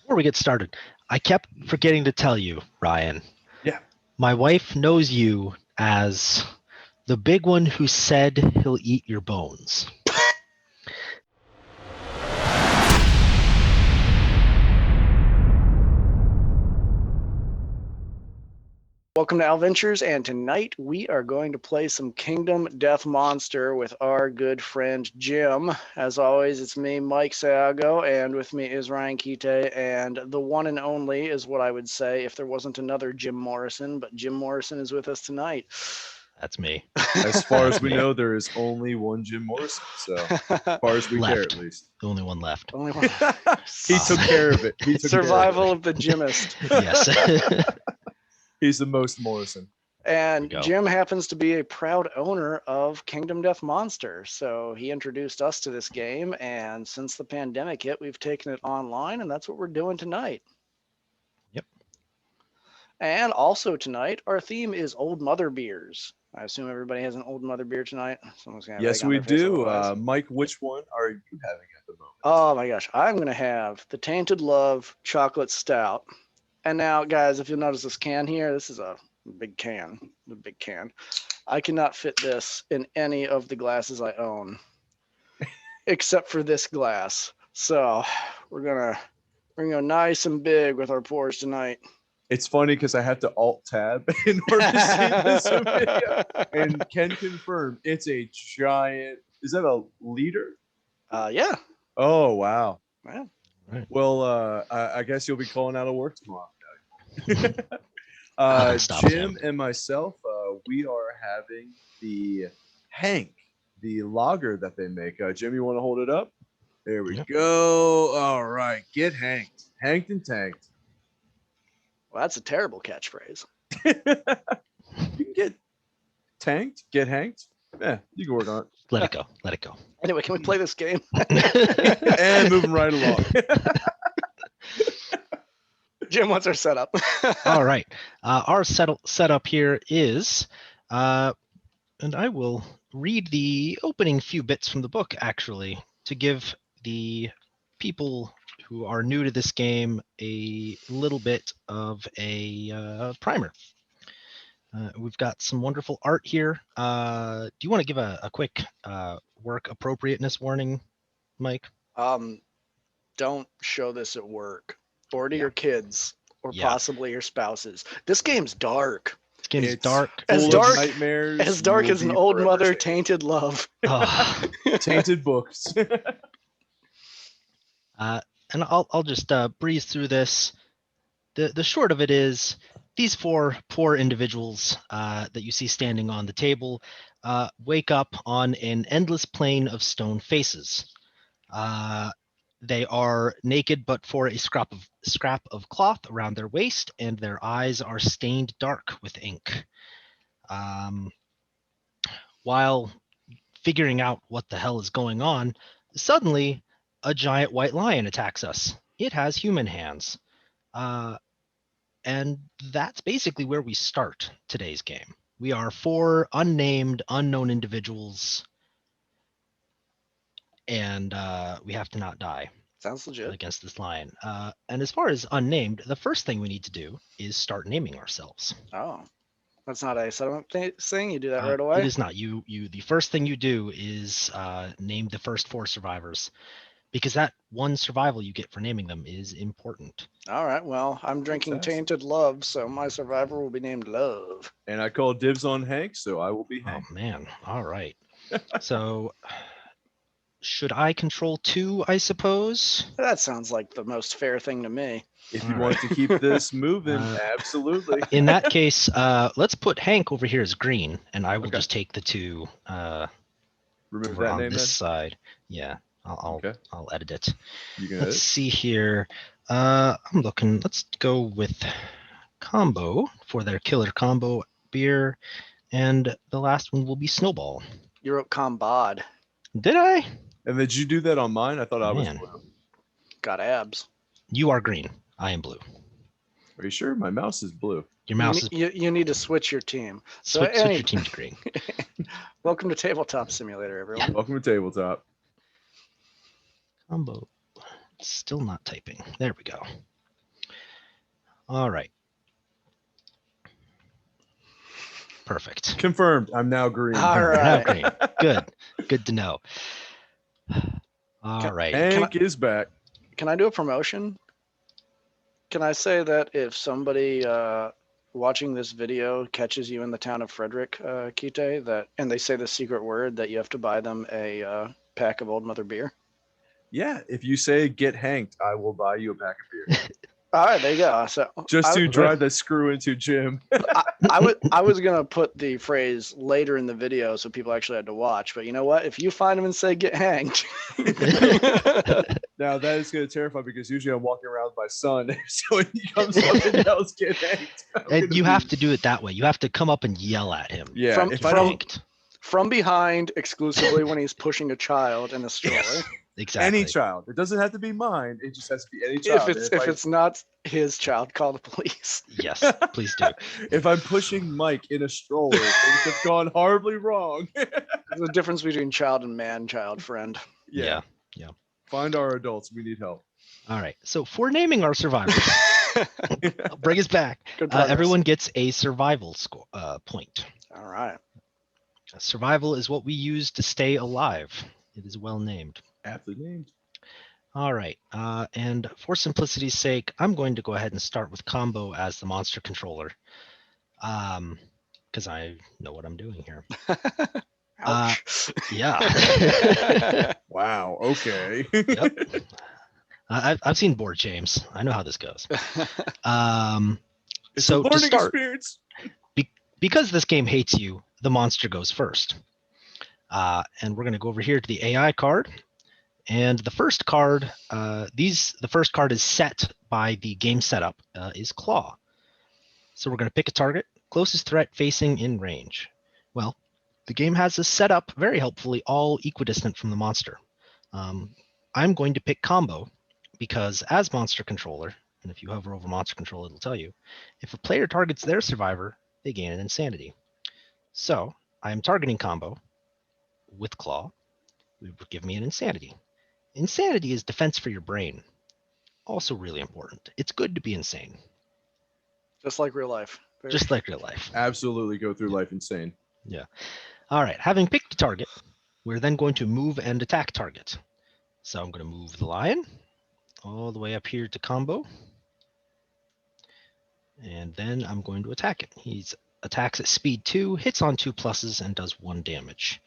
Before we get started, I kept forgetting to tell you, Ryan. Yeah. My wife knows you as the big one who said he'll eat your bones. Welcome to Aleventures, and tonight we are going to play some Kingdom Death Monster with our good friend Jim. As always, it's me, Mike Sago, and with me is Ryan Kite, and the one and only is what I would say if there wasn't another Jim Morrison, but Jim Morrison is with us tonight. That's me. As far as we know, there is only one Jim Morrison. So as far as we care, Left. Oh. at least. The only one left. Only one. He took care of it. He took Survival of the Jimmist. Yes. He's the most Morrison. And There we go. Jim happens to be a proud owner of Kingdom Death Monster. So he introduced us to this game. And since the pandemic hit, we've taken it online. And that's what we're doing tonight. Yep. And also tonight, our theme is Old Mother Beers. I assume everybody has an Old Mother beer tonight. Someone's gonna have Yes, egg on we their face do. otherwise. Mike, which one are you having at the moment? Oh my gosh. I'm going to have the Tainted Love Chocolate Stout. And now, guys, if you'll notice this can here, this is a big can. A big can. I cannot fit this in any of the glasses I own, except for this glass. So we're gonna go nice and big with our pours tonight. It's funny because I have to Alt-Tab in order to see this video. And can confirm it's a giant. Is that a liter? Yeah. Oh, wow. Yeah. Right. Well, I guess you'll be calling out of work tomorrow. Stop, Jim Sam. and myself, we are having the Hank, the lager that they make. Jim, you want to hold it up? There we Yep. go. All right, get hanked. Hanked and tanked. Well, that's a terrible catchphrase. You can get tanked, get hanked. Yeah, you can work on it. Let it go. Let it go. Anyway, can we play this game? And moving right along. Jim, what's our setup? All right. Our setup here is, and I will read the opening few bits from the book, actually, to give the people who are new to this game a little bit of a primer. We've got some wonderful art here. Do you want to give a quick work appropriateness warning, Mike? Don't show this at work or to Yeah. your kids or Yeah. possibly your spouses. This game's dark. This game is It's dark. As full of dark- nightmares. As dark You will as an be old forever mother changed. tainted love. Oh. Tainted books. And I'll just breeze through this. The short of it is these four poor individuals that you see standing on the table wake up on an endless plain of stone faces. They are naked but for a scrap of cloth around their waist, and their eyes are stained dark with ink. While figuring out what the hell is going on, suddenly a giant white lion attacks us. It has human hands. And that's basically where we start today's game. We are four unnamed, unknown individuals, and we have to not die Sounds legit. against this lion. And as far as unnamed, the first thing we need to do is start naming ourselves. Oh, that's not a settlement thing. You do that right away. It is not. You. The first thing you do is name the first four survivors, because that one survival you get for naming them is important. All right. Well, I'm drinking Fantastic. Tainted Love, so my survivor will be named Love. And I call dibs on Hank, so I will be Hank. Oh man. All right. So should I control 2, I suppose? That sounds like the most fair thing to me. If you All want to keep this moving, Uh, absolutely. In that case, let's put Hank over here as green, and I will Okay. just take the 2 Remove over that on name this then? side. Yeah, I'll Okay. I'll edit it. You can Let's edit. see here. I'm looking. Let's go with combo for their killer combo beer, and the last one will be Snowball. You wrote Combod. Did I? And did you do that on mine? I thought I was Man. blue. Got abs. You are green. I am blue. Are you sure? My mouse is blue. Your mouse is You need to switch your team. So switch anyway, your team to green. welcome to Tabletop Simulator, everyone. Welcome to Tabletop. Combo. Still not typing. There we go. All right. Perfect. Confirmed. I'm now green. All You're now right. green. Good. Good to know. All right. Hank is back. Can I do a promotion? Can I say that if somebody watching this video catches you in the town of Frederick, Kite, and they say the secret word, that you have to buy them a pack of Old Mother beer? Yeah, if you say get hanked, I will buy you a pack of beer. All right, there you go. So Just to I, drive that screw into Jim. I was gonna put the phrase later in the video so people actually had to watch, but you know what? If you find them and say get hanged, Now that is going to terrify because usually I'm walking around with my son, so when he comes up and yells get hanked, And you have to do it that way. You have to come up and yell at him. Yeah, From- if Get I don't, hanked. from behind exclusively when he's pushing a child in a stroller. Exactly. any child, it doesn't have to be mine. It just has to be any child. If it's not his child, call the police. Yes, please do. If I'm pushing Mike in a stroller, things have gone horribly wrong. There's a difference between child and man-child friend. Yeah. Find our adults. We need help. All right. So for naming our survivors, I'll bring us back. Good progress. Everyone gets a survival score point. All right. Survival is what we use to stay alive. It is well named. Aptly named. All right. And for simplicity's sake, I'm going to go ahead and start with Combo as the monster controller. Because I know what I'm doing here. Ouch. Yeah. Wow. Okay. Yep. I've seen board James. I know how this goes. It's So a to learning start, experience. because this game hates you, the monster goes first. And we're going to go over here to the AI card. And the first card, the first card is set by the game setup, is Claw. So we're going to pick a target, closest threat facing in range. Well, the game has this set up very helpfully, all equidistant from the monster. I'm going to pick Combo because as monster controller, and if you hover over monster control, it'll tell you, if a player targets their survivor, they gain an insanity. So I am targeting Combo with Claw. It would give me an insanity. Insanity is defense for your brain. Also really important. It's good to be insane. Just like real life. Just like real life. Absolutely go through life insane. All right, having picked a target, we're then going to move and attack target. So I'm going to move the lion all the way up here to Combo. And then I'm going to attack it. He attacks at speed 2, hits on 2 pluses, and does 1 damage.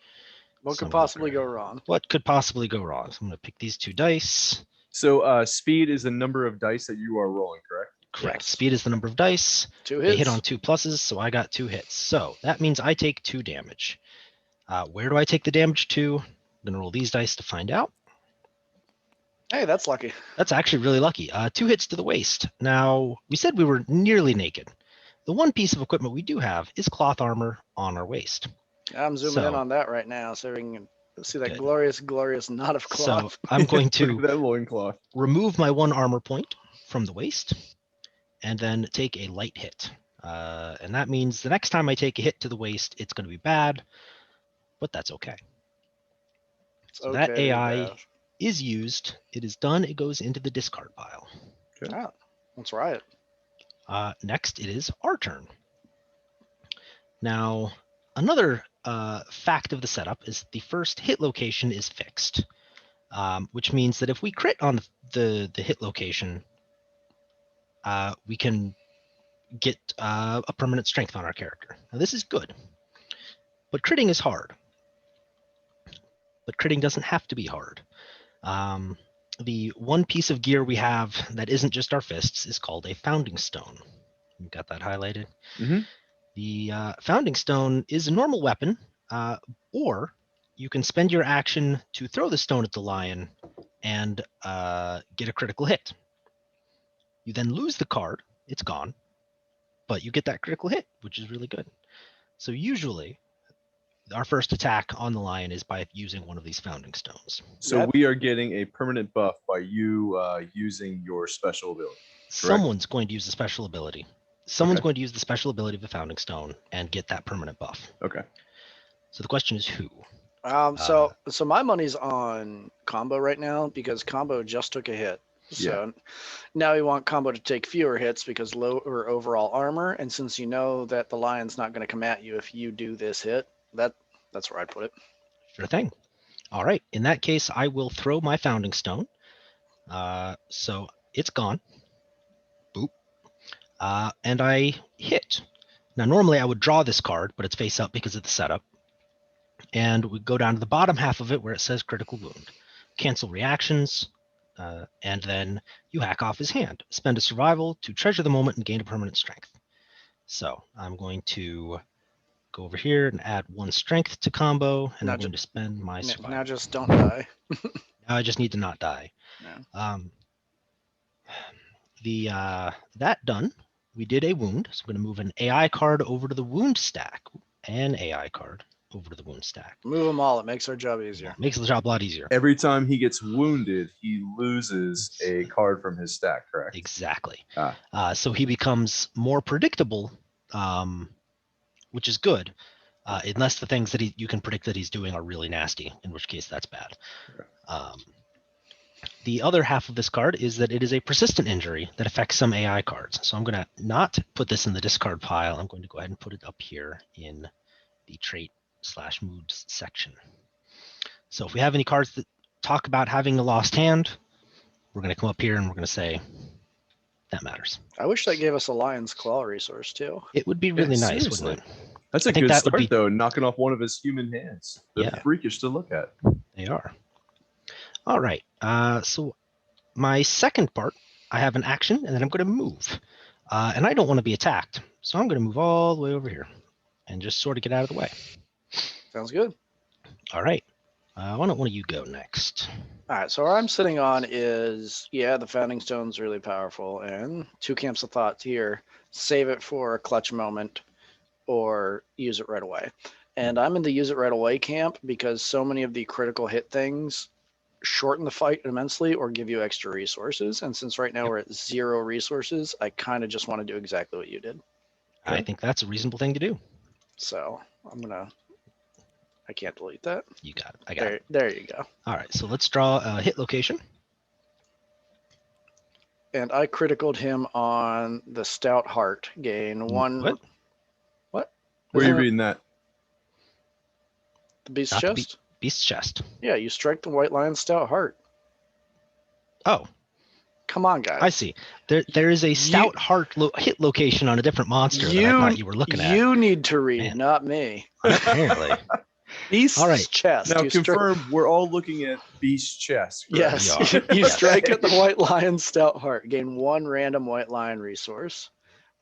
What So could possibly go wrong? What could possibly go wrong? So I'm going to pick these 2 dice. So speed is the number of dice that you are rolling, correct? Correct. Yes. Speed is the number of dice. 2 They hits. hit on 2 pluses, so I got 2 hits. So that means I take 2 damage. Where do I take the damage to? I'm going to roll these dice to find out. Hey, that's lucky. That's actually really lucky. 2 hits to the waist. Now, we said we were nearly naked. The one piece of equipment we do have is cloth armor on our waist. I'm zooming in So- on that right now so we can see that Good. glorious knot of cloth. So I'm going Look to at that loincloth. remove my 1 armor point from the waist and then take a light hit. And that means the next time I take a hit to the waist, it's going to be bad, but that's okay. It's So that okay to be AI bad. is used. It is done. It goes into the discard pile. Ah, that's right. Next, it is our turn. Now, another fact of the setup is the first hit location is fixed, which means that if we crit on the hit location, we can get a permanent strength on our character. Now, this is good, but critting is hard. But critting doesn't have to be hard. The one piece of gear we have that isn't just our fists is called a founding stone. You've got that highlighted. Mhm. The founding stone is a normal weapon, or you can spend your action to throw the stone at the lion and get a critical hit. You then lose the card, it's gone, but you get that critical hit, which is really good. So usually, our first attack on the lion is by using one of these founding stones. So Yep. we are getting a permanent buff by you using your special ability. Someone's going to use the special ability. Someone's Okay. going to use the special ability of the founding stone and get that permanent buff. Okay. So the question is who? So my money's on Combo right now because Combo just took a hit. So now we want combo to take fewer hits because lower overall armor. And since you know that the lion's not going to come at you if you do this hit, that's where I'd put it. Sure thing. All right. In that case, I will throw my founding stone. So it's gone. Boop. And I hit. Now, normally I would draw this card, but it's face up because of the setup. And we go down to the bottom half of it where it says critical wound. Cancel reactions, and then you hack off his hand. Spend a survival to treasure the moment and gain a permanent strength. So I'm going to go over here and add 1 strength to combo, and I'm going to spend my survival. Now just don't die. Now I just need to not die. No. That done, we did a wound, so I'm going to move an AI card over to the wound stack. An AI card over to the wound stack. Move them all. It makes our job easier. Makes the job a lot easier. Every time he gets wounded, he loses a card from his stack, correct? Exactly. So he becomes more predictable, which is good, unless the things that you can predict that he's doing are really nasty, in which case that's bad. The other half of this card is that it is a persistent injury that affects some AI cards. So I'm going to not put this in the discard pile. I'm going to go ahead and put it up here in the trait/moods section. So if we have any cards that talk about having a lost hand, we're going to come up here and we're going to say that matters. I wish that gave us a Lion's Claw resource too. It would be really nice, seriously. wouldn't it? That's a good start, though, knocking off one of his human hands. They're freakish to look at. They are. All right. So my second part, I have an action, and then I'm going to move. And I don't want to be attacked. So I'm going to move all the way over here and just sort of get out of the way. Sounds good. All right. Why don't one of you go next? All right. So where I'm sitting on is, the Founding Stone's really powerful. And 2 camps of thought here. Save it for a clutch moment or use it right away. And I'm in the use it right away camp because so many of the critical hit things shorten the fight immensely or give you extra resources. And since right now we're at 0 resources, I kind of just want to do exactly what you did. I think that's a reasonable thing to do. So I can't delete that. You got it. I got it. There you go. All right. So let's draw a hit location. And I criticaled him on the Stout Heart. Gain 1. What? Where are you reading that? The Beast's Chest? Beast's Chest. Yeah, you strike the White Lion's Stout Heart. Oh. Come on, guys. I see. There is a Stout Heart hit location on a different monster that I thought you were looking at. You need to read, not me. Apparently. Beast's Chest. Now confirm we're all looking at Beast's Chest. Correct? Yes. You strike at the White Lion's Stout Heart. Gain 1 random White Lion resource.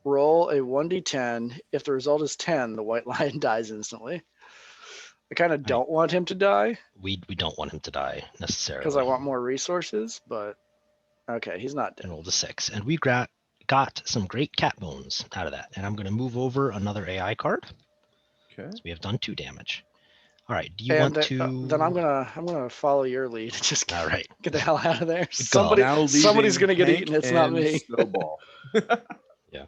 Roll a 1d10. If the result is 10, the White Lion dies instantly. I kind of don't want him to die. We don't want him to die necessarily. Because I want more resources, but okay, he's not dead. And rolled a 6. And we got some great cat bones out of that. And I'm going to move over another AI card. Okay. So we have done 2 damage. All right. Do you want to? Then I'm gonna follow your lead. Just get the hell out of there. Somebody's gonna get eaten. It's not me. Snowball. Yeah.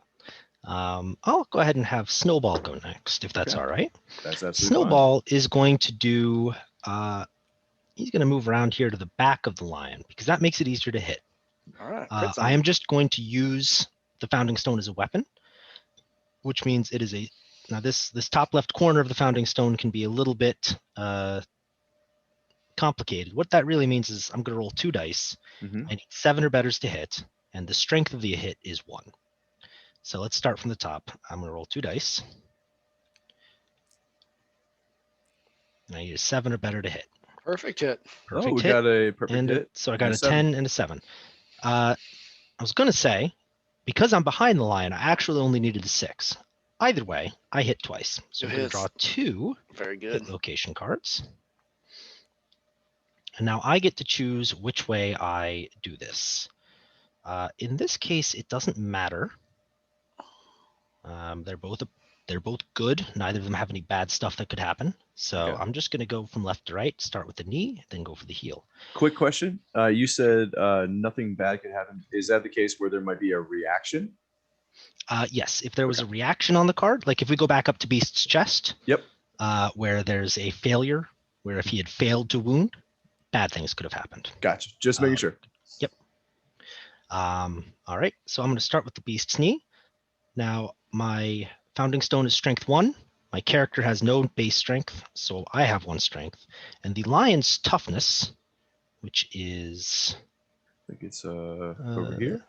I'll go ahead and have Snowball go next, if that's all right. That's absolutely Snowball is going to do. He's going to move around here to the back of the lion because that makes it easier to hit. All right. I am just going to use the Founding Stone as a weapon, which means it is a. Now this top left corner of the Founding Stone can be a little bit complicated. What that really means is I'm going to roll 2 dice. Mm-hmm. I need 7 or better to hit, and the strength of the hit is 1. So let's start from the top. I'm going to roll 2 dice. And I need a 7 or better to hit. Perfect hit. Perfect hit. Got a perfect hit. So I got a 10 and a 7. I was going to say, because I'm behind the lion, I actually only needed a 6. Either way, I hit twice. So I'm going to draw 2 Very good. hit location cards. And now I get to choose which way I do this. In this case, it doesn't matter. They're both good. Neither of them have any bad stuff that could happen. So I'm just going to go from left to right, start with the knee, then go for the heel. Quick question. You said nothing bad could happen. Is that the case where there might be a reaction? Yes. If there was a reaction on the card, like if we go back up to Beast's Chest, yep, where there's a failure, where if he had failed to wound, bad things could have happened. Gotcha. Just making sure. Yep. All right, so I'm going to start with the beast's knee. Now, my founding stone is strength 1. My character has no base strength, so I have 1 strength. And the lion's toughness, which is... I think it's over here.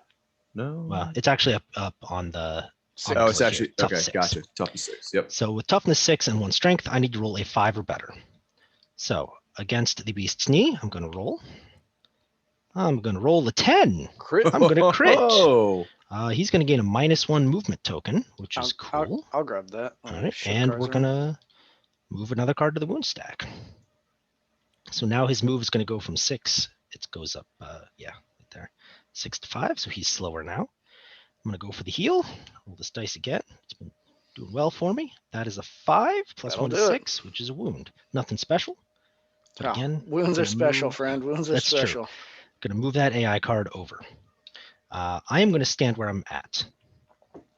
No. Well, it's actually up on the... Six. Oh, it's here, actually tough okay. 6. Gotcha. Toughness 6. Yep. So with toughness 6 and 1 strength, I need to roll a 5 or better. So against the beast's knee, I'm going to roll. I'm going to roll a 10. Crit. I'm going to crit. Oh, He's going to gain a -1 movement token, which is I'll- cool. I'll grab that. All right, and we're going to move another card to the wound stack. So now his move is going to go from 6. It goes up, yeah, right there, 6 to 5. So he's slower now. I'm going to go for the heal. Roll this dice again. It's been doing well for me. That is a 5 plus That'll 1 to do it. 6, which is a wound. Nothing special. But Oh, again, wounds are gonna special, move- friend. Wounds are That's true. special. Going to move that AI card over. I am going to stand where I'm at.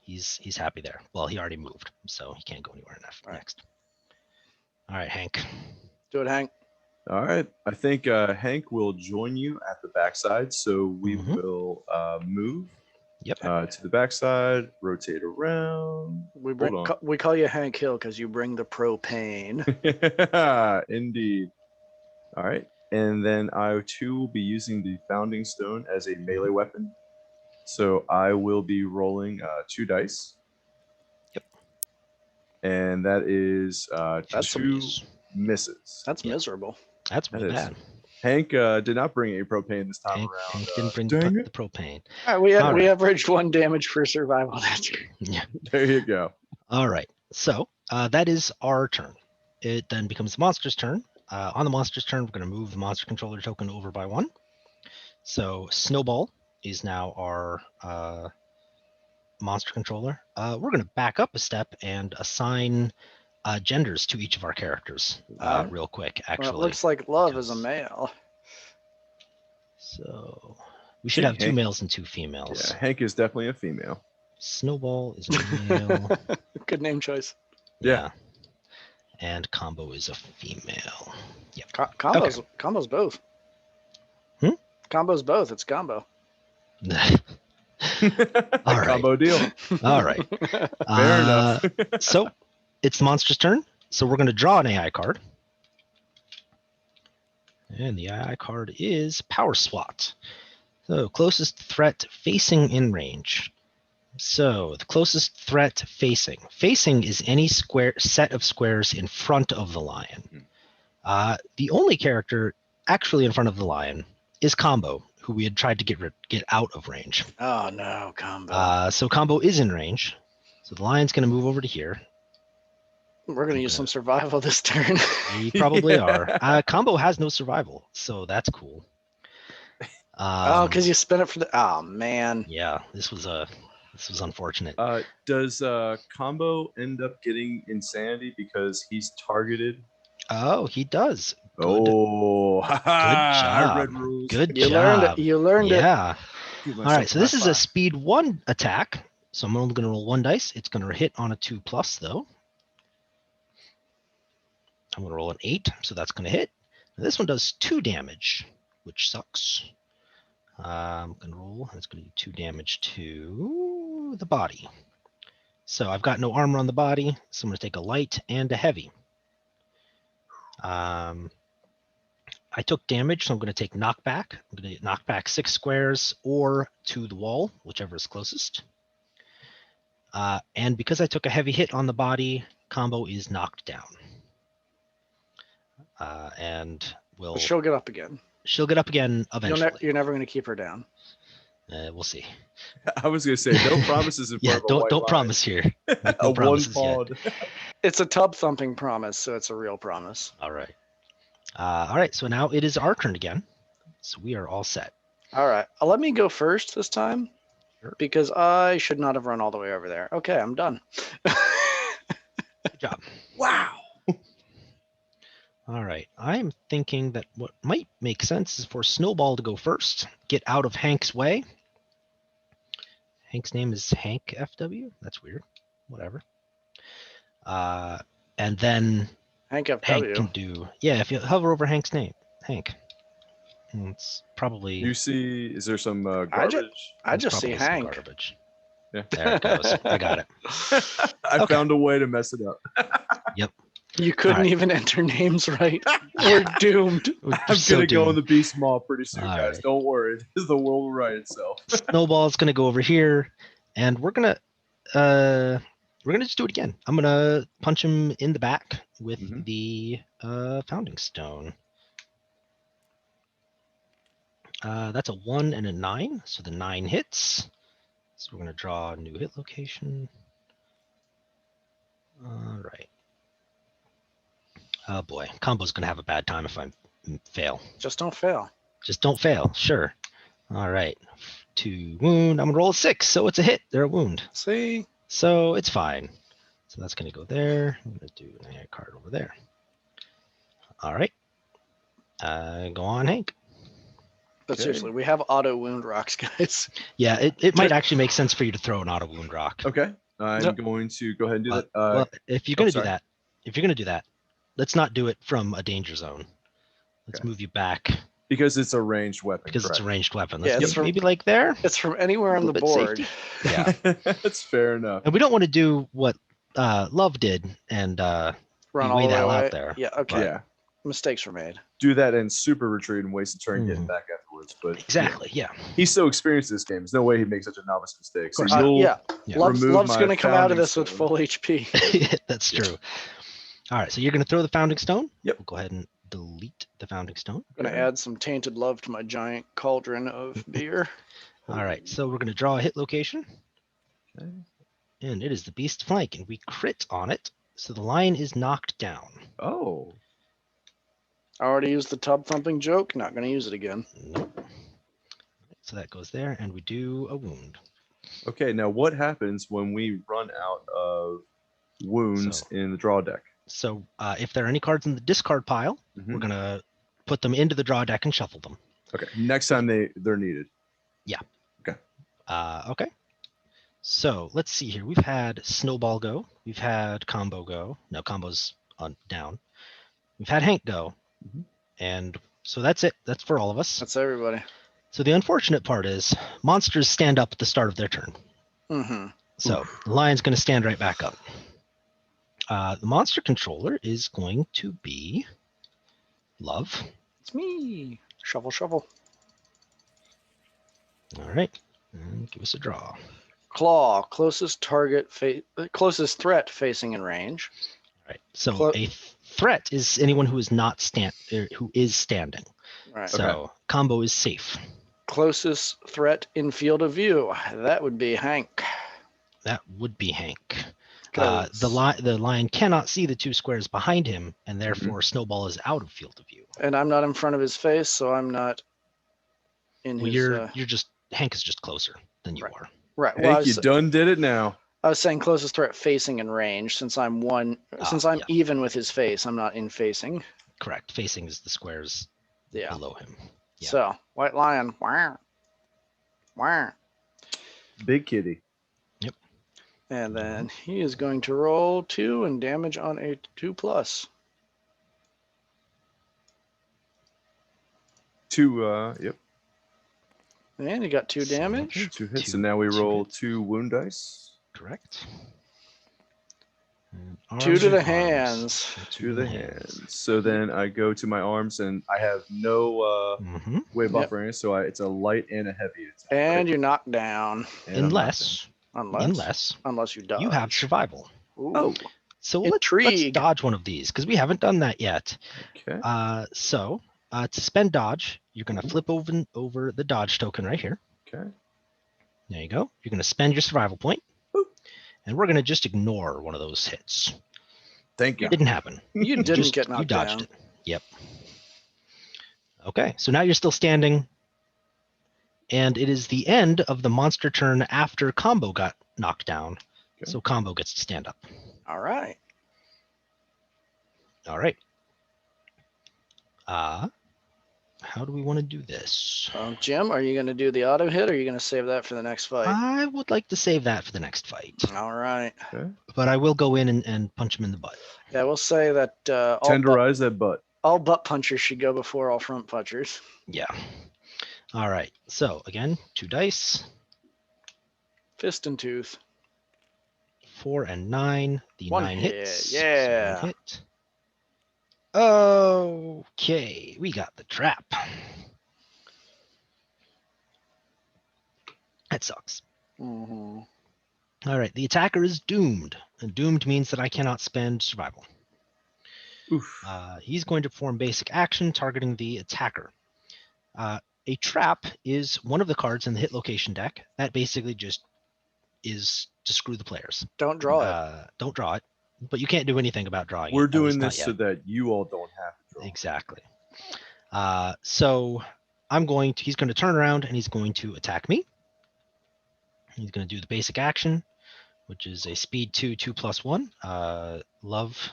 He's happy there. Well, he already moved, so he can't go anywhere next. All right, Hank. Do it, Hank. all right. I think Hank will join you at the backside, so we Mhm. will move Yep. to the backside, rotate around. We Hold on. we call you Hank Hill because you bring the propane. Indeed. All right. And then I too will be using the founding stone as a melee weapon. So I will be rolling 2 dice. Yep. And that is That's 2 Jeez. misses. That's Yeah. miserable. That's That really is. bad. Hank did not bring a propane this time Hank around. didn't bring dang the it. propane. All right, All we right. averaged 1 damage per survival. That's Yeah. There you go. All right. So that is our turn. It then becomes the monster's turn. On the monster's turn, we're going to move the monster controller token over by 1. So Snowball is now our monster controller. We're going to back up a step and assign genders to each of our characters real quick, actually. Well, it looks like Love is a because- male. So we should have 2 Hank- males and 2 females. Yeah, Hank is definitely a female. Snowball is a male. Good name choice. Yeah. And Combo is a female. Yep. Combos both. Hmm? Combos both. It's combo. All right. Combo deal. All right. Fair enough. So it's the monster's turn. So we're going to draw an AI card. And the AI card is Power SWAT. So closest threat facing in range. So the closest threat facing. Facing is any square set of squares in front of the lion. The only character actually in front of the lion is Combo, who we had tried to get out of range. Oh no, combo. So Combo is in range. So the lion's going to move over to here. We're gonna use some survival this turn. You probably Yeah. are. Combo has no survival, so that's cool. Oh, because you spin it for the. Oh man. Yeah, this was unfortunate. Does Combo end up getting insanity because he's targeted? Oh, he does. Good. Oh, Good I job. read rules. Good You job. learned it. You learned it. Yeah. Give All myself right. So this high is a five. speed 1 attack. So I'm only going to roll 1 dice. It's going to hit on a 2+ though. I'm going to roll an 8, so that's going to hit. Now this one does 2 damage, which sucks. I'm going to roll, and it's going to do 2 damage to the body. So I've got no armor on the body, so I'm going to take a light and a heavy. I took damage, so I'm going to take knockback. I'm going to knock back 6 squares or to the wall, whichever is closest. And because I took a heavy hit on the body, Combo is knocked down. And But she'll get up again. she'll get up again eventually. You're never gonna keep her down. We'll see. I was gonna say no promises in Yeah, front of a white don't line. promise here. Make no A one promises yet. pawed. It's a tub thumping promise, so it's a real promise. All right. All right. So now it is our turn again. So we are all set. All right, let me go first this time Sure. because I should not have run all the way over there. Okay, I'm done. Good job. Wow. All right. I'm thinking that what might make sense is for Snowball to go first, get out of Hank's way. Hank's name is Hank FW. That's weird. Whatever. And then Hank Hank FW. can do, yeah, if you hover over Hank's name, Hank. It's probably. You see, is there some I garbage? I it's just see probably some Hank. garbage. Yeah. There it goes. I got it. I Okay. found a way to mess it up. You couldn't right. even enter names right. We're doomed. We're I'm so gonna go in doomed. the beast maw pretty soon, All guys. right. Don't worry. The world will right itself. Snowball's gonna go over here, and we're gonna just do it again. I'm gonna punch him in the back with Mhm. the founding stone. That's a 1 and a 9, so the 9 hits. So we're gonna draw a new hit location. All right. Oh boy, combo's gonna have a bad time if I fail. Just don't fail. Just don't fail. Sure. All right. 2 wound. I'm gonna roll a 6, so it's a hit. They're a wound. See? So it's fine. So that's going to go there. I'm going to do an AI card over there. All right. Go on, Hank. But Okay. seriously, we auto wound rocks, guys. Yeah, it might actually make sense for you to throw an auto wound rock. Okay. I'm Yep. going to go ahead and do that. Well, if you're going to do sorry. that, let's not do it from a danger zone. Let's Okay. move you back Because it's a ranged weapon. because it's a correct. ranged weapon. Yeah, Let's it's maybe like there. It's from anywhere on the Little bit board. safety. Yeah. That's fair enough. And we don't want to do what Love did and Run be all way the the hell way. out there. Yeah, okay. Yeah. Mistakes were made. Do that and super retreat and waste a turn getting Mhm. back afterwards. But Exactly. Yeah. he's so experienced in this game. There's no way he'd make such a novice mistake. So course. you'll Yeah. Yeah. Love's remove going my to come out of founding this with stone. full HP. That's true. All right, so you're going to throw the founding stone. Yep. We'll go ahead and delete the founding stone. I'm going to add some tainted love to my giant cauldron of beer. All right, so we're going to draw a hit location, Okay. and it is the beast flank, and we crit on it, so the lion is knocked down. Oh. I already used the tub thumping joke. Not going to use it again. Nope. So that goes there, and we do a wound. Okay, now what happens when we run out of wounds in the draw deck? So if there are any cards in the discard pile, Mhm. we're going to put them into the draw deck and shuffle them. Okay, next time they're needed. Okay. So let's see here. We've had Snowball go. We've had Combo go. No, Combo's down. We've had Hank go. Mhm. And so that's it. That's for all of us. That's everybody. So the unfortunate part is monsters stand up at the start of their turn. Mm-hmm. So the lion's going to stand right back up. The monster controller is going to be Love. It's me. Shovel, shovel. All right. And give us a draw. All Claw. Closest closest threat facing in range. right. So a threat is anyone who is not who is standing. Right. So Combo is safe. Closest threat in field of view. That would be Hank. That would be Hank. 'Cause- The lion cannot see the 2 squares behind him, and therefore Snowball is out of field of view. And I'm not in front of his face, so I'm not in Well, his. Hank is just closer than you Right. are. Right. Well, Hank, you done did it now. I was saying closest threat facing in range, since I'm yeah. even with his face. I'm not in facing. Correct. Facing is the squares Yeah. below him. Yeah. So white lion. Wah. Wah. Big kitty. And then he is going to roll 2 and damage on a 2+. 2, yep. And he got 2 damage. 2 hits. Two- And now we two roll hits. 2 wound dice. Correct. And 2 arms to the and arms. hands. To the hands. So then I go to my arms and I have no Mm-hmm. way of Yep. buffering it, so it's a light and a heavy attack. And right? you're knocked down. And I'm Unless Unless you die. you have survival. Ooh. Oh. So let's Intrigue. dodge one of these because we haven't done that yet. Okay. So to spend dodge, you're going to flip over the dodge token right here. Okay. There you go. You're going to spend your survival point. Boop. And we're going to just ignore one of those hits. Thank you. It didn't happen. You didn't Just- get knocked you dodged down. it. Yep. Okay, so now you're still standing. And it is the end of the monster turn after Combo got knocked down. Okay. So Combo gets to stand up. All right. All right. How do we want to do this? Jim, are you going to do the auto hit, or are you going to save that for the next fight? I would like to save that for the next fight. All right. Okay. But I will go in and punch him in the butt. Yeah, we'll say that Tenderize that butt. All butt punchers should go before all front punchers. Yeah. All right. So again, 2 dice, Fist and tooth. 4 and 9. The One 9 hit, hits. yeah. So 1 hit. Okay, we got the trap. That sucks. Mm-hmm. All right, the attacker is doomed. And doomed means that I cannot spend survival. Oof. He's going to perform basic action targeting the attacker. A trap is one of the cards in the hit location deck that basically just is to screw the players. Don't draw it. Don't draw it, but you can't do anything about drawing We're it. At least doing not this yet. so that you all don't have to draw. Exactly. So he's going to turn around and he's going to attack me. He's going to do the basic action, which is a speed 2, 2+1. Love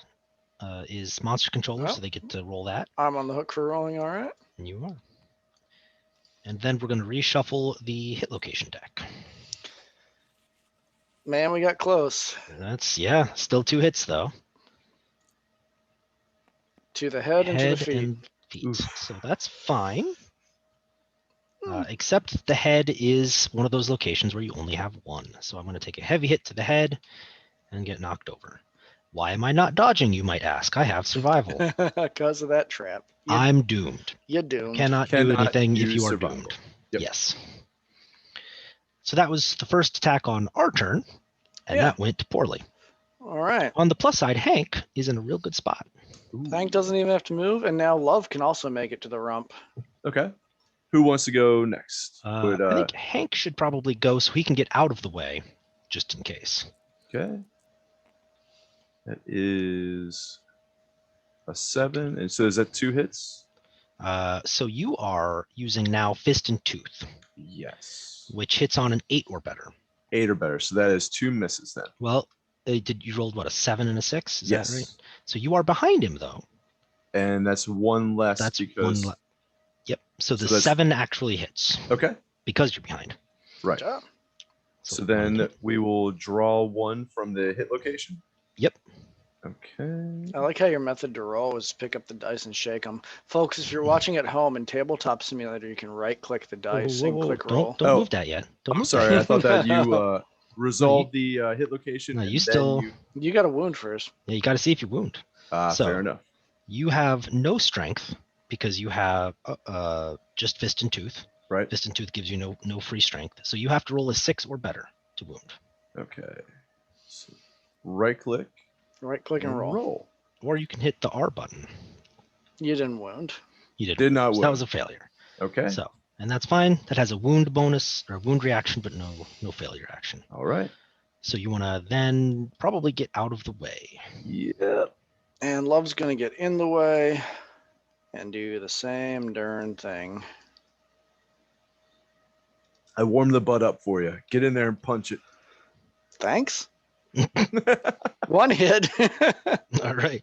is monster controller, Oh. so they get to roll that. I'm on the hook for rolling, all right. And you are. And then we're going to reshuffle the hit location deck. Man, we got close. That's, still 2 hits though. To the head and to the feet. And feet. Oof. So that's fine. Except the head is one of those locations where you only have 1. So I'm going to take a heavy hit to the head and get knocked over. Why am I not dodging, you might ask? I have survival. Because of that trap. I'm doomed. You're doomed. Cannot do Cannot anything if use you are survival. doomed. Yep. Yes. So that was the first attack on our turn, and Yeah. that went poorly. All right. On the plus side, Hank is in a real good spot. Ooh. Hank doesn't even have to move, and now Love can also make it to the rump. Okay. Who wants to go next? I think Hank should probably go so he can get out of the way, just in case. Okay. That is a 7. And so is that 2 hits? So you are using now Fist and Tooth, Yes. which hits on an 8 or better. 8 or better. So that is 2 misses then. Well, you rolled what, a 7 and a 6? Is Yes. that right? So you are behind him though. And that's 1 less That's because. Yep. So the that's- 7 actually hits Okay. because you're behind. Right. Good job. So then we will draw 1 from the hit location. Yep. Okay. I like how your method to roll is pick up the dice and shake them. Folks, if you're watching at home in Tabletop Simulator, you can right-click the dice and click roll. Don't Oh, move that yet. Don't I'm move sorry. I That thought that you resolved the hit location. No, and you then still- you- You got a wound first. Yeah, you got to see if you wound. So- fair enough. You have no strength because you have just Fist and Tooth. Right. Fist and Tooth gives you no free strength. So you have to roll a 6 or better to wound. Okay. So right click Right-click and roll. Or you can hit the R button. You didn't wound. You didn't. Did not So that wound. was a failure. Okay. So, and that's fine. That has a wound bonus or wound reaction, but no failure action. All right. So you want to then probably get out of the way. Yep. And Love's going to get in the way and do the same darn thing. I warmed the butt up for you. Get in there and punch it. Thanks. One hit. All right.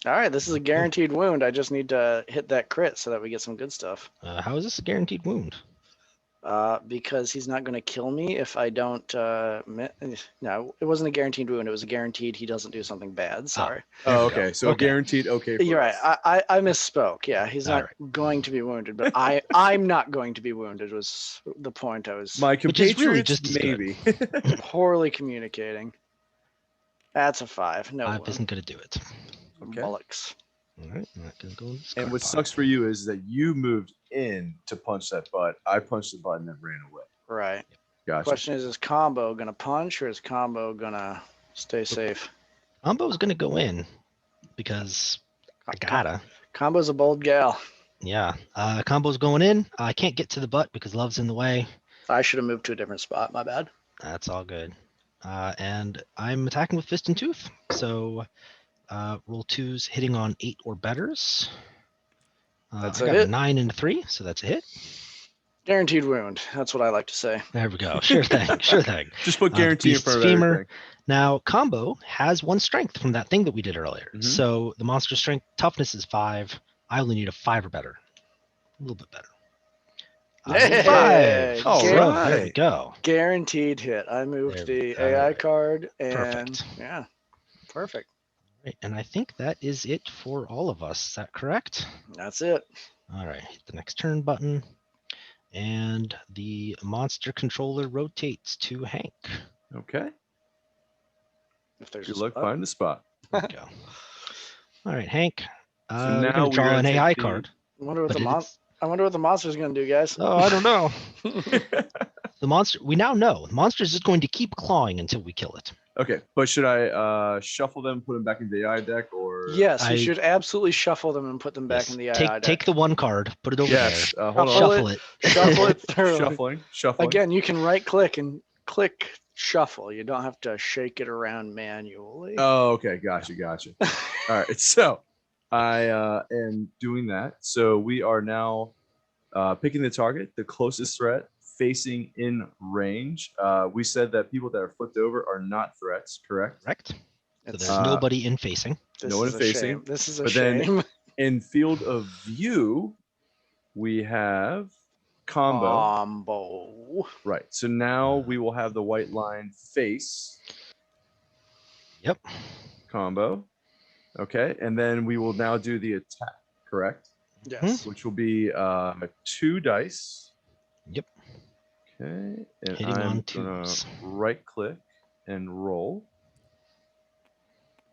All right, this is a guaranteed wound. I just need to hit that crit so that we get some good stuff. How is this a guaranteed wound? Because he's not going to kill me if I don't. No, it wasn't a guaranteed wound. It was a guaranteed he doesn't do something bad. Sorry. There Oh, we go. okay. So Okay. guaranteed. Okay. for You're right. us. I misspoke. Yeah, he's All not going to be wounded, but I'm not going to be wounded was the point I was My Which is really compatriots, just as good. maybe. poorly communicating. That's a 5. No 5 wound. isn't going to do it. Okay. Bollocks. All right. I'm not going to go in this And card what pile. sucks for you is that you moved in to punch that butt. I punched the button and ran away. Right. Gotcha. Question is Combo going to punch or is Combo going to stay safe? Combo's going to go in because I gotta. Combo's a bold gal. Yeah. Combo's going in. I can't get to the butt because Love's in the way. I should have moved to a different spot. My bad. That's all good. And I'm attacking with Fist and Tooth. So roll 2s hitting on 8 or betters. That's I a got hit. a 9 and a 3, so that's a hit. Guaranteed wound. That's what I like to say. There we go. Sure thing. Sure thing. Just put guarantee in Beast's front of femur. everything. Now, Combo has 1 strength from that thing that we did earlier. Mhm. So the monster strength toughness is 5. I only need a 5 or better. A little bit better. Hey, 5. all So there we right. go. Guaranteed hit. I moved There the we go. AI card and Perfect. yeah, perfect. Right, and I think that is it for all of us. Is that correct? That's it. All right, hit the next turn button. And the monster controller rotates to Hank. Okay. If there's Good a luck spot. finding the spot. There we go. All right, Hank. So We're now going to draw an take AI the- card. I wonder what but I wonder what the monster's gonna do, guys. Oh, I don't know. The monster, we now know. The monster is just going to keep clawing until we kill it. Okay, but should I shuffle them, put them back into the AI deck, or Yes, you I- should absolutely shuffle them and put them back Yes, in the AI deck. take the one card, put it over yes? there, Hold on. shuffle it. Shuffle it through. Shuffling. Again, you can right click and click shuffle. You don't have to shake it around manually. Oh, okay. Gotcha. All right. So I am doing that. So we are now picking the target, the closest threat, facing in range. We said that people that are flipped over are not threats, correct? Correct. So It's- there's nobody in facing. this no one is a facing, shame. This is a but then- shame. In field of view, we have combo. Combo. Right. So now we will have the white line face Yep. combo. Okay. And then we will now do the attack, correct? Yes. Which will be 2 dice. Yep. Okay. And Hitting I'm on gonna twos. right click and roll.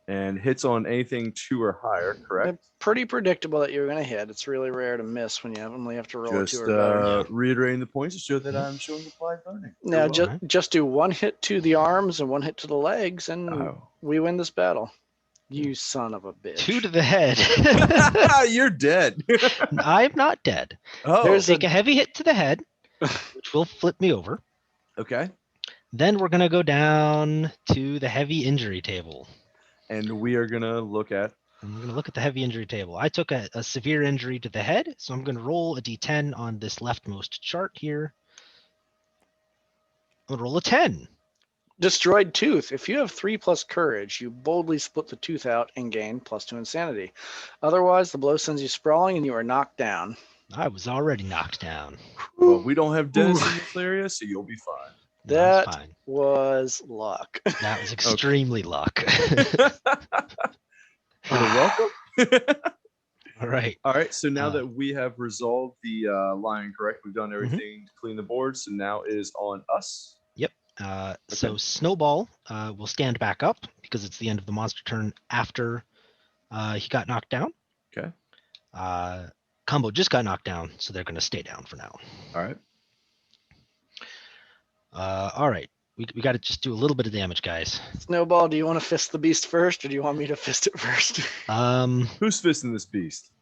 And hits on anything 2 or higher, correct? Pretty predictable that you're gonna hit. It's really rare to miss when you only have to roll a Just 2 or better. reiterating the points to show that I'm showing applied learning. Now You're welcome. just do one hit to the arms and one hit to the legs, and Oh. we win this battle. You son of a bitch. 2 to the head. You're dead. I'm not dead. Oh, There's Take a heavy hit to the head, which will flip me over. okay. Then we're going to go down to the heavy injury table. And we are gonna look at. I'm going to look at the heavy injury table. I took a severe injury to the head, so I'm going to roll a d10 on this leftmost chart here. I'm going to roll a 10. Destroyed tooth. If you have 3+ courage, you boldly split the tooth out and gain +2 insanity. Otherwise, the blow sends you sprawling and you are knocked down. I was already knocked down. Well, we don't have Dennis in this area, so you'll be fine. That's That fine. was luck. That was extremely luck. You're welcome. All right. All right. So now that we have resolved the line, correct? We've done everything to clean the board. So now it is on us. So Snowball will stand back up because it's the end of the monster turn after he got knocked down. Okay. Combo just got knocked down, so they're going to stay down for now. All right. All right. We got to just do a little bit of damage, guys. Snowball, do you want to fist the beast first, or do you want me to fist it first? Who's fisting this beast?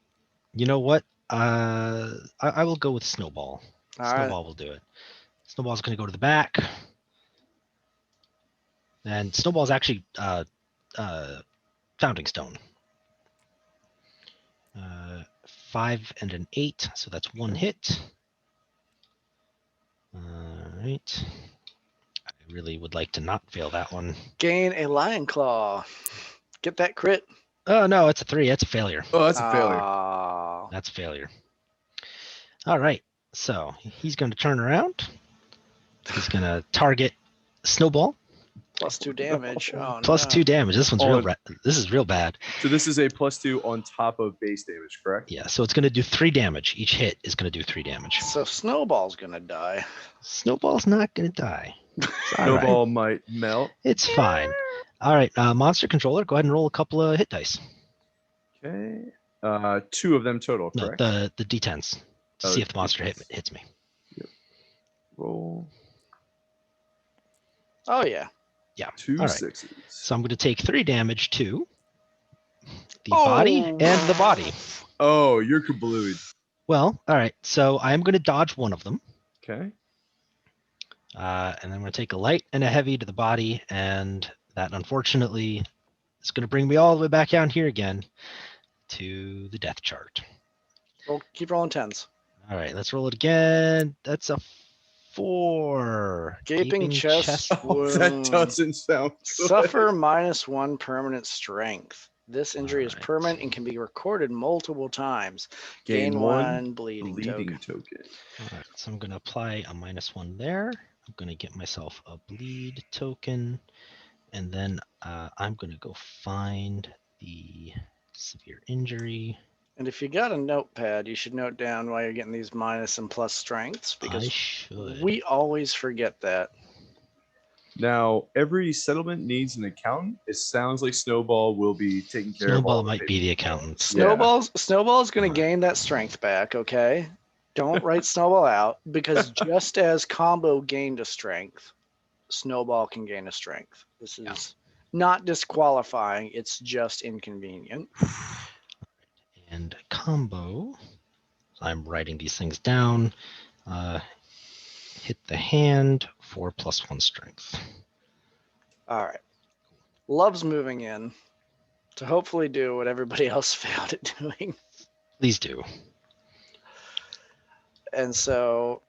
You know what? I will go with Snowball. All right. Snowball will do it. Snowball's going to go to the back. And Snowball's actually Founding Stone. 5 and an 8, so that's 1 hit. All right. I really would like to not fail that one. Gain a lion claw. Get that crit. Oh, no, it's a 3. That's a failure. Oh, that's a failure. Aw. That's a failure. All right. So he's going to turn around. He's going to target Snowball. +2 damage. Oh, Plus no. 2 damage. This one's this is real bad. So this is a +2 on top of base damage, correct? Yeah, so it's going to do 3 damage. Each hit is going to do 3 damage. So Snowball's gonna die. Snowball's not going to die. It's all right. Snowball might melt. It's fine. All right, monster controller, go ahead and roll a couple of hit dice. Okay. 2 of them total, No, correct? the d10s to Oh, see if the monster D10s. hits me. Roll Oh yeah. Yeah. 2 all right. 6s. So I'm going to take 3 damage to the Oh. body and the body. Oh, you're kablooed. Well, all right. So I'm going to dodge one of them. Okay. And then I'm going to take a light and a heavy to the body. And that, unfortunately, is going to bring me all the way back down here again to the death chart. Keep rolling 10s. All right, let's roll it again. That's a 4. Gaping chest Oh, that wound. doesn't sound good. Suffer -1 permanent strength. This injury is Alright. permanent and can be recorded multiple times. Gain 1 bleeding bleeding token. token. All right, so I'm going to apply a -1 there. I'm going to get myself a bleed token. And then I'm going to go find the severe injury. And if you got a notepad, you should note down why you're getting these minus and plus strengths, I because should. we always forget that. Now, every settlement needs an accountant. It sounds like Snowball will be taking care of all Snowball the might be the paperwork. accountant. Snowball's going to gain that strength back, okay? Don't write Snowball out, because just as Combo gained a strength, Snowball can gain a strength. This is not disqualifying, it's just inconvenient. And Combo, I'm writing these things down. Hit the hand for +1 strength. All right. Love's moving in to hopefully do what everybody else failed at doing. Please do. And so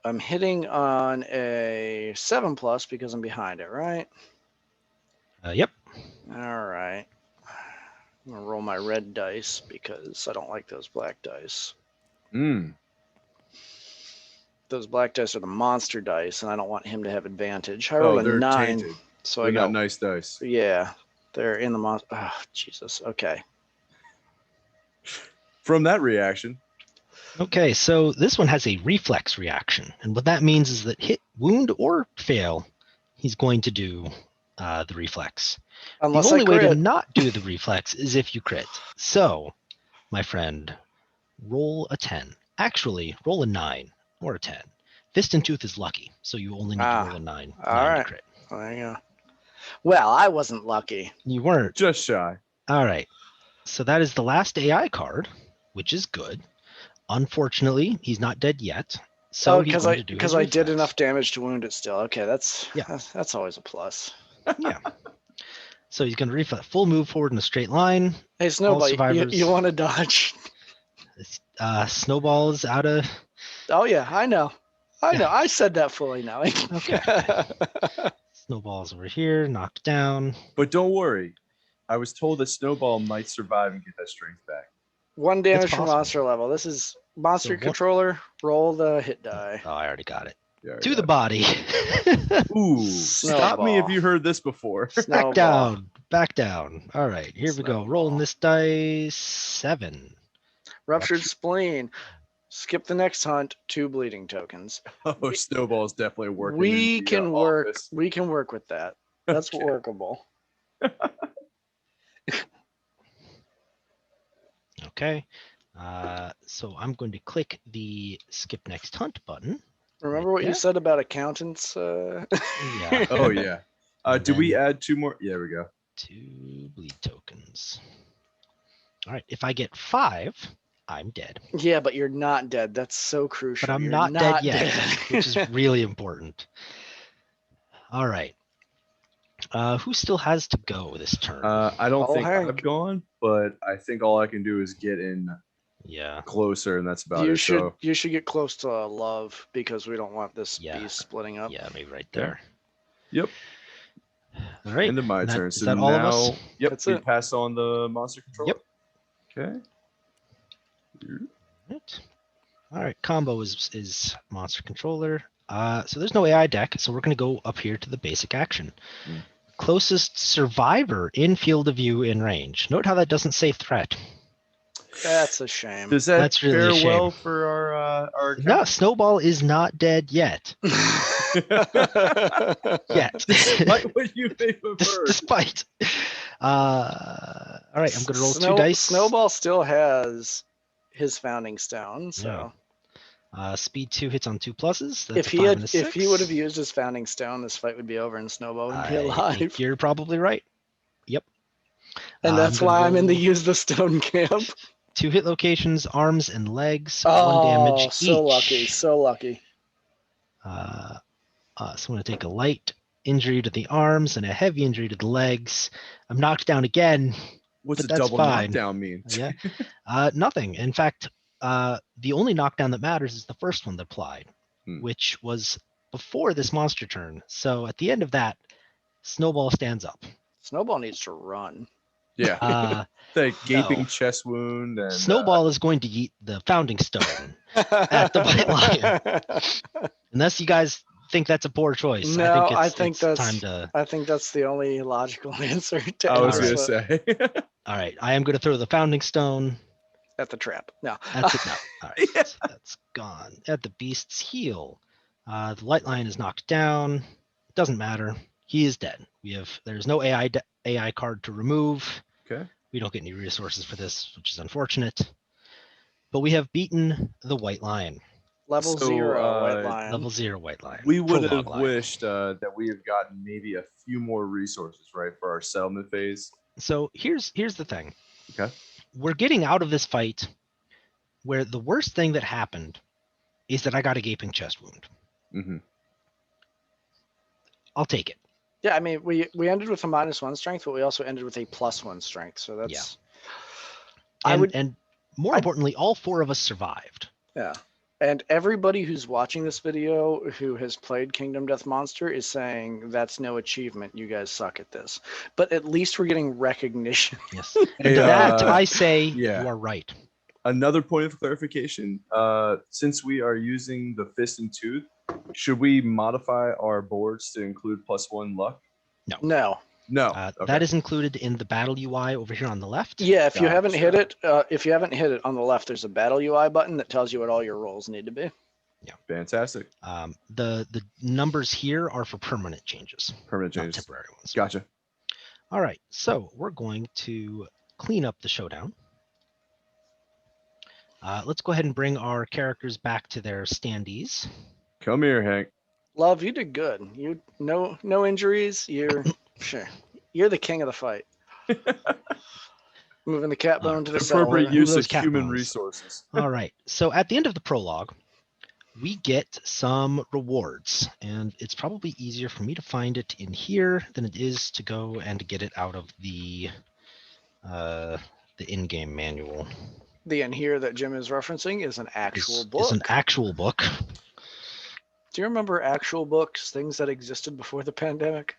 I'm hitting on a 7+ because I'm behind it, right? Yep. All right. I'm going to roll my red dice because I don't like those black dice. Those black dice are the monster dice, and I don't want him to have advantage. I rolled a 9. Tainted. So They're I got not nice dice. Yeah, they're in the monster. Oh, Jesus. Okay. From that reaction. Okay, so this one has a reflex reaction. And what that means is that hit, wound, or fail, he's going to do the reflex. Unless the only way to crit. not do the reflex is if you crit. So, my friend, roll a 10. Actually, roll a 9 or a 10. Fist and Tooth is lucky, so you only need to roll a 9. All 9 right. to crit. There you go. Well, I wasn't lucky. You weren't. Just shy. All right. So that is the last AI card, which is good. Unfortunately, he's not dead yet. So because I did enough damage to wound it still. Okay, that's always a plus. Yeah. So he's going to reflex full move forward in a straight line. Hey, Snowball, you want to dodge? Snowball is out of. Oh yeah, I know. I said that fully now. Okay. Snowball's over here, knocked down. But don't worry. I was told that Snowball might survive and get that strength back. 1 damage per monster level. This is monster controller. Roll the hit die. Oh, I already got it. To the body. Ooh, Snowball. Stop me if you heard this before. Back down. Back down. All right, here we go. Rolling this dice. 7. Ruptured spleen. Skip the next hunt. 2 bleeding tokens. Oh, Snowball's definitely working. We can work. Office. We can work with that. That's workable. Okay. So I'm going to click the skip next hunt button. Remember what you said about accountants? Yeah. Oh yeah. Do we add 2 more? Yeah, there we go. 2 bleed tokens. All right. If I get 5, I'm dead. Yeah, but you're not dead. That's so crucial. But I'm You're not dead yet, which is really important. All right. Who still has to go this turn? I don't think Hank. I've gone, but I think all I can do is get in closer, and that's about it. You should get close to Love because we don't want this beast splitting up. Yeah, maybe right there. Yep. All right. End of my turn. Is that all of us? Yep. That's we it. pass on the monster control. Yep. Okay. Right. All right. Combo is monster controller. So there's no AI deck, so we're going to go up here to the basic action. Closest survivor in field of view in range. Note how that doesn't say threat. That's a shame. Does that That's really a shame. well for our No, Snowball is not dead yet. Yet. Despite what you may have heard. Despite. All right, I'm going to roll 2 dice. Snowball still has his founding stone, so. Speed 2 hits on 2 pluses. That's if he would have used his founding stone, this fight would be over and Snowball would be alive. I think you're probably right. Yep. And that's why I'm in the use the stone camp. 2 hit locations, arms and legs, 1 damage so each. lucky, so lucky. So I'm going to take a light injury to the arms and a heavy injury to the legs. I'm knocked down again. What's but a that's double fine. knockdown mean? Yeah. Nothing. In fact, the only knockdown that matters is the first one that applied, which was before this monster turn. So at the end of that, Snowball stands up. Snowball needs to run. Yeah. The gaping chest wound. And, Snowball is going to eat the founding stone at the White Lion. Unless you guys think that's a poor choice. No, I think it's time to. I think that's the only logical answer to I was answer gonna that. say. All right, I am going to throw the founding stone At the trap. No. at the no. All right, Yeah. so that's gone. At the beast's heel, the light line is knocked down. Doesn't matter. He is dead. There's no AI card to remove. Okay. We don't get any resources for this, which is unfortunate. But we have beaten the white lion. Level So, 0, white lion. Level 0 white lion. We would Prologue have lion. wished that we have gotten maybe a few more resources, right, for our settlement phase. So here's the thing. Okay. We're getting out of this fight where the worst thing that happened is that I got a gaping chest wound. Mm-hmm. I'll take it. Yeah, I mean, we ended with a -1 strength, but we also ended with a +1 strength. So that's. And more importantly, all 4 of us survived. Yeah. And everybody who's watching this video who has played Kingdom Death Monster is saying that's no achievement. You guys suck at this. But at least we're getting recognition. Yes. And to that, I say you are right. Another point of clarification, since we are using the Fist and Tooth, should we modify our boards to include +1 luck? No. No. That is included in the battle UI over here on the left. Yeah, if you haven't hit it, on the left, there's a battle UI button that tells you what all your rolls need to be. Yeah. Fantastic. The numbers here are for permanent changes. Permanent changes. Not temporary ones. Gotcha. All right, so we're going to clean up the showdown. Let's go ahead and bring our characters back to their standees. Come here, Hank. Love, you did good. You no injuries. You're sure. You're the king of the fight. Moving the cat bone to the side. Appropriate use those of cat human bones. resources. All right, so at the end of the prologue, we get some rewards, and it's probably easier for me to find it in here than it is to go and get it out of the in-game manual. The in here that Jim is referencing is an actual book. It's an actual book. Do you remember actual books, things that existed before the pandemic?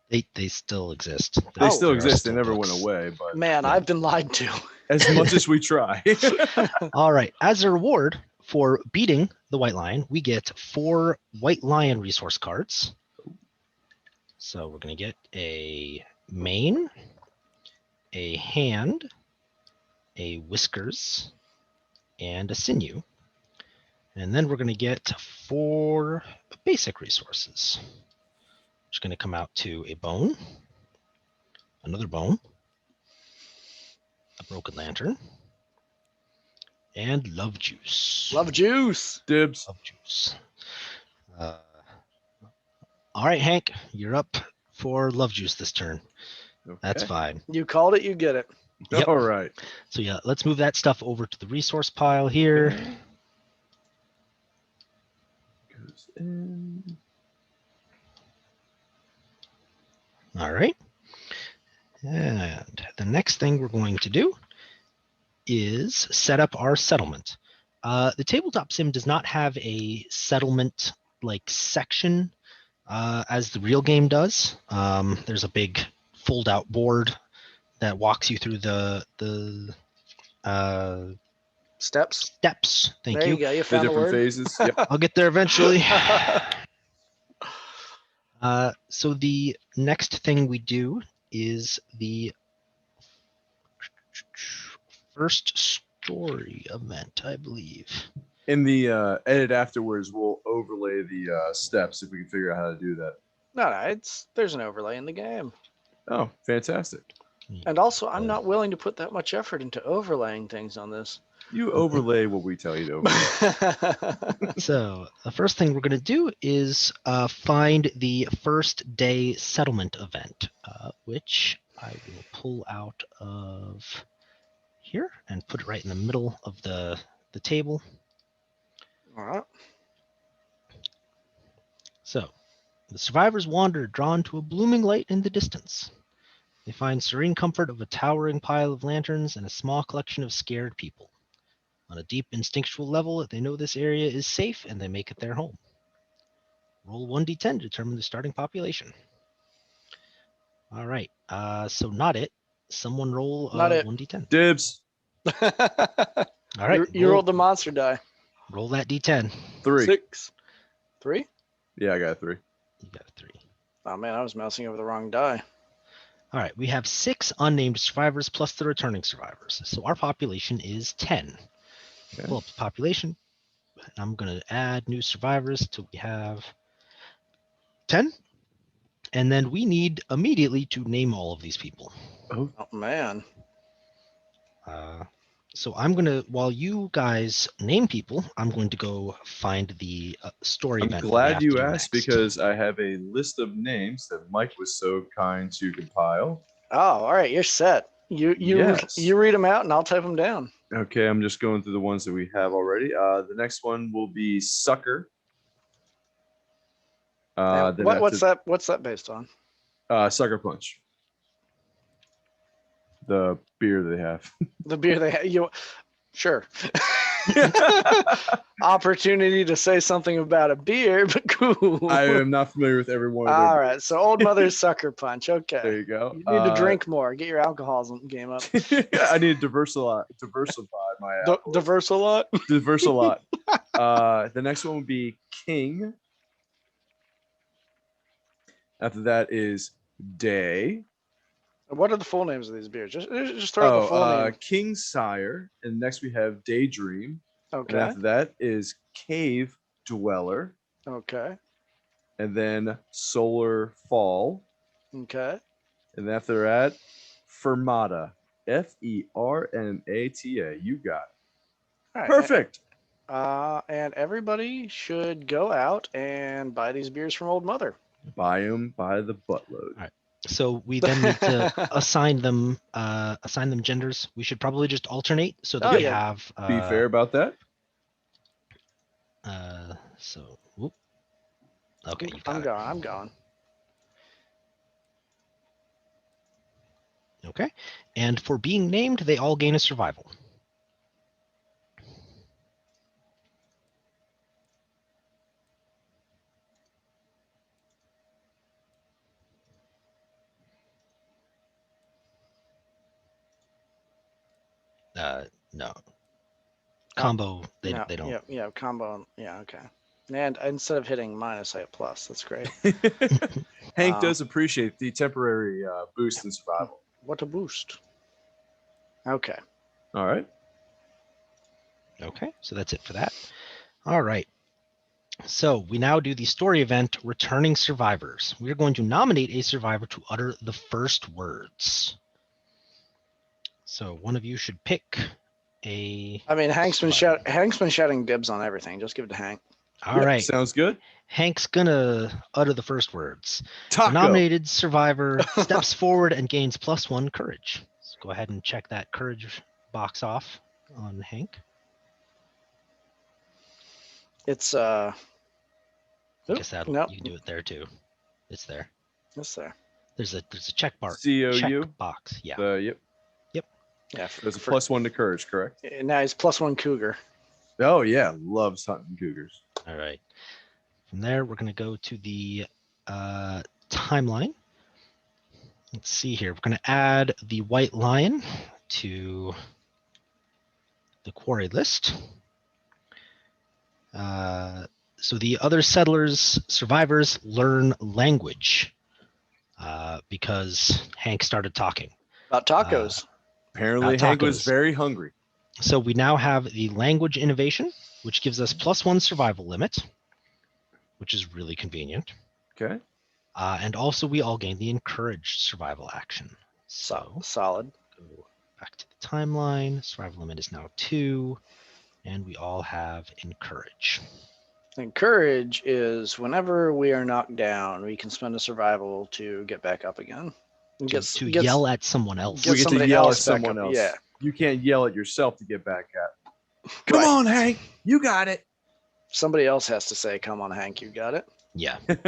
They still exist. They still There are exist. still They never books. went away. But Man, I've been lied to. as much as we try. All right. As a reward for beating the white lion, we get 4 white lion resource cards. So we're going to get a mane, a hand, a whiskers, and a sinew. And then we're going to get 4 basic resources. Which is going to come out to a bone, another bone, a broken lantern, and love juice. Love juice. Dibs. Love juice. All right, Hank, you're up for love juice this turn. Okay. That's fine. You called it, you get it. Yep. All right. So yeah, let's move that stuff over to the resource pile here. Goes in. All right. And the next thing we're going to do is set up our settlement. The tabletop sim does not have a settlement like section as the real game does. There's a big fold out board that walks you through the Steps. Thank There you. you go. You The found the different word. phases. Yep. I'll get there eventually. So the next thing we do is the first story event, I believe. In the edit afterwards, we'll overlay the steps if we can figure out how to do that. No, there's an overlay in the game. Oh, fantastic. And also, I'm not willing to put that much effort into overlaying things on this. You overlay what we tell you to overlay. So the first thing we're going to do is find the first day settlement event, which I will pull out of here and put it right in the middle of the table. All right. So the survivors wander, drawn to a blooming light in the distance. They find serene comfort of a towering pile of lanterns and a small collection of scared people. On a deep instinctual level, they know this area is safe and they make it their home. Roll 1d10 to determine the starting population. All right, so not it. Someone roll Not it. 1d10. Dibs. All right, You rolled the monster die. roll that d10. 3. 6. 3? Yeah, I got 3. You got a 3. Oh man, I was mousing over the wrong die. All right, we have 6 unnamed survivors plus the returning survivors. So our population is 10. Okay. Pull up the population. And I'm going to add new survivors till we have 10. And then we need immediately to name all of these people. Oh, Oh man. So I'm going to, while you guys name people, I'm going to go find the story I'm event. that we glad have you to do asked next. because I have a list of names that Mike was so kind to compile. Oh, all right, you're set. Yes. You read them out and I'll type them down. Okay, I'm just going through the ones that we have already. The next one will be Sucker. Now, Then what's that based on? Sucker Punch. The beer they have. The beer they have. Sure. Opportunity to say something about a beer, but cool. I am not familiar with every one of their All right, beers. so Old Mother's Sucker Punch. There Okay. you go. You need to drink more. Get your alcoholism game up. I need to diversify my alcohol. Diverse a lot. Diverse a lot. The next one would be King. After that is Day. What are the full names of these beers? Just throw out the full name. King Sire. And next we have Daydream. Okay. And after that is Cave Dweller. Okay. And then Solar Fall. Okay. And after that, Fermata. Fermata. You got it. All right. Perfect. And everybody should go out and buy these beers from Old Mother. Buy them by the buttload. All right. So we then need to assign them genders. We should probably just alternate so that we have. Be fair about that. Whoop. Okay, you got it. I'm gone. Okay, and for being named, they all gain a survival. No. Combo, they don't. Yeah, combo. Yeah, okay. And instead of hitting minus, I hit plus. That's great. Hank does appreciate the temporary boost in survival. What a boost. Okay. All right. Okay, so that's it for that. All right. So we now do the story event, Returning Survivors. We're going to nominate a survivor to utter the first words. So one of you should pick a. I mean, Hank's been shouting dibs on everything. Just give it to Hank. All right. Sounds good. Hank's gonna utter the first words. Taco. The nominated survivor steps forward and gains +1 courage. So go ahead and check that courage box off on Hank. It's I guess that nope. you can do it there too. It's there. It's there. There's a check bar. COU. Check box. Yeah. Yep. Yeah. There's a +1 to courage, correct? Now he's +1 cougar. Oh yeah, loves hunting cougars. All right. From there, we're going to go to the timeline. Let's see here. We're going to add the white lion to the quarry list. So the other settlers, survivors, learn language because Hank started talking. About tacos. Apparently, Hank was very hungry. So we now have the language innovation, which gives us +1 survival limit, which is really convenient. Okay. And also we all gain the encouraged survival action. So solid. Go back to the timeline. Survival limit is now 2, and we all have encourage. And courage is whenever we are knocked down, we can spend a survival to get back up again. To yell at someone else. We get to yell at else back someone up. else. Yeah. You can't yell at yourself to get back at. Come Right. on, Hank. You got it. Somebody else has to say, "Come on, Hank, you got it." Yeah. All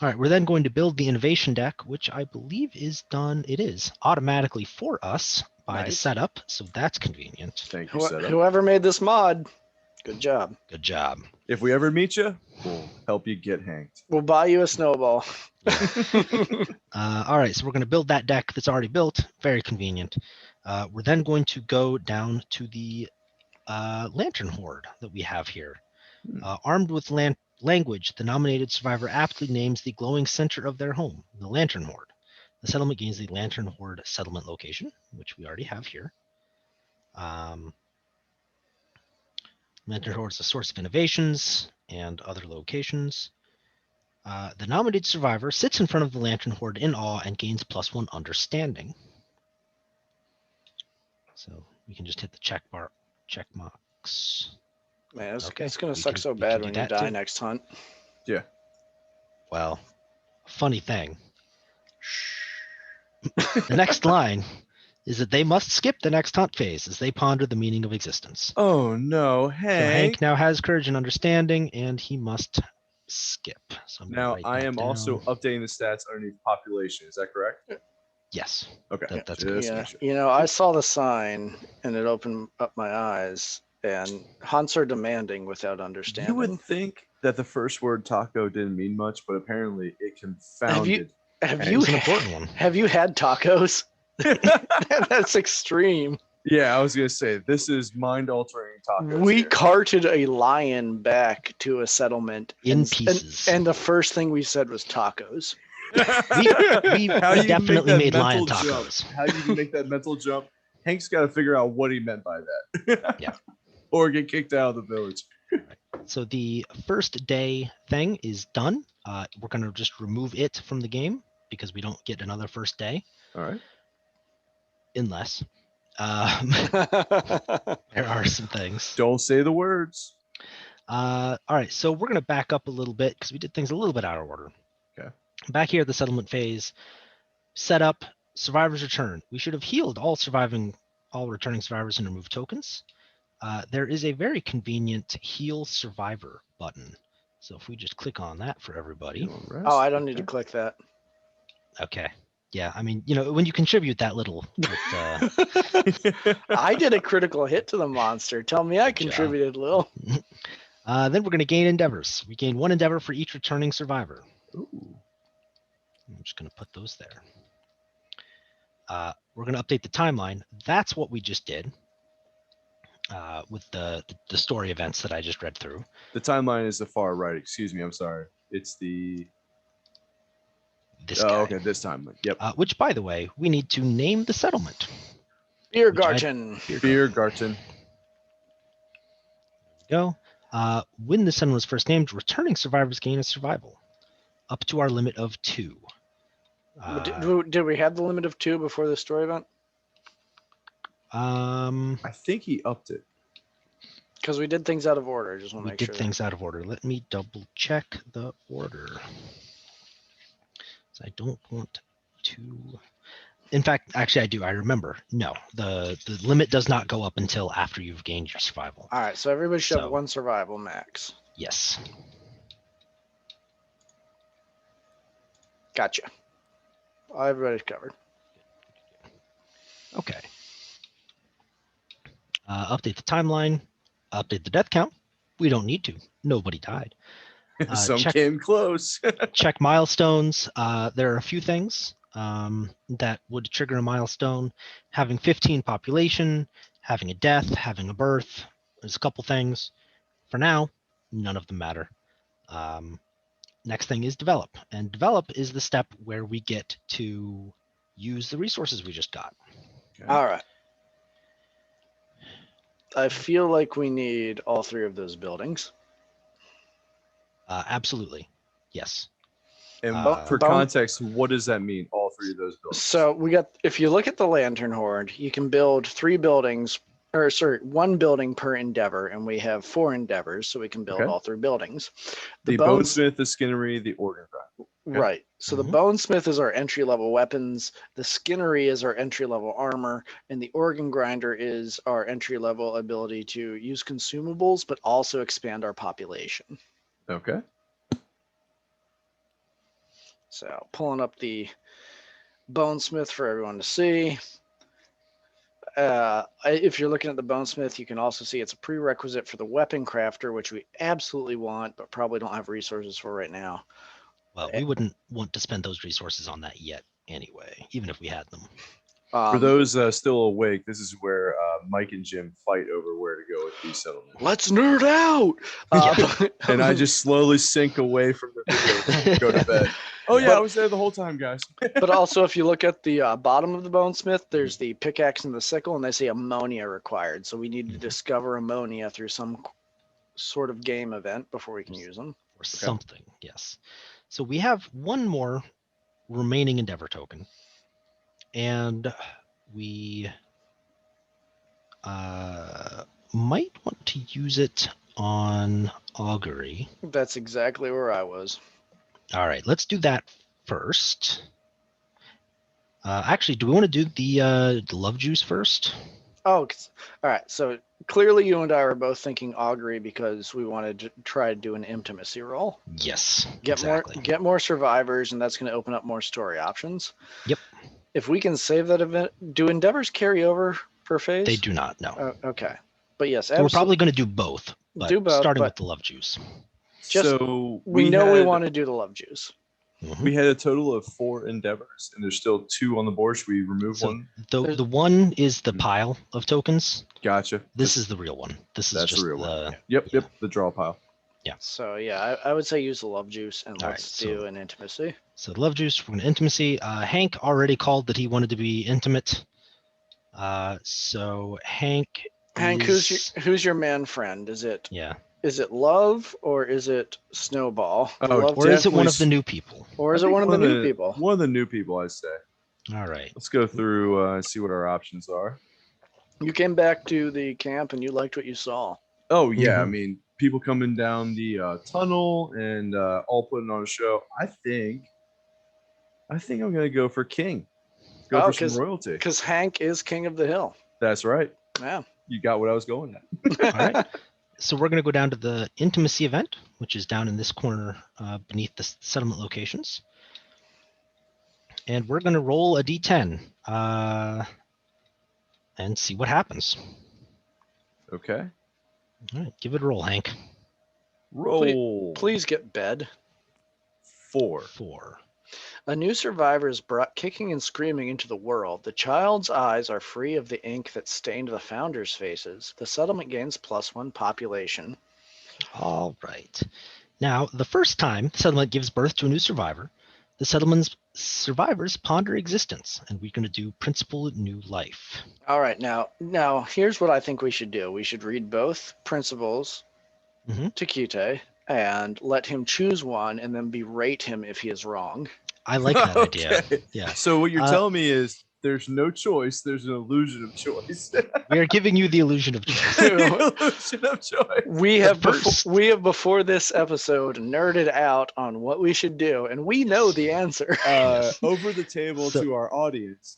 right, we're then going to build the innovation deck, which I believe is done. It is automatically for us by the setup, so that's convenient. Thank you, setup. Whoever made this mod, good job. Good job. If we ever meet you, we'll help you get hanked. We'll buy you a snowball. All right, so we're going to build that deck that's already built. Very convenient. We're then going to go down to the lantern horde that we have here. Armed with Language. The nominated survivor aptly names the glowing center of their home, the Lantern Horde. The settlement gains the Lantern Horde settlement location, which we already have here. Lantern Horde is a source of innovations and other locations. The nominated survivor sits in front of the Lantern Horde in awe and gains +1 understanding. So we can just hit the check marks. Man, Okay, it's gonna we suck can- so we bad can do when you that die too. next hunt. Yeah. Well, funny thing. The next line is that they must skip the next hunt phase as they ponder the meaning of existence. Oh no, So Hank Hank. now has courage and understanding, and he must skip. So I'm gonna Now write I that am also down. updating the stats underneath population. Is that correct? Yes. Okay. That's just good. Yeah, make sure. you know, I saw the sign and it opened up my eyes. And hunts are demanding without You understanding. would think that the first word taco didn't mean much, but apparently it confounded. Have Hank. you It's an important one. have you had tacos? That's extreme. Yeah, I was gonna say this is mind-altering tacos. We here. carted a lion back to a settlement In and, pieces. and the first thing we said was tacos. We How you can make definitely that made mental lion jump? tacos. How you can make that mental jump? Hank's got to figure out what he meant by that. Yeah. Or get kicked out of the village. So the first day thing is done. We're going to just remove it from the game because we don't get another first day All right. unless there are some things. Don't say the words. All right, so we're going to back up a little bit because we did things a little bit out of order. Okay. Back here at the settlement phase, setup, survivors return. We should have healed all returning survivors and removed tokens. There is a very convenient heal survivor button. So if we just click on that for everybody. Oh, I don't need to click that. Okay. Yeah, I mean, when you contribute that little, I did a critical hit to the monster. Tell me I Good job. contributed a little. then we're going to gain endeavors. We gain 1 endeavor for each returning survivor. Ooh. I'm just going to put those there. We're going to update the timeline. That's what we just did with the story events that I just read through. The timeline is the far right. Excuse me. I'm sorry. It's the. This guy. Okay. This timeline. Yep. Which, by the way, we need to name the settlement. Biergarten. Biergarten. Go. When the settlement was first named, returning survivors gain a survival up to our limit of 2. Did we have the limit of 2 before the story event? I think he upped it. Because we did things out of order. Just want to We make did sure. things out of order. Let me double check the order. So I don't want to. In fact, actually, I do. I remember. No, the limit does not go up until after you've gained your survival. All right, so everybody should have So- 1 survival max. Yes. Gotcha. Everybody's covered. Okay. Update the timeline. Update the death count. We don't need to. Nobody died. Some check- came close. Check milestones. There are a few things that would trigger a milestone. Having 15 population, having a death, having a birth. There's a couple things. For now, none of them matter. Next thing is develop. And develop is the step where we get to use the resources we just got. All right. I feel like we need all 3 of those buildings. Absolutely. Yes. And Uh, for Bone- context, what does that mean? All 3 of those buildings. So we got, if you look at the Lantern Horde, you can build 3 buildings, or sorry, 1 building per endeavor, and we have 4 endeavors, so we can build Okay. all 3 buildings. The bonesmith, the skinnery, the organ grinder. Okay. Right. So the Mhm. bonesmith is our entry level weapons, the skinnery is our entry level armor, and the organ grinder is our entry level ability to use consumables, but also expand our population. Okay. So pulling up the bonesmith for everyone to see. If you're looking at the bonesmith, you can also see it's a prerequisite for the weapon crafter, which we absolutely want, but probably don't have resources for right now. Well, we wouldn't want to spend those resources on that yet anyway, even if we had them. For those still awake, this is where Mike and Jim fight over where to go with these settlements. Let's nerd out. And I just slowly sink away from the video and go to bed. Oh yeah, I was there the whole time, guys. But also, if you look at the bottom of the bonesmith, there's the pickaxe and the sickle, and they say ammonia required. So we need to discover ammonia through some sort of game event before we can use them. Or something, yes. So we have one more remaining endeavor token. And we might want to use it on augury. That's exactly where I was. All right, let's do that first. Actually, do we want to do the love juice first? Oh, all right. So clearly you and I were both thinking augury because we wanted to try to do an intimacy roll. Yes, Get more survivors, and that's going to open up more story options. Yep. If we can save that event, do endeavors carry over per phase? They do not, no. Okay. But yes, So we're probably going to do both. Starting with the love juice. So we know we want to do the love juice. Mm-hmm. We had a total of 4 endeavors, and there's still 2 on the board. Should we remove one? The one is the pile of tokens. Got's This is the real one. That's just the real one. Yep, the draw pile. Yeah. So yeah, I would say use the love juice, and let's do an intimacy. So the love juice, we're going to intimacy. Hank already called that he wanted to be intimate. So Hank, who's your man friend? Is it Love or is it Snowball? Or is it one of the new people? Or is it one of the new people? One of the new people, I'd say. All right. Let's go through and see what our options are. You came back to the camp and you liked what you saw. Oh yeah, I mean, people coming down the tunnel and all putting on a show. I think I'm gonna go for King. For some royalty. Because Hank is king of the hill. That's right. Yeah. You got what I was going at. All right. So we're going to go down to the intimacy event, which is down in this corner beneath the settlement locations. And we're going to roll a d10 and see what happens. Okay. All right. Give it a roll, Hank. Roll. Please get bed. 4. A new survivor is brought kicking and screaming into the world. The child's eyes are free of the ink that stained the founders' faces. The settlement gains +1 population. All right. Now, the first time the settlement gives birth to a new survivor, the settlement's survivors ponder existence, and we're going to do principle new life. All right. Now, here's what I think we should do. We should read both principles to Kite and let him choose one and then berate him if he is wrong. I like that idea. Yeah. So what you're telling me is there's no choice. There's an illusion of choice. We are giving you the illusion of choice. Illusion of choice. We have before this episode nerded out on what we should do, and we know the answer. Over the table to our audience,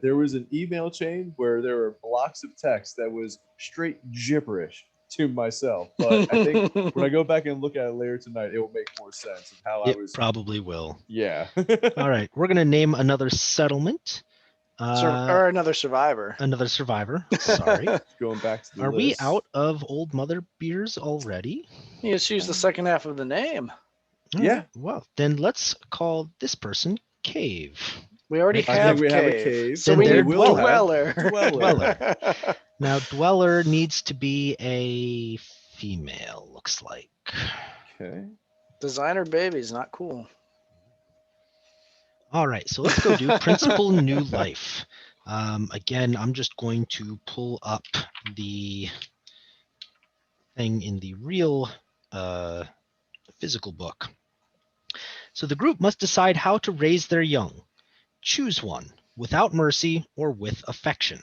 there was an email chain where there were blocks of text that was straight gibberish to myself, but I think when I go back and look at it later tonight, it will make more sense of how I was. Probably will. Yeah. All right, we're gonna name another settlement. Or another survivor. Another survivor. Sorry. Going back to the Are list. we out of Old Mother beers already? You just use the second half of the name. Yeah. Well, then let's call this person Cave. We already have a cave. cave. So we need Dweller. Dweller. Now, Dweller needs to be a female, looks like. Okay. Designer baby's not cool. All right, so let's go do Principle New Life. Again, I'm just going to pull up the thing in the real physical book. So the group must decide how to raise their young. Choose one, without mercy or with affection.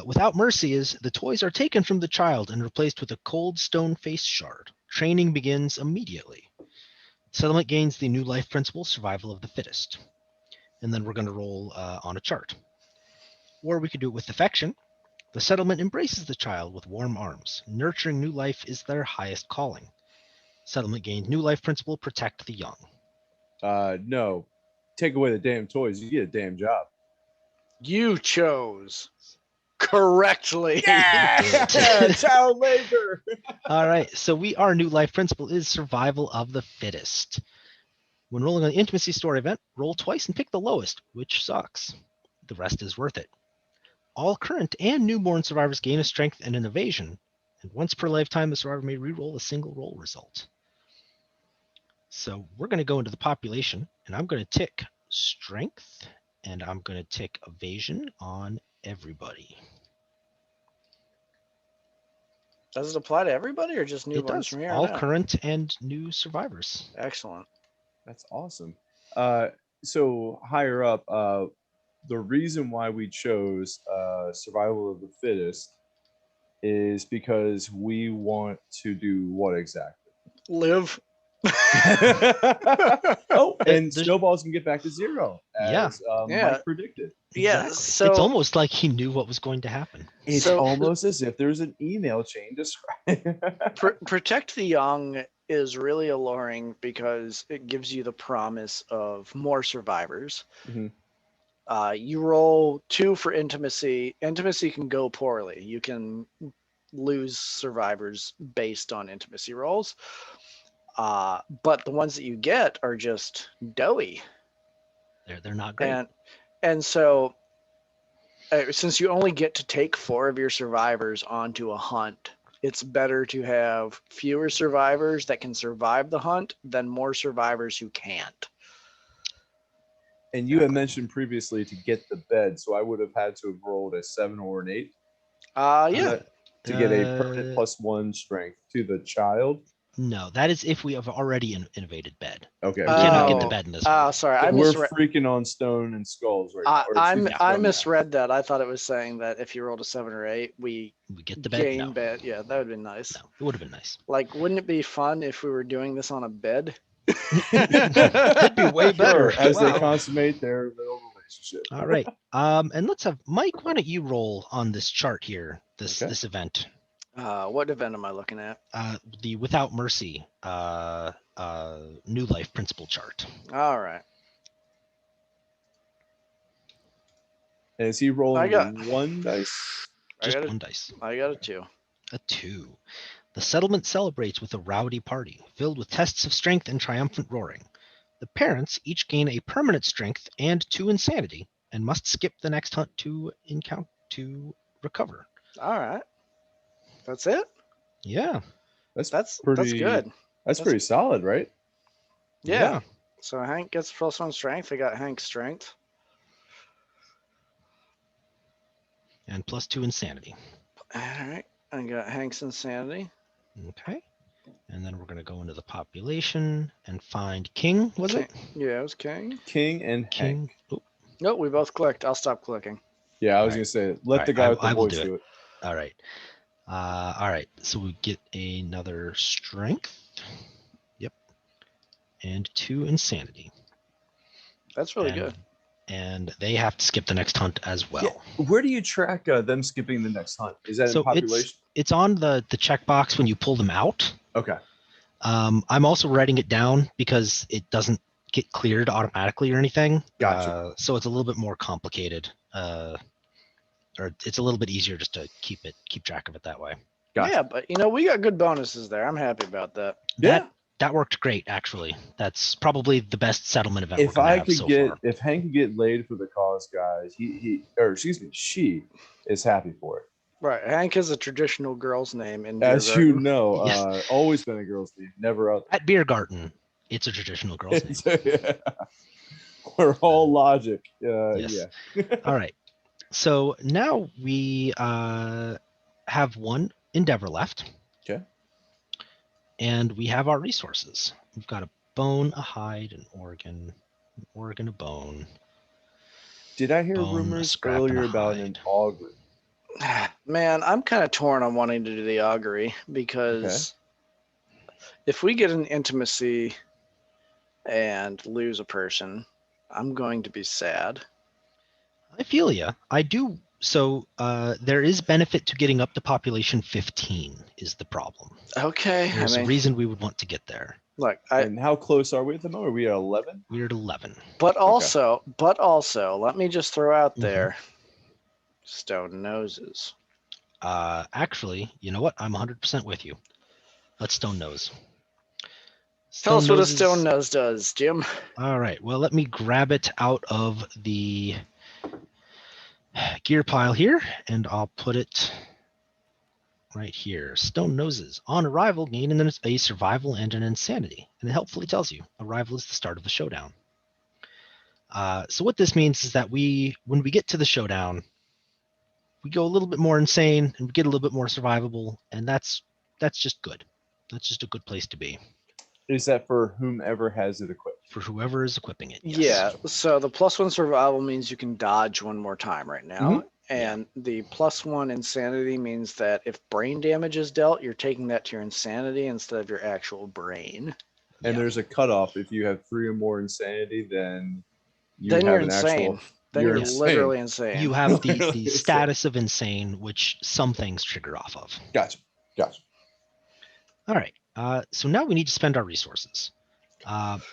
Without mercy is the toys are taken from the child and replaced with a cold stone face shard. Training begins immediately. Settlement gains the new life principle, survival of the fittest. And then we're going to roll on a chart. Or we could do it with affection. The settlement embraces the child with warm arms. Nurturing new life is their highest calling. Settlement gains new life principle, protect the young. No. Take away the damn toys, you get a damn job. You chose correctly. Yeah, child labor. All right, so our new life principle is survival of the fittest. When rolling on the intimacy story event, roll twice and pick the lowest, which sucks. The rest is worth it. All current and newborn survivors gain a strength and an evasion, and once per lifetime, the survivor may re-roll a single roll result. So we're going to go into the population, and I'm going to tick strength, and I'm going to tick evasion on everybody. Does it apply to everybody or just It newborns does. from here All on out? current and new survivors. Excellent. That's awesome. So higher up, the reason why we chose survival of the fittest is because we want to do what exactly? Live. Oh, and There's- snowballs can get back to 0, as Yeah. Mike predicted. Yeah, Exactly. so- it's almost like he knew what was going to happen. It's So- almost as if there's an email chain describing. Protect the Young is really alluring because it gives you the promise of more survivors. Mhm. You roll 2 for intimacy. Intimacy can go poorly. You can lose survivors based on intimacy rolls. But the ones that you get are just doughy. They're not great. And so since you only get to take 4 of your survivors onto a hunt, it's better to have fewer survivors that can survive the hunt than more survivors who can't. And you had mentioned previously to get the bed, so I would have had to have rolled a 7 or an 8 Yeah. to get a permanent +1 strength to the child. No, that is if we have already innovated bed. Okay, We cannot get the Oh. bed in this one. Sorry, I we're misread. freaking on stone and skulls right now. or excuse me, I stone misread that. I thought it was saying that if you rolled a 7 or 8, we We get the bed. gain No, bed. Yeah, that would have been nice. no, it would have been nice. Like, wouldn't it be fun if we were doing this on a bed? That'd be way better. Sure, as they Wow. consummate their little relationship. All right. And let's have Mike. Why don't you roll on this chart here? This Okay. this event. What event am I looking at? The Without Mercy New Life Principle chart. All right. And is he rolling I got- 1 dice? Just I got one dice. I got a 2. A 2. The settlement celebrates with a rowdy party, filled with tests of strength and triumphant roaring. The parents each gain a permanent strength and 2 insanity, and must skip the next hunt to recover. All right. That's it. Yeah. That's pretty good. That's pretty solid, right? Yeah. So Hank gets +1 strength. I got Hank's strength. And +2 insanity. All right. I got Hank's insanity. Okay. And then we're going to go into the population and find King, was it? Yeah, it was King. King and King. Hank. Oh, Nope, we both clicked. I'll stop clicking. Yeah, I was Alright. gonna say, let the Alright, guy with the I will voice do do it. all right. All right. So we get another strength. Yep. And 2 insanity. That's really and, good. And they have to skip the next hunt as well. Yeah. Where do you track them skipping the next hunt? Is that So in population? it's on the checkbox when you pull them out. Okay. I'm also writing it down because it doesn't get cleared automatically or anything. Gotcha. So it's a little bit more complicated. Or it's a little bit easier just to keep track of it that way. Gotcha. Yeah, but we got good bonuses there. I'm happy about that. Yeah. That worked great, actually. That's probably the best settlement event we're If gonna I have could so get, far. if Hank could get laid for the cause, guys, she is happy for it. Right. Hank is a traditional girl's name in As Beer you Garden. know, Yes. always been a girl's name, never out. At Beer Garden, it's a traditional girl's name. Yeah. We're all logic. Yes. Yeah. All right. So now we have 1 endeavor left. Okay. And we have our resources. We've got a bone, a hide, an organ, a bone. Did I hear Bone, a rumors scrap, and a earlier about an hide. augury? Man, I'm kind of torn on wanting to do the augury because if we get an intimacy and lose a person, I'm going to be sad. I feel ya. I do. So there is benefit to getting up to population 15 is the problem. Okay. There's a reason we would want to get there. Look, And how close are we at the moment? Are we at 11? We're at 11. but also, let me just throw out Mhm. there, stone noses. Actually, you know what? I'm 100% with you. Let's stone nose. Tell us what a nose is- stone nose does, Jim. All right. Well, let me grab it out of the gear pile here, and I'll put it right here. Stone noses. On arrival, gain a survival and an insanity. And it helpfully tells you arrival is the start of the showdown. So what this means is that when we get to the showdown, we go a little bit more insane and we get a little bit more survivable, and that's just good. That's just a good place to be. Is that for whomever has it equipped? For whoever is equipping it. Yes. Yeah. So the +1 survival means you can dodge one more time right now. And the +1 insanity means that if brain damage is dealt, you're taking that to your insanity instead of your actual brain. And there's a cutoff. If you have 3 or more insanity, then you're insane. Actual, then you're literally insane. You have the status of insane, which some things trigger off of. Gotcha. All right. So now we need to spend our resources.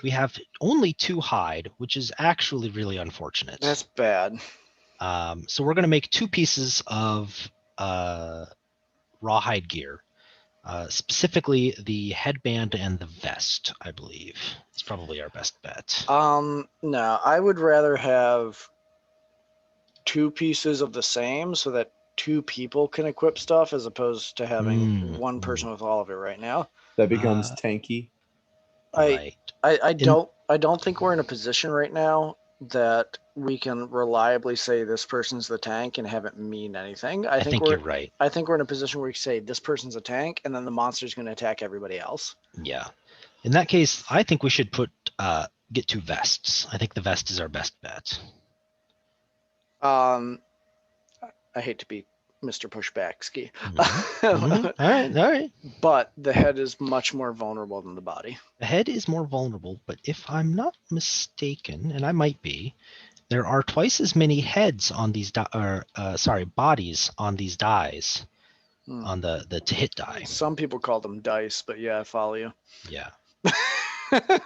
We have only 2 hide, which is actually really unfortunate. That's bad. So we're going to make 2 pieces of rawhide gear. Specifically the headband and the vest, I believe. It's probably our best bet. No, I would rather have 2 pieces of the same so that 2 people can equip stuff as opposed to having one person with all of it right now. That becomes tanky. I don't think we're in a position right now that we can reliably say this person's the tank and have it mean anything. I think you're right. I think we're in a position where we say this person's a tank and then the monster's going to attack everybody else. Yeah. In that case, I think we should get 2 vests. I think the vest is our best bet. I hate to be Mr. Pushback-ski. All right. But the head is much more vulnerable than the body. The head is more vulnerable, but if I'm not mistaken, and I might be, there are twice as many heads on these bodies on these dies, on the to hit die. Some people call them dice, but yeah, I follow you. Yeah.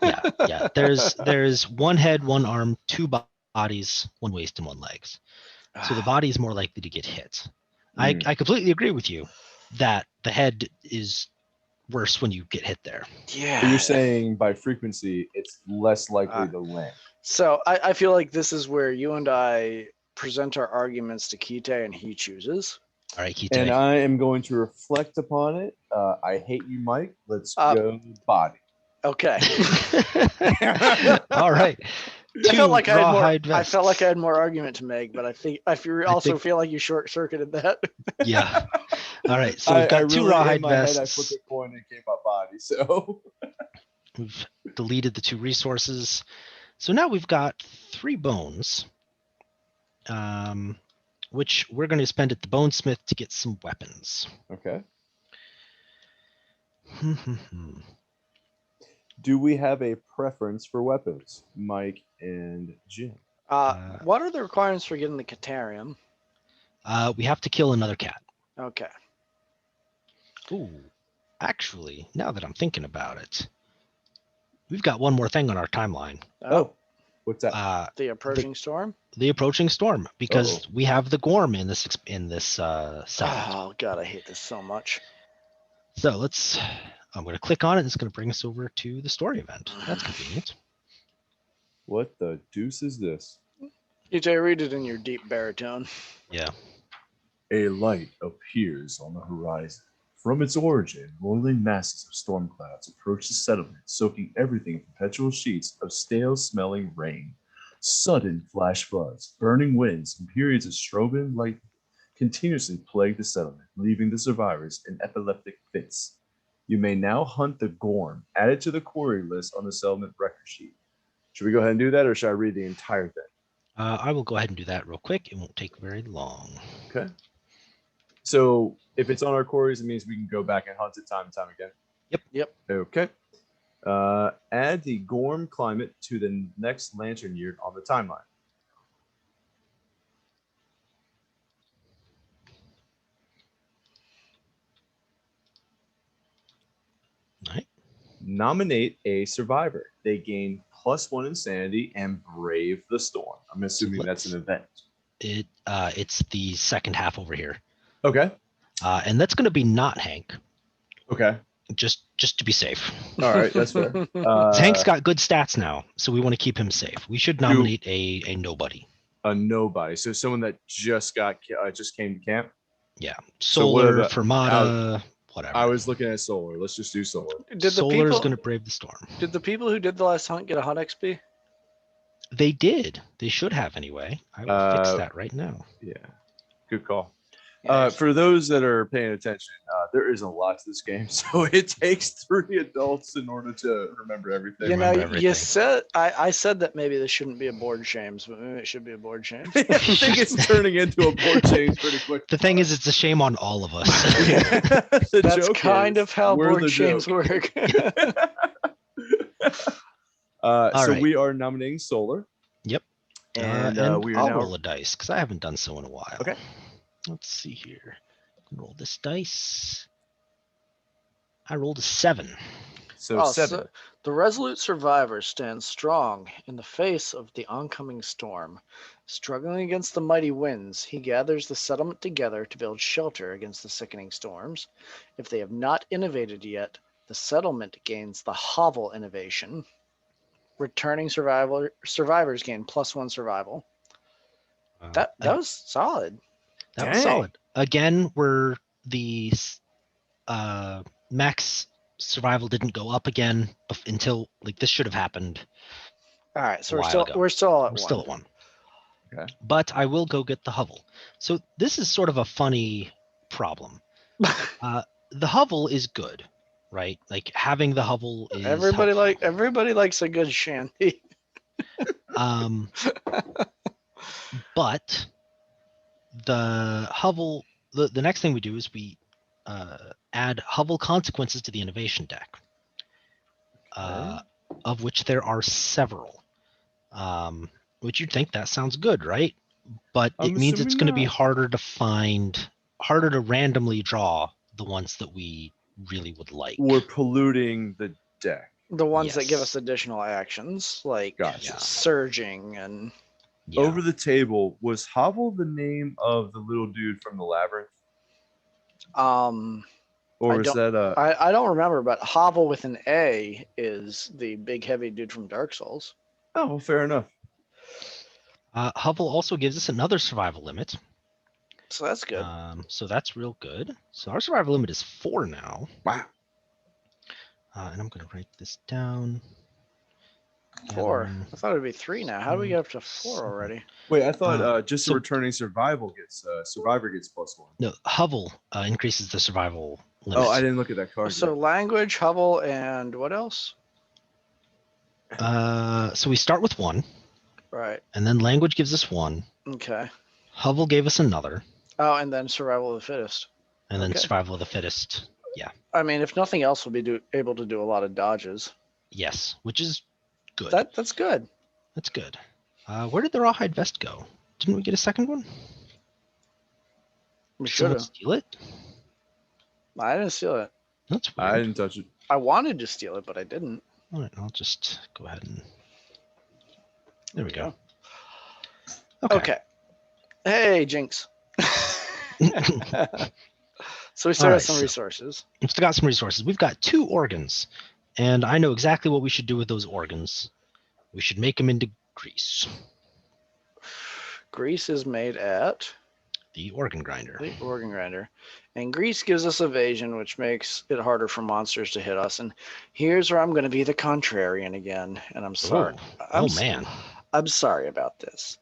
yeah. There's 1 head, 1 arm, 2 bodies, 1 waist, and 1 legs. So the body is more likely to get hit. I completely agree with you that the head is worse when you get hit there. Yeah. So you're saying by frequency, it's less likely to land. So I feel like this is where you and I present our arguments to Kite and he chooses. All right, Kite. And I am going to reflect upon it. I hate you, Mike. Let's go body. Okay. All right. I felt like I had more argument to make, but I feel like you short circuited that. Yeah. All right. So we've got 2 rawhide vests. I flipped a coin and it came out body. So we've deleted the 2 resources. So now we've got 3 bones, which we're going to spend at the bonesmith to get some weapons. Okay. Do we have a preference for weapons, Mike and Jim? What are the requirements for getting the Catarium? We have to kill another cat. Okay. Ooh, actually, now that I'm thinking about it, we've got 1 more thing on our timeline. Oh, what's that? The approaching storm. The approaching storm, because we have the Gorm in this cell. Oh God, I hate this so much. So I'm going to click on it. And it's going to bring us over to the story event. That's convenient. What the deuce is this? EJ, read it in your deep baritone. Yeah. A light appears on the horizon. From its origin, rolling masses of storm clouds approach the settlement, soaking everything in perpetual sheets of stale-smelling rain. Sudden flash floods, burning winds, and periods of strobing light continuously plague the settlement, leaving the survivors in epileptic fits. You may now hunt the Gorm, added to the quarry list on the settlement record sheet. Should we go ahead and do that, or should I read the entire thing? I will go ahead and do that real quick. It won't take very long. Okay. So if it's on our quarries, it means we can go back and hunt it time and time again. Yep. Okay. Add the Gorm climate to the next lantern year on the timeline. All right. Nominate a survivor. They gain +1 insanity and brave the storm. I'm assuming that's an event. It's the second half over here. Okay. And that's going to be not Hank. Okay. Just to be safe. All right, that's fair. Hank's got good stats now, so we want to keep him safe. We should nominate a nobody. A nobody. So someone that just came to camp. Yeah. So what Solar, about- Fermata, whatever. I was looking at solar. Let's just do solar. Solar is going to brave the storm. Did the people who did the last hunt get a hunt XP? They did. They should have anyway. I will fix that right now. Yeah. Good call. Yes. For those that are paying attention, there is a lot to this game, so it takes 3 adults in order to remember everything. You know, remember you everything. said I said that maybe this shouldn't be a board shames, but maybe it should be a board shames. I think it's turning into a board change pretty quick. The thing is, it's a shame on all of us. The That's joke kind is, of how we're board the shames joke. work. All So right. we are nominating solar. Yep. And, And we are I'll now roll a dice because I haven't done so in a while. Okay. Let's see here. Roll this dice. I rolled a 7. so 7. So the resolute survivor stands strong in the face of the oncoming storm. Struggling against the mighty winds, he gathers the settlement together to build shelter against the sickening storms. If they have not innovated yet, the settlement gains the hovel innovation. Returning survivors gain +1 survival. That was solid. That was solid. Again, where the max survival didn't go up again until like this should have happened. All right, so a we're while still ago. we're still at We're 1. still at 1. Okay. But I will go get the hovel. So this is sort of a funny problem. The hovel is good, right? Like having the hovel is everybody helpful. likes a good shanty. But the hovel, the next thing we do is we add hovel consequences to the innovation deck, of which there are several. Which you'd think that sounds good, right? But it means it's going to be harder to randomly draw the ones that we really would like. We're polluting the deck. The ones that give Yes. us additional actions, like Gotcha. surging and Yeah. Over the table, was Hovel the name of the little dude from the labyrinth? Or is that a? I don't remember, but Hovel with an A is the big heavy dude from Dark Souls. Oh, well, fair enough. Hovel also gives us another survival limit. So that's good. So that's real good. So our survival limit is 4 now. Wow. And I'm going to write this down. 4. I thought it'd be 3 now. How do we get up to 4 already? Wait, I thought just so- a returning survivor gets +1. No, Hovel increases the survival limit. Oh, I didn't look at that card. So language, Hovel, and what else? So we start with 1, Right. and then language gives us 1. Okay. Hovel gave us another, Oh, and then survival of the fittest. and then Okay. survival of the fittest. Yeah. I mean, if nothing else, we'll be able to do a lot of dodges. Yes, which is good. That's good. That's good. Where did the rawhide vest go? Didn't we get a second one? We Did should someone have. steal it? I didn't steal it. That's weird. I didn't touch it. I wanted to steal it, but I didn't. All right, I'll just go ahead and. There we go. Okay. Hey, Jinx. So we still All got right, some so- resources. We've still got some resources. We've got 2 organs, and I know exactly what we should do with those organs. We should make them into grease. Grease is made at The organ grinder. the organ grinder. And grease gives us evasion, which makes it harder for monsters to hit us. And here's where I'm going to be the contrarian again. And I'm sorry. Oh man. I'm sorry about this.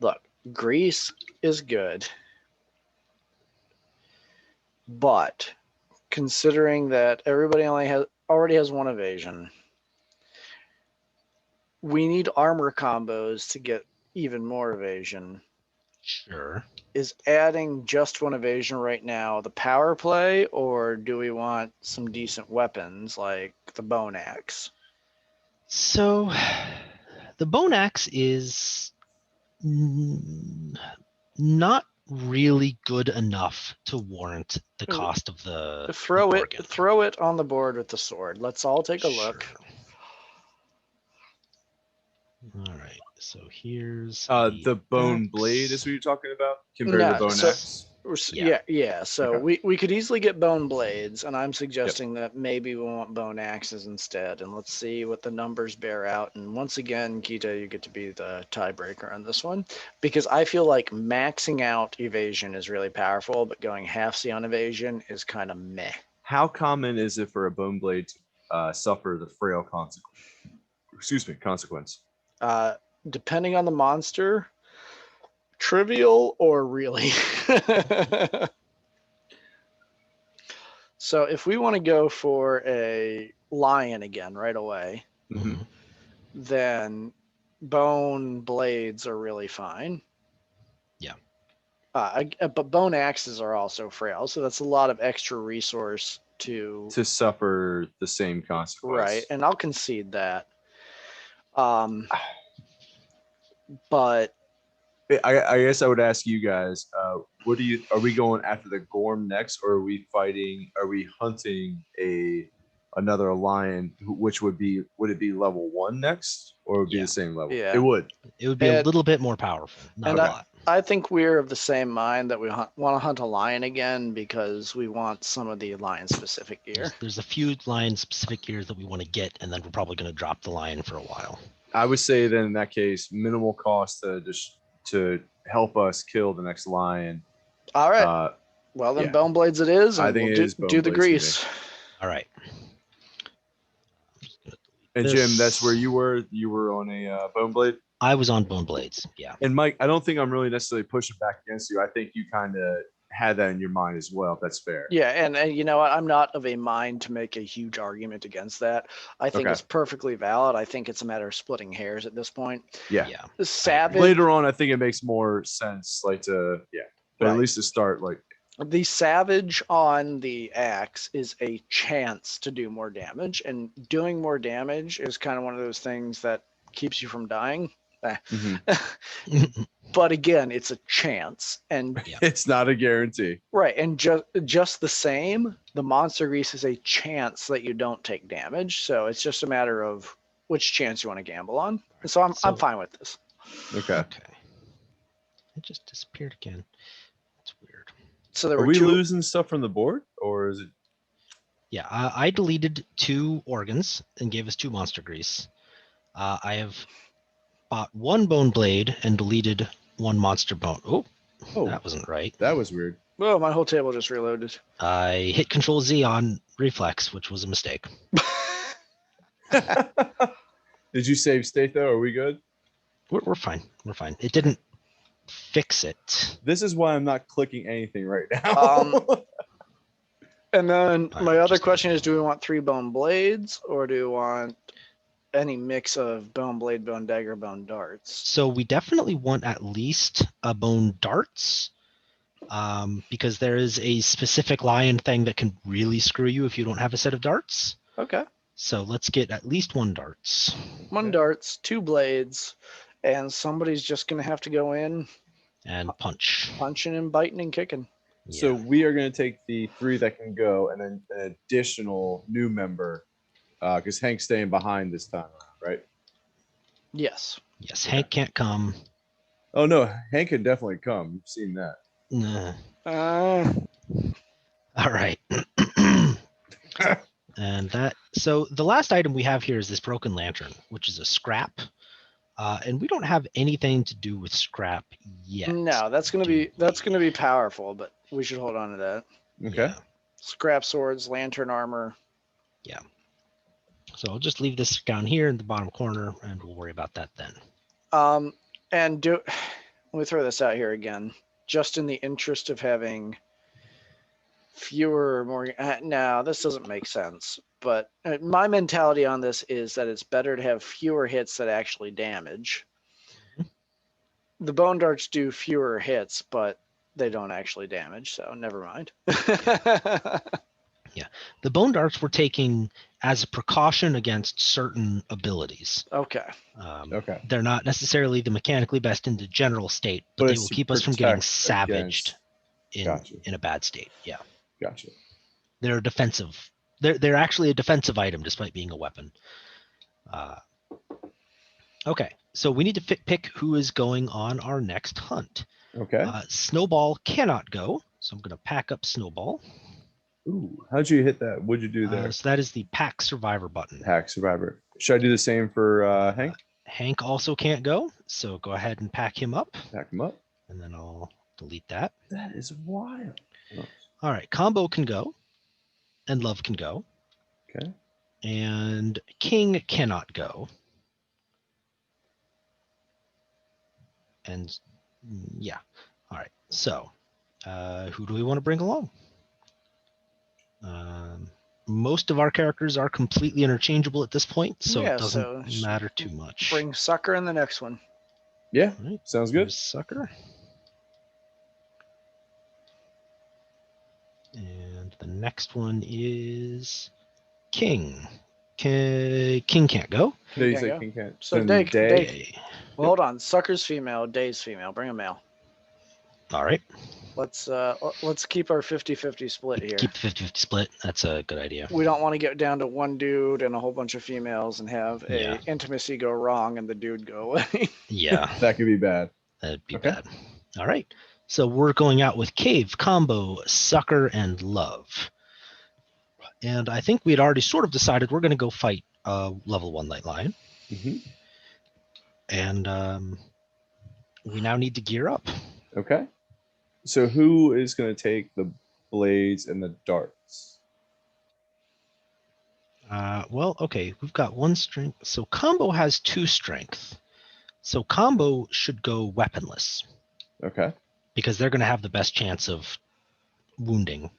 Look, grease is good. But considering that everybody already has 1 evasion, we need armor combos to get even more evasion. Sure. Is adding just 1 evasion right now the power play, or do we want some decent weapons like the bone axe? So, the bone axe is not really good enough to warrant the cost of the Throw organ. it on the board with the sword. Let's all take a look. Sure. All right. So here's The bone axe. blade is what you're talking about compared to the bone axe. Yeah. So Okay. we could easily get bone blades, and I'm suggesting that maybe we want bone axes instead. And let's see what the numbers bear out. And once again, Kita, you get to be the tiebreaker on this one, because I feel like maxing out evasion is really powerful, but going half-C on evasion is kind of meh. How common is it for a bone blade to suffer the frail consequence? Depending on the monster, trivial or really. So if we want to go for a lion again right away, Mhm. then bone blades are really fine. Yeah. But bone axes are also frail, so that's a lot of extra resource to suffer the same consequence. right. And I'll concede that. But I guess I would ask you guys, what are we going after the Gorm next, or are we hunting another lion, which would it be level 1 next, or would it be the same level? Yeah. It would. It would be a little bit more powerful, not and a lot. I think we're of the same mind that we want to hunt a lion again because we want some of the lion-specific gear. There's a few lion-specific gears that we want to get, and then we're probably going to drop the lion for a while. I would say then in that case, minimal cost to help us kill the next lion. All right. Well, then bone blades it is, and I think we'll do the grease. All right. And Jim, that's where you were. You were on a bone blade. I was on bone blades. Yeah. And Mike, I don't think I'm really necessarily pushing back against you. I think you kind of had that in your mind as well. If that's fair. Yeah, and you know what? I'm not of a mind to make a huge argument against that. I think it's perfectly valid. I think it's a matter of splitting hairs at this point. Yeah. The savage later on, I think it makes more sense. But at least to start, the savage on the axe is a chance to do more damage, and doing more damage is kind of one of those things that keeps you from dying. But again, it's a chance, and it's not a guarantee. Right, and just the same, the monster grease is a chance that you don't take damage. So it's just a matter of which chance you want to gamble on. So I'm fine with this. Okay. It just disappeared again. That's weird. So there are were we two... losing stuff from the board, or is it? Yeah, I deleted 2 organs and gave us 2 monster grease. I have bought 1 bone blade and deleted 1 monster bone. Oh, that wasn't right. That was weird. Well, my whole table just reloaded. I hit Control Z on reflex, which was a mistake. Did you save state though? Are we good? We're fine. We're fine. It didn't fix it. This is why I'm not clicking anything right now. And then my other question is, do we want 3 bone blades, or do we want any mix of bone blade, bone dagger, bone darts? So we definitely want at least a bone darts, because there is a specific lion thing that can really screw you if you don't have a set of darts. Okay. So let's get at least 1 darts. 1 darts, 2 blades, and somebody's just going to have to go in and punch. Punching and biting and kicking. Yeah. So we are going to take the 3 that can go, and then an additional new member, because Hank's staying behind this time, right? Yes. Yes, Hank can't come. Oh no, Hank can definitely come. You've seen that. All right. And so the last item we have here is this broken lantern, which is a scrap. And we don't have anything to do with scrap yet. No, that's gonna be powerful, but we should hold on to that. Okay. Yeah. Scrap swords, lantern armor. Yeah. So I'll just leave this down here in the bottom corner, and we'll worry about that then. And let me throw this out here again, just in the interest of having fewer or more. No, this doesn't make sense. But my mentality on this is that it's better to have fewer hits that actually damage. The bone darts do fewer hits, but they don't actually damage, so never mind. Yeah, the bone darts we're taking as a precaution against certain abilities. Okay. Okay. They're not necessarily the mechanically best in the general state, but they will keep us from getting savaged in a bad state. Yeah. Gotcha. They're defensive. They're actually a defensive item despite being a weapon. Okay, so we need to pick who is going on our next hunt. Okay. Snowball cannot go, So I'm going to pack up Snowball. Ooh, how'd you hit that? What'd you do there? So that is the Pack Survivor button. Pack Survivor. Should I do the same for Hank? Hank also can't go, so go ahead and pack him up, Pack him up. and then I'll delete that. That is wild. Oh, All right, Combo can go, and Love can go, okay. and King cannot go. And yeah, all right. So, who do we want to bring along? Most of our characters are completely interchangeable at this point, so Yeah, it so doesn't matter too much. Bring Sucker in the next one. Yeah, All right, sounds good. there's Sucker. And the next one is King. King can't go. No, you King said can't go. King can't. So Then Day- Day. Day. Well, hold on. Sucker's female, Day's female. Bring a male. All right. Let's keep our 50-50 split here. Keep the 50-50 split. That's a good idea. We don't want to get down to one dude and a whole bunch of females and have a Yeah. intimacy go wrong and the dude go away. Yeah, That could be bad. that'd be Okay. bad. All right. So we're going out with Cave, Combo, Sucker, and Love. And I think we had already sort of decided we're going to go fight level 1 Light Lion. Mm-hmm. And we now need to gear up. Okay. So who is going to take the blades and the darts? Well, okay, we've got 1 strength. So Combo has 2 strength. So Combo should go weaponless Okay. because they're going to have the best chance of wounding.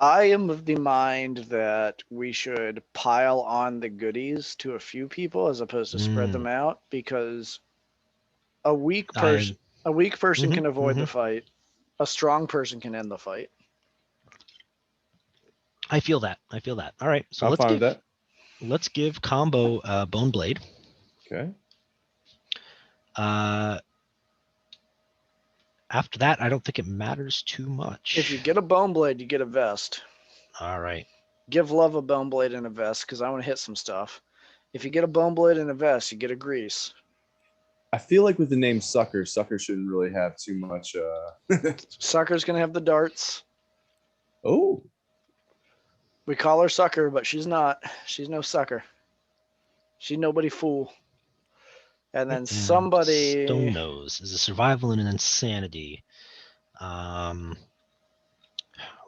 I am of the mind that we should pile on the goodies to a few people as opposed to spread them out, because a weak person Mhm, can avoid the fight. A strong person can end the fight. I feel that. All right, so I'm fine with that. let's give Combo Bone Blade. Okay. After that, I don't think it matters too much. If you get a bone blade, you get a vest. All right. Give Love a bone blade and a vest because I want to hit some stuff. If you get a bone blade and a vest, you get a grease. I feel like with the name Sucker shouldn't really have too much. Sucker's gonna have the darts. Oh. We call her Sucker, but she's not. She's no sucker. She's nobody fool. And then somebody. Stone Nose is a survival and an insanity.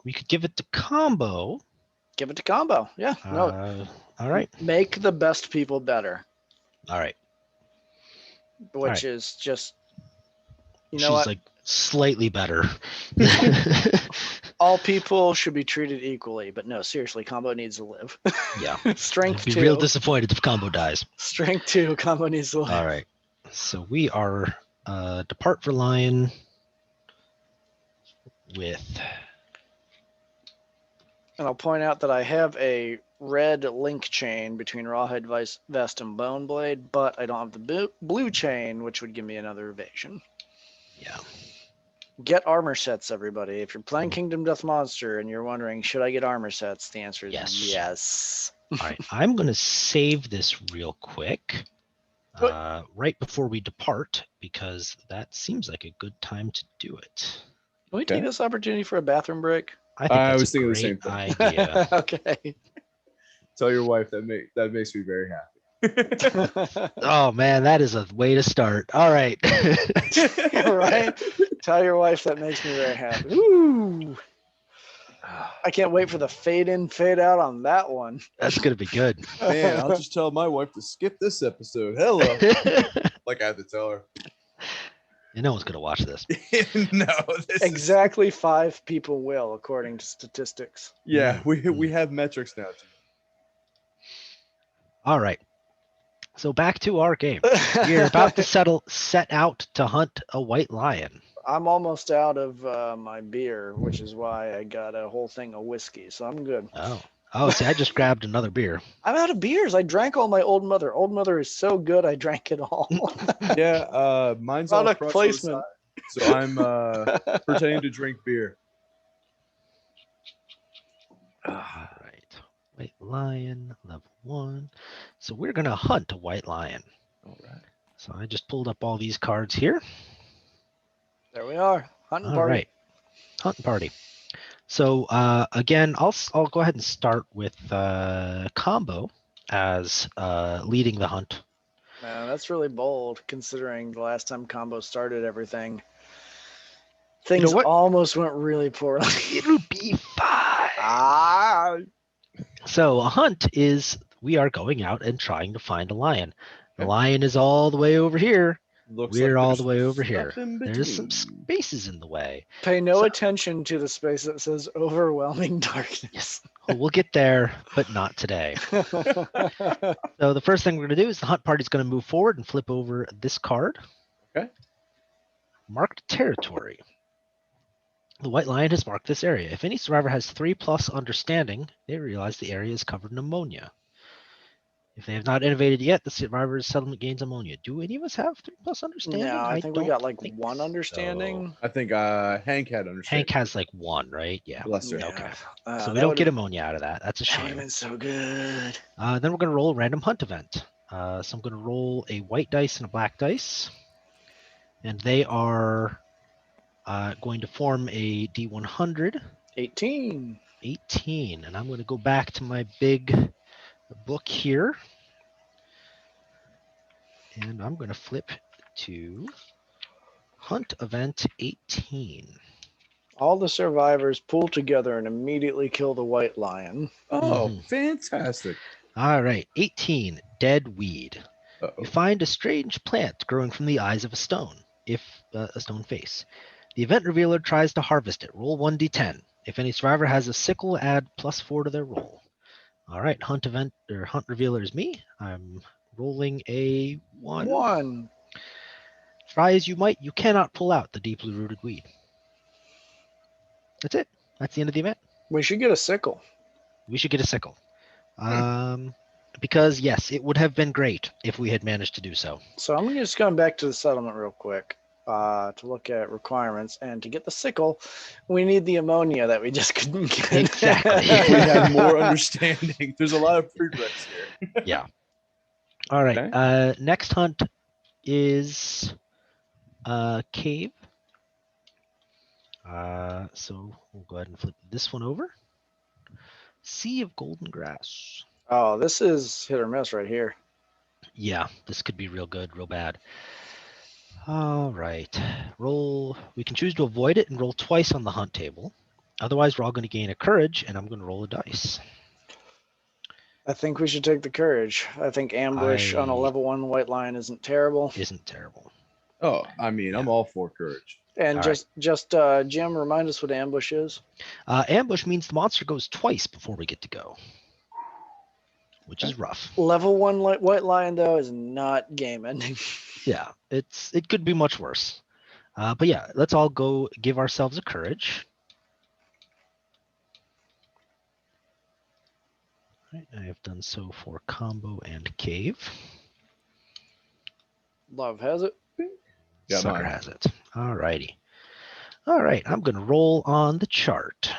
We could give it to Combo. Give it to Combo. Yeah. No. All right. Make the best people better. All right. Which is just. You know She's what? like slightly better. All people should be treated equally, but no, seriously, Combo needs to live. Yeah. Strength I'd be 2. real disappointed if Combo dies. Strength 2, Combo needs to live. All right. So we are depart for Lion with. And I'll point out that I have a red link chain between Rawhide Vest and Bone Blade, but I don't have the blue chain, which would give me another evasion. Yeah. Get armor sets, everybody. If you're playing Kingdom Death Monster and you're wondering, should I get armor sets? The answer is yes. All right. I'm going to save this real quick right before we depart because that seems like a good time to do it. Can we take this opportunity for a bathroom break? I think that's was thinking the same great thing. idea. Okay. Tell your wife that makes me very happy. Oh man, that is a way to start. All right. Right? Tell your wife that makes me very happy. Ooh. I can't wait for the fade in, fade out on that one. That's gonna be good. Man, I'll just tell my wife to skip this episode. Hello. Like I have to tell her. No one's gonna watch this. No. Exactly 5 people will, according to statistics. Yeah, we have metrics now. All right. So back to our game. We're about to set out to hunt a white lion. I'm almost out of my beer, which is why I got a whole thing of whiskey, so I'm good. Oh, see, I just grabbed another beer. I'm out of beers. I drank all my Old Mother. Old Mother is so good, I drank it all. Yeah, mine's all Product crushed placement. on the side, so I'm pretending to drink beer. All right. White lion, level 1. So we're going to hunt a white lion. All right. So I just pulled up all these cards here. There we are. Hunting All party. right. Hunting party. So again, I'll go ahead and start with Combo as leading the hunt. Man, that's really bold considering the last time Combo started everything. Things what? almost went really poorly. It'll be fine. Ah, So a hunt is we are going out and trying to find a lion. The Okay. lion is all the way over here. Looks We're like all there's the way some over here. stuff in There's some between. spaces in the way. pay no So- attention to the space that says overwhelming darkness. Yes. Well, we'll get there, but not today. So the first thing we're going to do is the hunt party is going to move forward and flip over this card. Okay. Marked territory. The white lion has marked this area. If any survivor has 3+ understanding, they realize the area is covered in ammonia. If they have not innovated yet, the survivor's settlement gains ammonia. Do any of us have 3+ understanding? No, I think we don't got like think one so. understanding. I think Hank had understanding. Hank has like 1, right? Yeah. Bless her. Okay. Yeah. So we that don't would've- get ammonia out of that. That's a That would have shame. been so good. Then we're going to roll a random hunt event. So I'm going to roll a white dice and a black dice. And they are going to form a D100. 18. 18. And I'm going to go back to my big book here. And I'm going to flip to hunt event 18. All the survivors pull together and immediately kill the white lion. Oh, Mhm. fantastic. All right, 18, dead weed. Uh-oh. You find a strange plant growing from the eyes of a stone, if a stone face. The event revealer tries to harvest it. Roll 1d10. If any survivor has a sickle, add +4 to their roll. All right, hunt revealer is me. I'm rolling a 1. 1. Try as you might, you cannot pull out the deeply rooted weed. That's it. That's the end of the event. We should get a sickle. We should get a sickle. Because yes, it would have been great if we had managed to do so. So I'm just going back to the settlement real quick to look at requirements. And to get the sickle, we need the ammonia that we just couldn't get. Exactly. If we had more understanding. There's a lot of prereqs here. Yeah. All right. Okay. Next hunt is cave. So we'll go ahead and flip this one over. Sea of golden grass. Oh, this is hit or miss right here. Yeah, this could be real good, real bad. All right. Roll. We can choose to avoid it and roll twice on the hunt table. Otherwise, we're all going to gain a courage, and I'm going to roll a dice. I think we should take the courage. I think ambush on a level 1 white lion isn't terrible. Isn't terrible. Oh, I mean, I'm all for courage. And All just Jim, remind us what ambush is. Ambush means the monster goes twice before we get to go, which is rough. Level 1 white lion, though, is not game ending. Yeah, it could be much worse. But yeah, let's all go give ourselves a courage. All right, I have done so for combo and cave. Love has it. Got Sucker mine. has it. All righty. All right, I'm going to roll on the chart.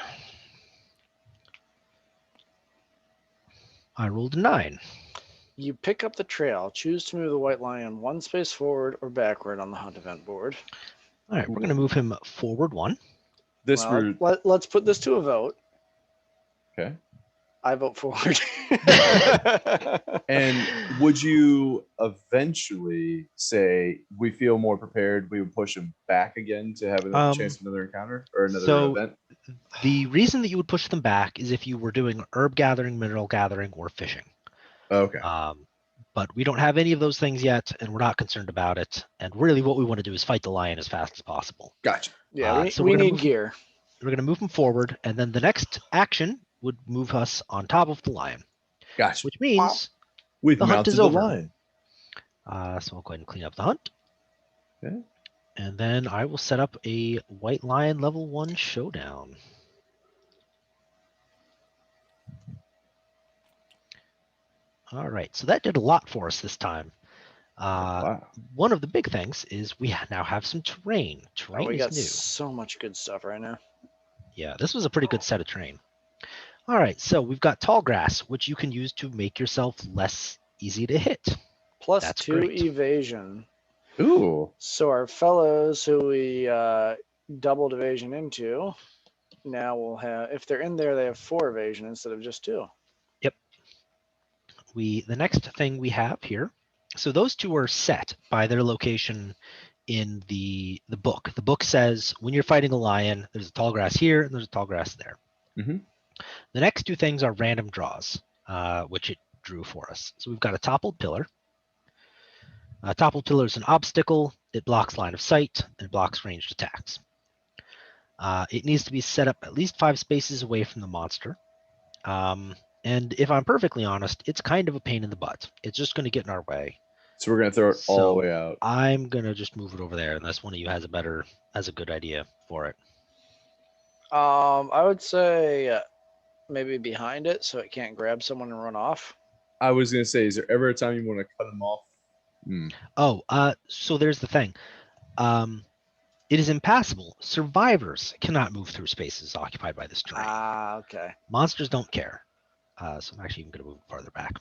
I rolled a 9. You pick up the trail. Choose to move the white lion 1 space forward or backward on the hunt event board. All right, we're going to move him forward 1. This Well, route. let's put this to a vote. Okay. I vote forward. And would you eventually say we feel more prepared? We would push him back again to have another chance of another encounter or another event? The reason that you would push them back is if you were doing herb gathering, mineral gathering, or fishing. Okay. But we don't have any of those things yet, and we're not concerned about it. And really what we want to do is fight the lion as fast as possible. Gotcha. Yeah, So we we're gonna need move- gear. We're going to move him forward, and then the next action would move us on top of the lion, Gotcha. which means We've the hunt mounted is the over. lion. so I'll go ahead and clean up the hunt. Okay. And then I will set up a white lion level 1 showdown. All right, so that did a lot for us this time. Wow. One of the big things is we now have some terrain. Terrain We is got new. so much good stuff right now. Yeah, this was a pretty good set of terrain. All right, so we've got tall grass, which you can use to make yourself less easy to hit. Plus That's 2 great. evasion. Ooh. So our fellows who we doubled evasion into. Now we'll have, if they're in there, they have 4 evasion instead of just 2. The next thing we have here, so those two are set by their location in the book. The book says when you're fighting a lion, there's a tall grass here and there's a tall grass there. Mhm. The next two things are random draws, which it drew for us. So we've got a toppled pillar. A toppled pillar is an obstacle. It blocks line of sight and blocks ranged attacks. It needs to be set up at least 5 spaces away from the monster. And if I'm perfectly honest, it's kind of a pain in the butt. It's just going to get in our way. So we're gonna throw it all the way out. I'm going to just move it over there unless one of you has a good idea for it. I would say maybe behind it so it can't grab someone and run off. I was gonna say, is there ever a time you want to cut them off? Oh, so there's the thing. It is impassable. Survivors cannot move through spaces occupied by this terrain. Okay. Monsters don't care. So I'm actually even going to move farther back.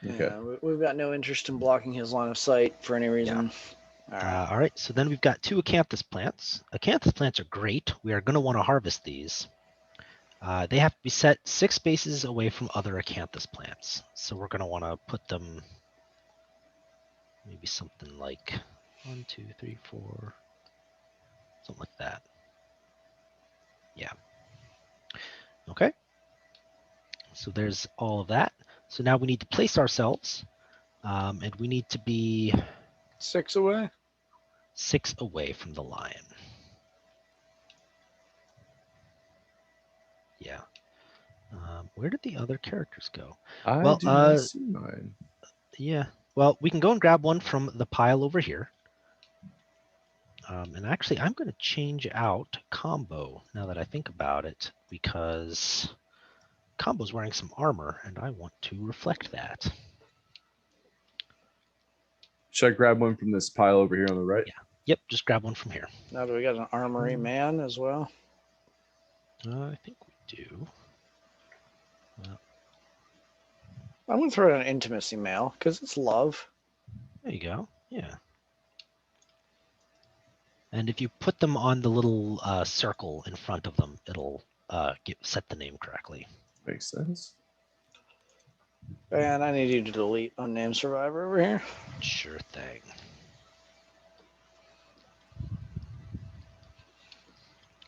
Okay. Yeah, we've got no interest in blocking his line of sight for any reason. All right. So then we've got 2 acanthus plants. Acanthus plants are great. We are going to want to harvest these. They have to be set 6 spaces away from other acanthus plants. So we're going to want to put them maybe something like 1, 2, 3, 4, something like that. Yeah. Okay. So there's all of that. So now we need to place ourselves, and we need to be 6 away? 6 away from the lion. Yeah. Where did the other characters go? I Well, do not see mine. Yeah. Well, we can go and grab one from the pile over here. And actually, I'm going to change out Combo now that I think about it, because Combo's wearing some armor, and I want to reflect that. Should I grab one from this pile over here on the right? Yeah. Yep, just grab one from here. Now do we got an armory man as well? I think we do. I'm gonna throw in an intimacy mail because it's love. There you go. Yeah. And if you put them on the little circle in front of them, it'll set the name correctly. Makes sense. And I need you to delete unnamed survivor over here. Sure thing.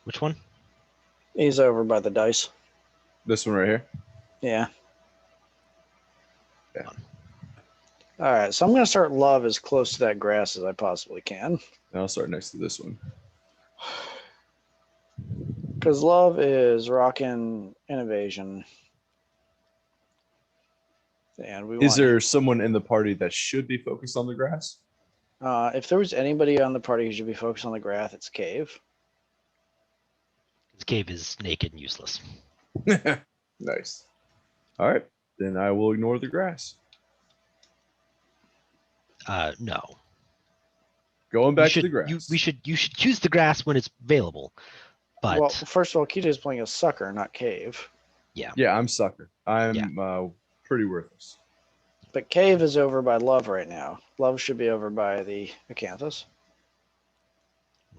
Which one? He's over by the dice. This one right here. Yeah. Yeah. All right, so I'm gonna start love as close to that grass as I possibly can. And I'll start next to this one. Because love is rocking innovation. And we Is want there someone in the party that should be focused on the grass? if there was anybody on the party who should be focused on the grass, it's Cave. This cave is naked and useless. Nice. All right. Then I will ignore the grass. No. Going back to the grass. You should choose the grass when it's available. But Well, first of all, Kita is playing a sucker, not Cave. Yeah, I'm sucker. I'm pretty worthless. But Cave is over by Love right now. Love should be over by the Acanthus.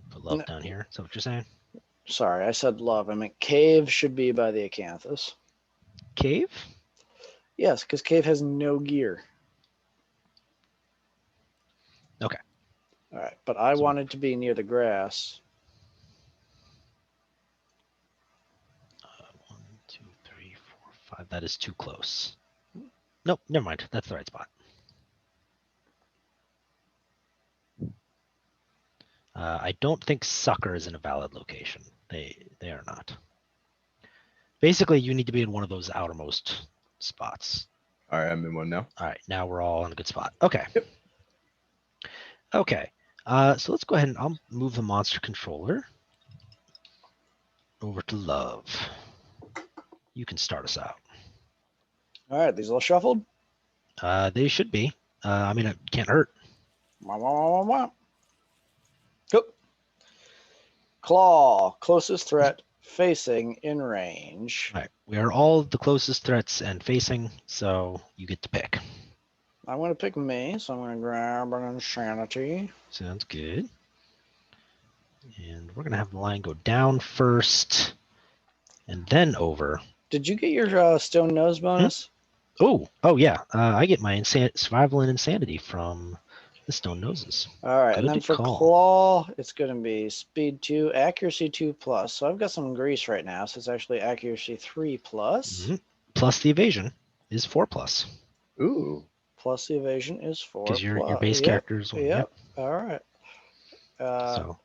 put love down here. Is that what you're saying? Sorry, I said Love. I meant Cave should be by the Acanthus. Cave? Yes, because Cave has no gear. Okay. All right, but I So- wanted to be near the grass. 1, 2, 3, 4, 5. That is too close. Nope, never mind. That's the right spot. I don't think Sucker is in a valid location. They are not. Basically, you need to be in one of those outermost spots. All right, I'm in one now. All right, now we're all in a good spot. Okay. Yep. Okay. So let's go ahead and I'll move the monster controller over to Love. You can start us out. All right, these all shuffled. They should be. I mean, it can't hurt. Wah, wah, wah, wah, wah. Cool. Claw, closest threat, facing in range. All right. We are all the closest threats and facing, so you get to pick. I'm going to pick me, so I'm going to grab an insanity. Sounds good. And we're going to have the line go down first and then over. Did you get your stone nose bonus? Oh, yeah. I get my survival and insanity from the stone noses. All right, and then Good for call. claw, it's going to be speed 2, accuracy 2 plus. So I've got some grease right now, so it's actually accuracy 3 plus. Plus the evasion is 4 plus. Ooh. Plus the evasion is 4 Because your plus. base Yep, character is 1. Yep. All right. So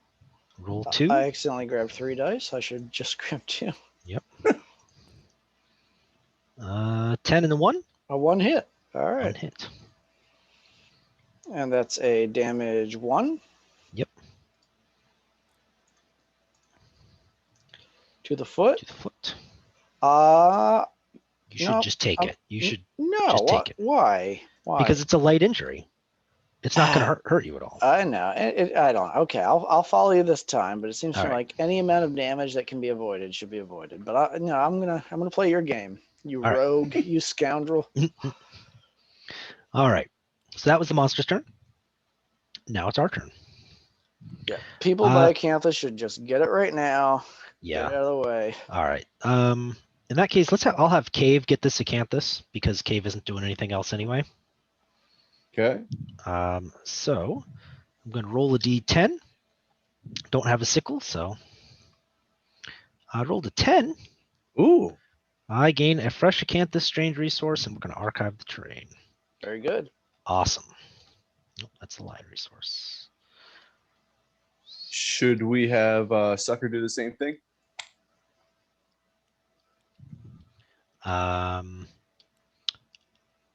roll 2. I accidentally grabbed 3 dice. I should just grab 2. Yep. 10 and a 1. A 1 hit. All right. 1 hit. And that's a damage 1. Yep. To the foot. To the foot. You should No, just take it. You should No. just take it. Why? Why? Because it's a light injury. It's not going to hurt you at all. I know. I don't. Okay, I'll follow you this time, but it seems to me All right. like any amount of damage that can be avoided should be avoided. But I'm gonna play your game, you All right. rogue, you scoundrel. All right. So that was the monster's turn. Now it's our turn. Yeah. People by Acanthus should just get it right now. Yeah. Get it out of the way. All right. In that case, I'll have Cave get this Acanthus because Cave isn't doing anything else anyway. Okay. So I'm going to roll a d10. Don't have a sickle, so I rolled a 10. Ooh. I gain a fresh Acanthus strange resource, and we're going to archive the terrain. Very good. Awesome. Nope, that's the line resource. Should we have Sucker do the same thing? Let's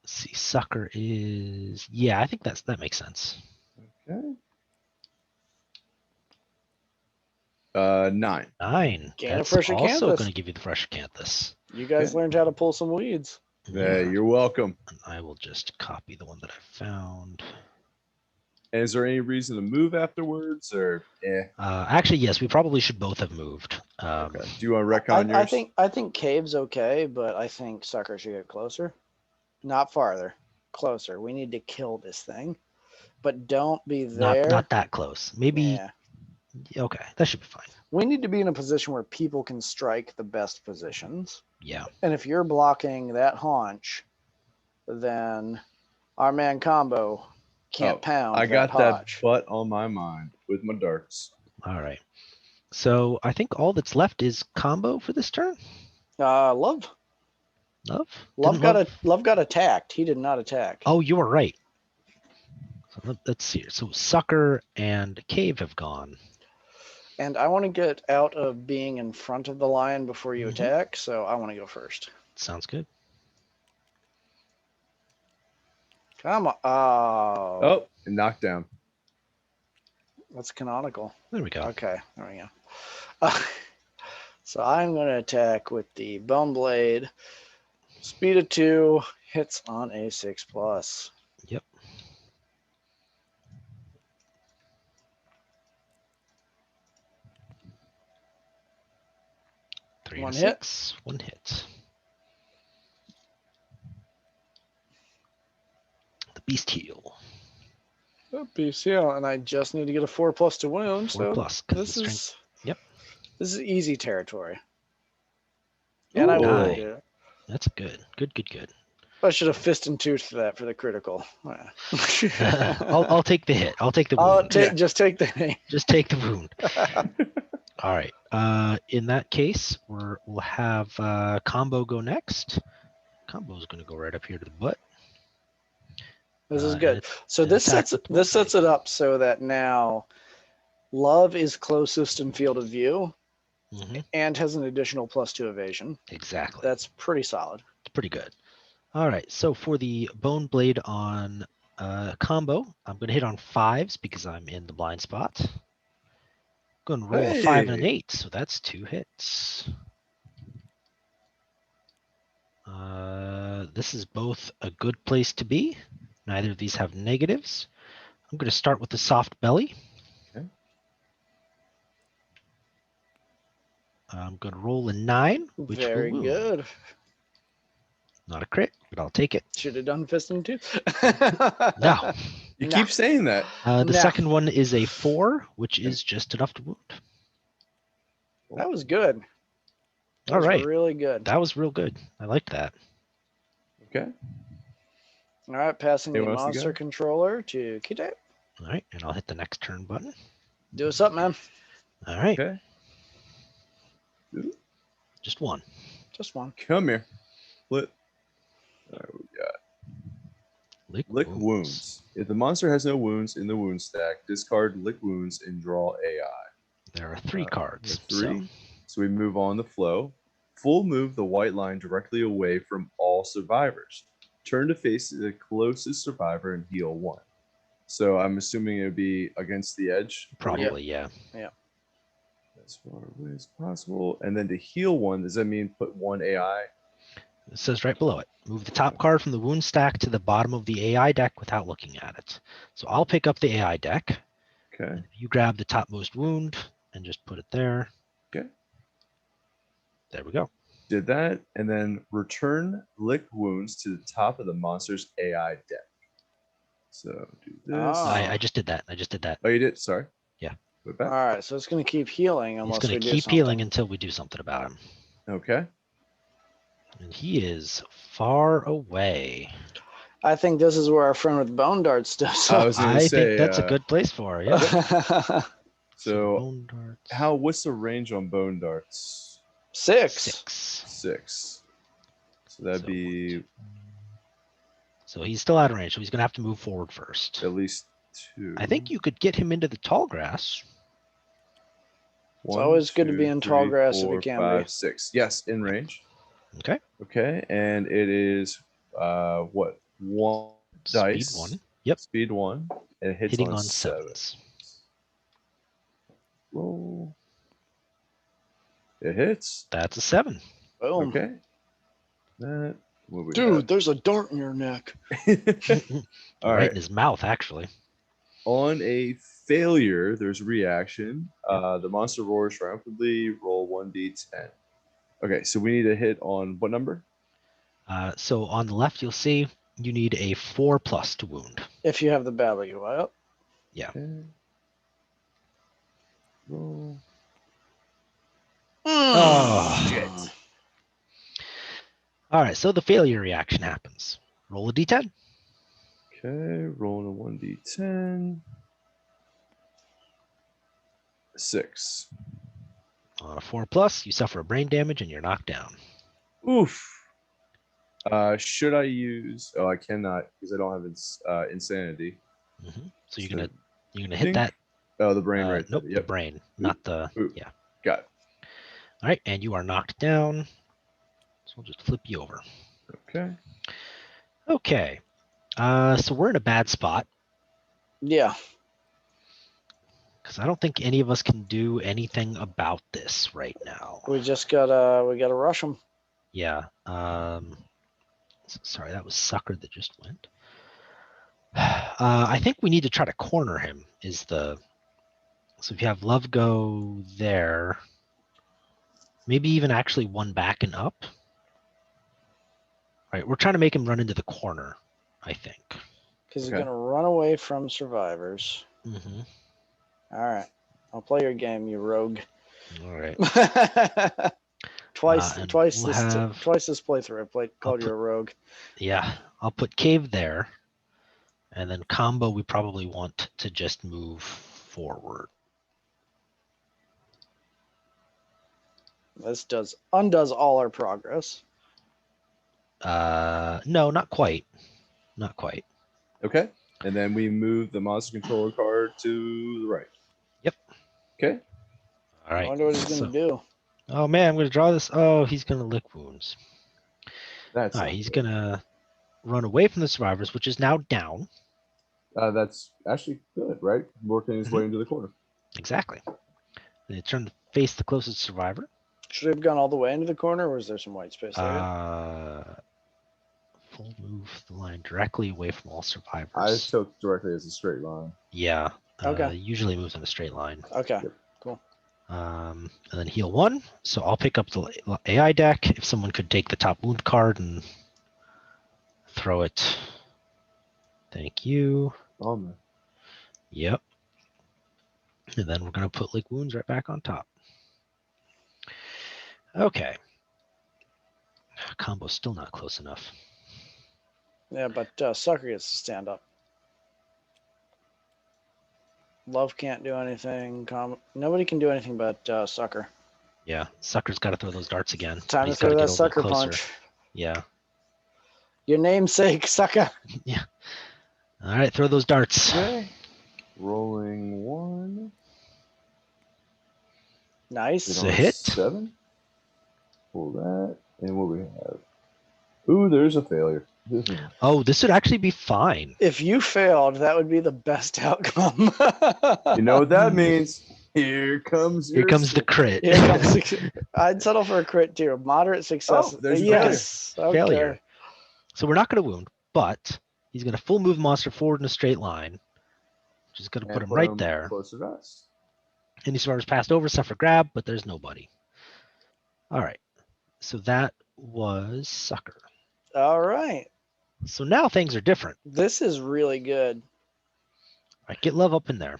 see. Sucker is I think that makes sense. Okay. 9. 9. Gain a That's fresh also Acanthus. going to give you the fresh Acanthus. You guys learned how to pull some weeds. Yeah, you're welcome. And I will just copy the one that I found. And is there any reason to move afterwards, or Actually, yes, we probably should both have moved. Okay. Do you want to retcon yours? I think Cave's okay, but I think Sucker should get closer. Not farther. Closer. We need to kill this thing. But don't be there. Not that close. Maybe. Yeah. Okay, that should be fine. We need to be in a position where people can strike the best positions. Yeah. And if you're blocking that haunch, then our man Combo can't pound. I got that that butt on my mind with my darts. All right. So I think all that's left is Combo for this turn. Love. Love got attacked. He did not attack. Oh, you were right. So let's see. So Sucker and Cave have gone. And I want to get out of being in front of the lion before you attack, so I want to go first. Sounds good. Come on. Oh, and knocked down. That's canonical. There we go. Okay, there we go. So I'm going to attack with the Bone Blade. Speed of 2, hits on a 6 plus. Yep. One hit. 6, 1 hit. The Beast Heal. Beast heal, and I just need to get a 4 plus to wound. 4 so plus. this is strength. Yep. This is easy territory. And I will do it. That's good. Good. I should have fist and tooth for that for the critical. I'll take the hit. I'll take the wound. Just take the hit. Just take the wound. All right. In that case, we'll have Combo go next. Combo's going to go right up here to the butt. This is good. So this sets it up so that now Love is closest in field of view and has an additional +2 evasion. Exactly. That's pretty solid. It's pretty good. All right. So for the Bone Blade on Combo, I'm going to hit on 5s because I'm in the blind spot. Going to roll a 5 and an 8, so that's 2 hits. This is both a good place to be. Neither of these have negatives. I'm going to start with the soft belly. Okay. I'm going to roll a 9, which Very will wound. good. Not a crit, but I'll take it. Should have done fist and tooth. No. You Nah. keep saying that. The Nah. second one is a 4, which is just enough to wound. That was good. That All was right. really good. That was real good. I liked that. Okay. All right, passing the Anyone else to monster go? controller to Kite. All right, and I'll hit the next turn button. Do us up, man. All right, Okay. just one. Just one. Come here. Flip. All right, we got Lick wounds. If the monster has no wounds in the wound stack, discard Lick wounds and draw AI. There are 3 cards. Three. So we move on the flow. Full move the white line directly away from all survivors. Turn to face the closest survivor and heal 1. So I'm assuming it would be against the edge. Probably, yeah. As far away as possible. And then to heal 1, does that mean put 1 AI? It says right below it. Move the top card from the wound stack to the bottom of the AI deck without looking at it. So I'll pick up the AI deck. Okay. You grab the topmost wound and just put it there. Okay. There we go. Did that, and then return Lick wounds to the top of the monster's AI deck. So do this. Oh. I just did that. Oh, you did? Sorry. Yeah. Put it back. All right, so it's going to keep healing He's unless going we to do keep something. healing until we do something about him. Okay. And he is far away. I think this is where our friend with bone darts does. I was gonna I say think that's a good place for it. Yeah. So bone darts. what's the range on bone darts? 6. 6. So that'd be So he's still out of range, so he's going to have to move forward first. at least 2. I think you could get him into the tall grass. One, always good to be in tall grass if you 4, can 5, be. 6. Yes, in range. Okay. Okay, and it is what? 1 dice. Speed 1. Yep. Speed 1. And it hits Hitting on 7. 7s. Roll. It hits. That's a 7. Boom. Okay. That. What we Dude, there's a dart in your neck. All Right right. in his mouth, actually. On a failure, there's reaction. The monster roars triumphantly. Roll 1d10. Okay, so we need to hit on what number? So on the left, you'll see you need a 4+ to wound. If you have the battle UI up. Yeah. Okay. Roll. Oh. Shit. All right, so the failure reaction happens. Roll a d10. Okay, rolling a 1d10. 6. On a 4+, you suffer a brain damage and you're knocked down. Oof. Should I use? Oh, I cannot because I don't have insanity. So you're gonna hit think- that. Oh, the brain right Nope, there. the Yep. brain, not the. Ooh. Yeah. Got it. All right, and you are knocked down. So we'll just flip you over. Okay. Okay. So we're in a bad spot Yeah. because I don't think any of us can do anything about this right now. We just gotta rush them. Yeah. Sorry, that was Sucker that just went. I think we need to try to corner him. So if you have Love go there, maybe even actually one back and up. All right, we're trying to make him run into the corner, I think. Because he's Okay. gonna run away from survivors. Mm-hmm. All right. I'll play your game, you rogue. All right. twice and twice we'll this have- twice this playthrough I called you a rogue. Yeah, I'll put Cave there. And then combo, we probably want to just move forward. This undoes all our progress. No, not quite. Not quite. Okay. And then we move the monster controller card to the right. Yep. Okay. All right. I wonder what he's gonna do. Oh man, I'm gonna draw this. Oh, he's gonna lick wounds. That's All right, not he's good. gonna run away from the survivors, which is now down. That's actually good, right? Working his way into the corner. Exactly. Then you turn to face the closest survivor. Should I have gone all the way into the corner, or is there some white space there? Full move the line directly away from all survivors. I took directly as a straight line. Yeah. Okay. Usually moves in a straight line. Okay. And then heal 1. So I'll pick up the AI deck. If someone could take the top wound card and throw it. Thank you. Bummer. Yep. And then we're going to put Lick Wounds right back on top. Okay. Combo's still not close enough. Yeah, but Sucker gets to stand up. Love can't do anything. Nobody can do anything but Sucker. Yeah, Sucker's got to throw those darts again. but Time to he's gotta throw get that a little bit Sucker closer. punch. Yeah. Your namesake, Sucker. Yeah. All right, throw those darts. Okay. Rolling 1. Nice. It's a hit. 7. Pull that. And what we have? Ooh, there's a failure. Oh, this would actually be fine. If you failed, that would be the best outcome. You know what that means? Here comes Here your comes the crit. Here comes I'd settle for a crit too. Moderate success. Oh, there's a yes. Okay. Failure. So we're not going to wound, but he's going to full move monster forward in a straight line, which is going to put him right there. Closer to us. Any survivors passed over suffer grab, but there's nobody. All right. So that was Sucker. All right. So now things are different. This is really good. All right, get Love up in there.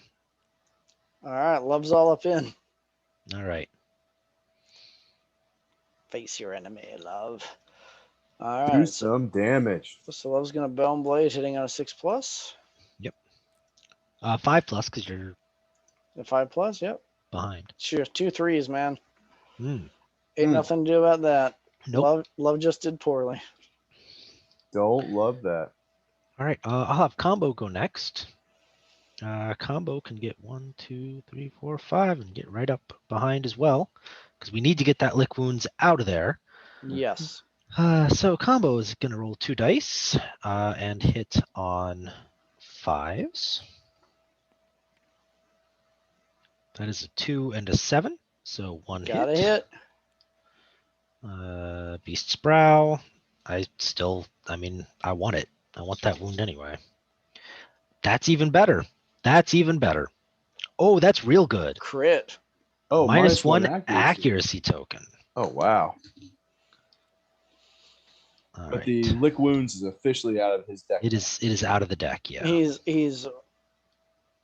All right. Love's all up in. All right. Face your enemy, Love. All Do right. some damage. So Love's going to Bone Blade, hitting on a 6+. 5+ because you're A 5+, yep. behind. Sure, 2 3s, man. Mm. Ain't nothing to do about that. Nope. Love just did poorly. Don't love that. All right. I'll have Combo go next. Combo can get 1, 2, 3, 4, 5 and get right up behind as well because we need to get that Lick Wounds out of there. Yes. So Combo is going to roll 2 dice and hit on 5s. That is a 2 and a 7. So 1 Got hit. a hit. Beast's Brow. I want it. I want that wound anyway. That's even better. That's even better. Oh, that's real good. Crit. Oh, -1 accuracy. accuracy token. Oh, wow. All But right. the Lick Wounds is officially out of his deck. It is out of the deck, yeah. He's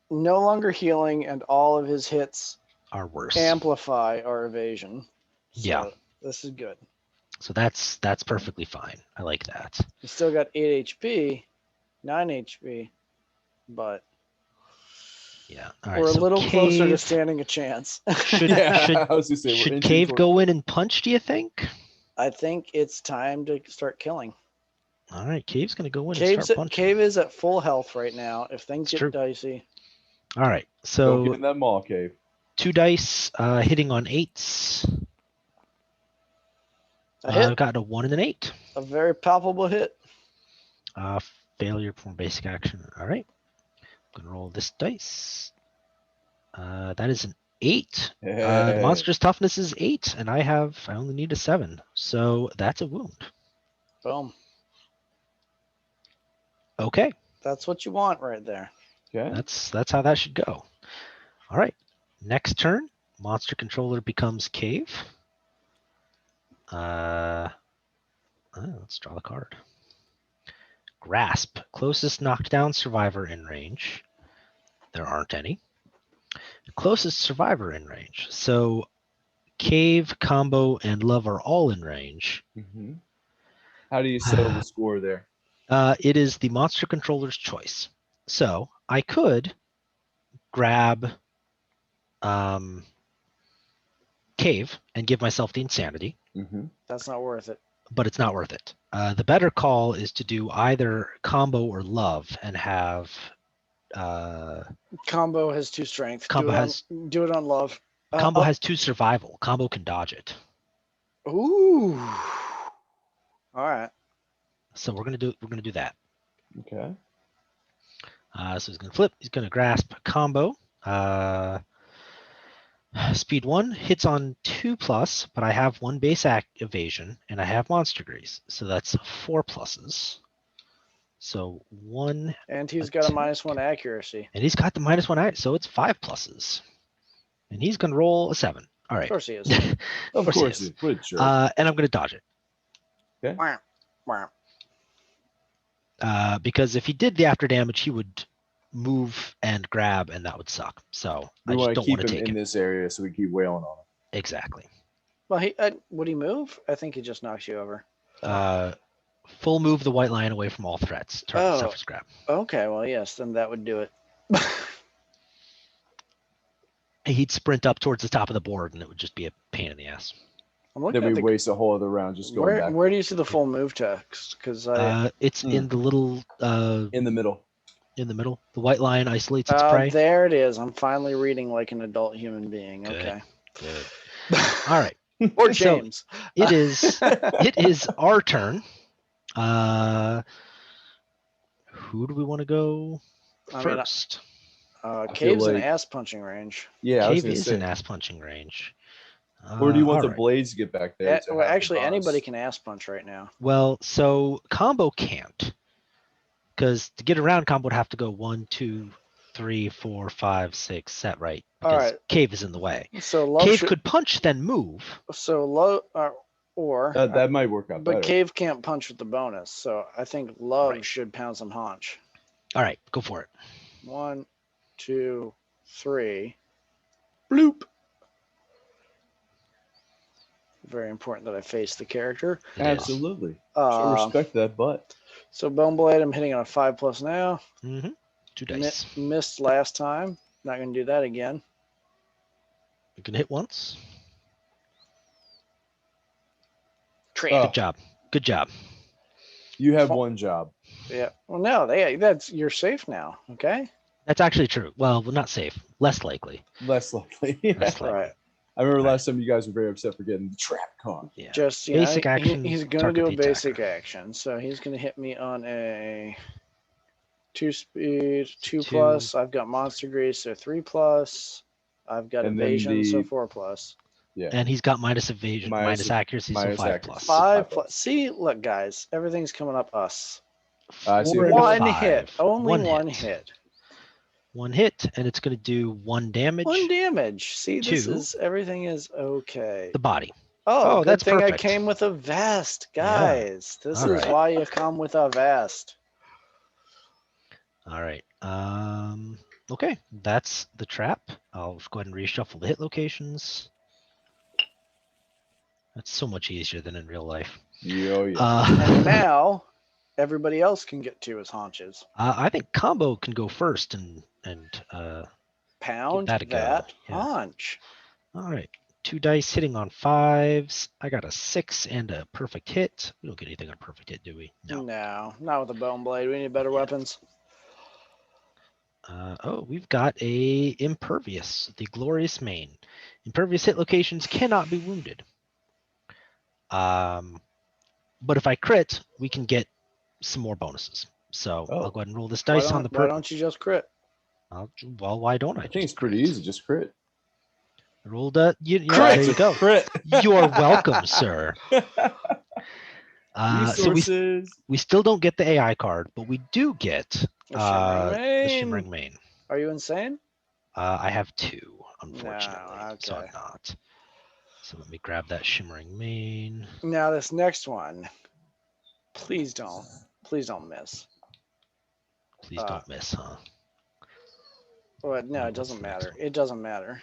no longer healing, and all of his hits Are worse. amplify our evasion. So Yeah. This is good. So that's perfectly fine. I like that. He's still got 8 HP, 9 HP, but Yeah. All right. we're a so little closer to Cave, standing a chance. Should I was gonna say, we're should inching Cave toward- go in and punch, do you think? I think it's time to start killing. All right, Cave's gonna go in and start punching. Cave is at full health right now. If things It's get true. dicey. All right. Don't So get in that mall cave. 2 dice hitting on 8s. A hit. I've got a 1 and an 8. A very palpable hit. Failure from basic action. All right. I'm gonna roll this dice. That is an 8. The Hey. monster's toughness is 8, and I only need a 7. So that's a wound. Boom. Okay. That's what you want right there. Okay. That's how that should go. All right. Next turn, monster controller becomes Cave. Let's draw the card. Grasp, closest knockdown survivor in range. There aren't any. Closest survivor in range. So Cave, Combo, and Love are all in range. Mm-hmm. How do you settle the score there? It is the monster controller's choice. So I could grab Cave and give myself the insanity. Mm-hmm. That's not worth it. But it's not worth it. The better call is to do either Combo or Love and have Combo has 2 strength. Combo do it on Love. Combo has 2 survival. Combo can dodge it. Ooh. All right. So we're gonna do that. Okay. So he's gonna flip. He's gonna grasp Combo. Speed 1 hits on 2+, but I have 1 base evasion and I have monster grease, so that's 4 pluses. So 1. And he's got a -1 accuracy. And he's got the -1, so it's 5 pluses. And he's gonna roll a 7. All right. Of course he is. Of course he is. What a jerk. And I'm gonna dodge it. Wah, wah. Because if he did the after damage, he would move and grab, and that would suck. So We I just want to don't keep want to him take in it. this area so we keep wailing on him. Exactly. Well, would he move? I think he just knocks you over. Full move the white lion away from all threats. Target Oh. suffers grab. Okay, well, yes, then that would do it. He'd sprint up towards the top of the board, and it would just be a pain in the ass. I'm looking Then at we waste a whole other round just going back. where do you see the full move text? Because It's in the little In the middle. in the middle. The white lion isolates its prey. there it is. I'm finally reading like an adult human being. Good. Okay. Good. All right. Or So, James. It is our turn. Who do we want to go I mean, first? Cave's an like- ass punching range. Yeah, I was Cave gonna is say. an ass punching range. Or do you want all the right. blades to get back there? To Well, have the actually, anybody bonus? can ass punch right now. Well, so combo can't, because to get around combo would have to go 1, 2, 3, 4, 5, 6, 7, right? All Because right. Cave is in the way. So love Cave could punch then move. So low or That might work out but better. Cave can't punch with the bonus. So I think love Right. should pound some haunch. All right, go for it. 1, 2, 3. Bloop. Very important that I face the character. It is. Absolutely. Show respect to that butt. So Bone Blade, I'm hitting on a 5+ now. Mm-hmm. 2 dice. Missed last time. Not going to do that again. You can hit once. Tramp. Oh. Good job. Good job. You have one job. Yeah. Well, no, you're safe now. Okay. That's actually true. Well, not safe. Less likely. Less likely. Less likely. Right. I remember Right. last time you guys were very upset for getting the trap caught. Yeah. Just Basic action, He's going to target do a the basic attacker. action. So he's going to hit me on a 2 speed, 2 2. plus. I've got monster grease, so 3+. I've got And then evasion, so the- 4+. Yeah. And he's got minus evasion, Minus- minus accuracy, minus so 5+. accuracy. 5+. See, look, guys, everything's coming up us. I see 4 what and a you're One 5. hit, only one hit. hit. 1 hit, and it's going to do 1 damage. 1 damage. See, this 2. is everything is okay. The body. Oh, good that's thing perfect. I came with a vest, Yeah. guys. This All is right. why you come with a vest. All right. Okay, that's the trap. I'll go ahead and reshuffle the hit locations. That's so much easier than in real life. Oh, yeah. And now everybody else can get to his haunches. I think combo can go first and Pound that a go, that yeah. haunch. all right. 2 dice hitting on 5s. I got a 6 and a perfect hit. We don't get anything on perfect hit, do we? No. No, not with a bone blade. We need better weapons. We've got a impervious, the glorious mane. Impervious hit locations cannot be wounded. But if I crit, we can get some more bonuses. So Oh. I'll go ahead and roll this Why dice on the why don't you just crit? Well, why don't I? I think just it's pretty crit? easy. Just crit. Rolled a yeah, Crit! there you go. Crit. You're welcome, sir. So Resources. we still don't get the AI card, but we do get The shimmering the mane. shimmering mane. Are you insane? I have 2, unfortunately, so okay. I'm not. So let me grab that shimmering mane. Now this next one, please don't miss. Please don't miss, huh? But no, it What's doesn't the next matter. one? It doesn't matter.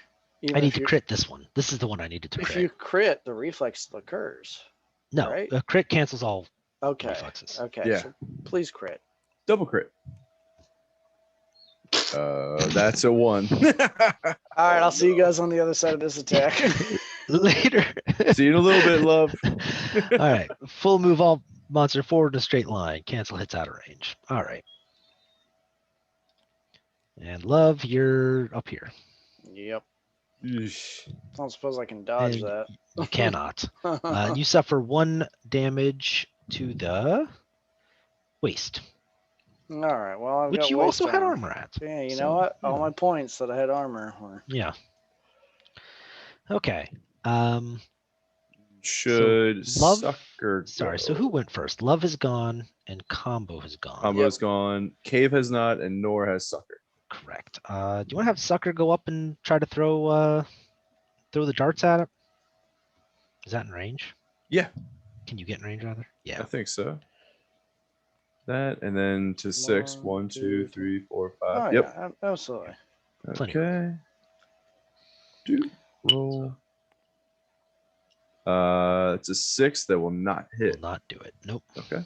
I need to crit this one. This is the one I needed to If crit. you crit, the reflex occurs. No, right? a crit cancels all Okay. reflexes. Okay. Yeah. So please crit. Double crit. That's a 1. All right. I'll see you guys on the other side of this attack. Later. See you in a little bit, love. All right. Full move all monster forward in a straight line. Cancel hits out of range. All right. And love, you're up here. Yep. Eesh. I don't suppose I can dodge And that. You cannot. And you suffer 1 damage to the waist, All right. Well, I've which got you waist also had armor. armor at. Yeah. You So, know what? All yeah. my points that I had armor were. Yeah. Okay. Should love- sucker Sorry. go? So who went first? Love is gone and combo has gone. Combo's gone. Cave has not, and nor has sucker. Correct. Do you want to have Sucker go up and try to throw the darts at it? Is that in range? Yeah. Can you get in range rather? I Yeah. think so. that, and then to 6. 1, 2, 3, 4, 5. Oh, Yep. yeah, absolutely. Plenty. Okay. Do roll. It's a 6 that will not Will hit. not do it. Nope. Okay.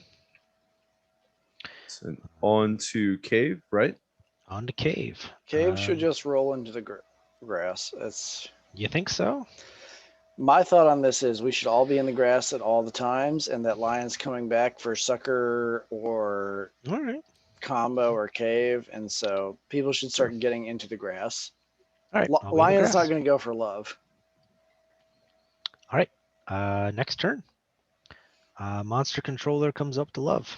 So on to cave, right? On to cave. Cave should just roll into the grass. That's You think so? my thought on this is we should all be in the grass at all the times, and that lion's coming back for sucker or All right. combo or cave, and so people should start getting into the grass. All right. I'll be in the Lion's grass. not going to go for love. All right. Next turn. Monster controller comes up to love.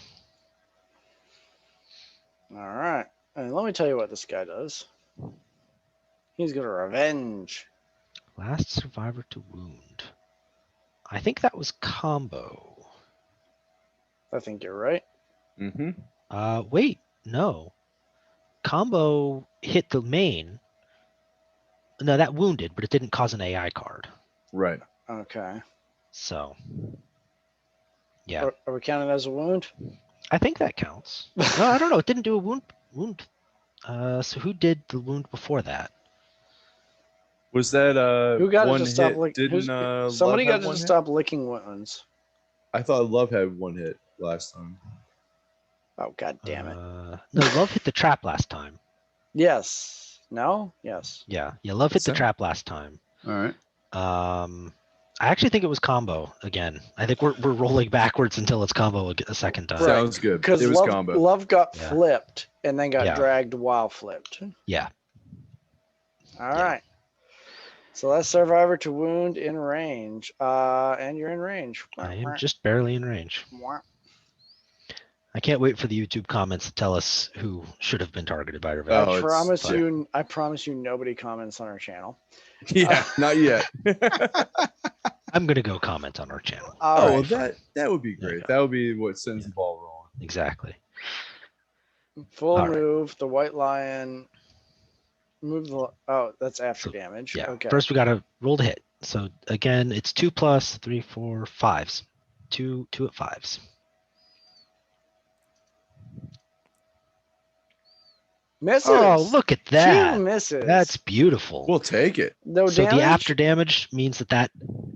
All right, and let me tell you what this guy does. He's going to revenge. Last survivor to wound. I think that was combo. I think you're right. Mm-hmm. Wait, no. Combo hit the main. No, that wounded, but it didn't cause an AI card. Right. Okay. So, yeah, Are we counting that as a wound? I think that counts. No, I don't know. It didn't do a wound. So who did the wound before that? Was that Who got one it to stop hit? licking? Didn't Somebody Love got have it one to hit? stop licking wounds. I thought Love had one hit last time. Oh, god damn it. No, Love hit the trap last time. Yes. No? Yes. Yeah, Love hit the So- trap last time. All right. I actually think it was combo again. I think we're rolling backwards until it's combo a second time. Right. Sounds good. Because It was combo. Love got Yeah. flipped and then got Yeah. dragged while flipped. Yeah. All right. So that's survivor to wound in range. And you're in range. I am just barely in range. Mwah. I can't wait for the YouTube comments to tell us who should have been targeted by Oh, revenge. it's- I promise you nobody comments on our channel. Yeah, not yet. I'm gonna go comment on our channel. All Oh, right. well, that would be There you great. go. That would be what sends Yeah. the ball rolling. Exactly. Full all right. move, the white lion. Move the that's after So, damage. Yeah. Okay. First we gotta roll to hit. So again, it's 2 plus 3, 4, 5s. Two at 5s. Misses. Oh, look at that. 2 misses. That's beautiful. We'll take it. no So damage. the after damage means that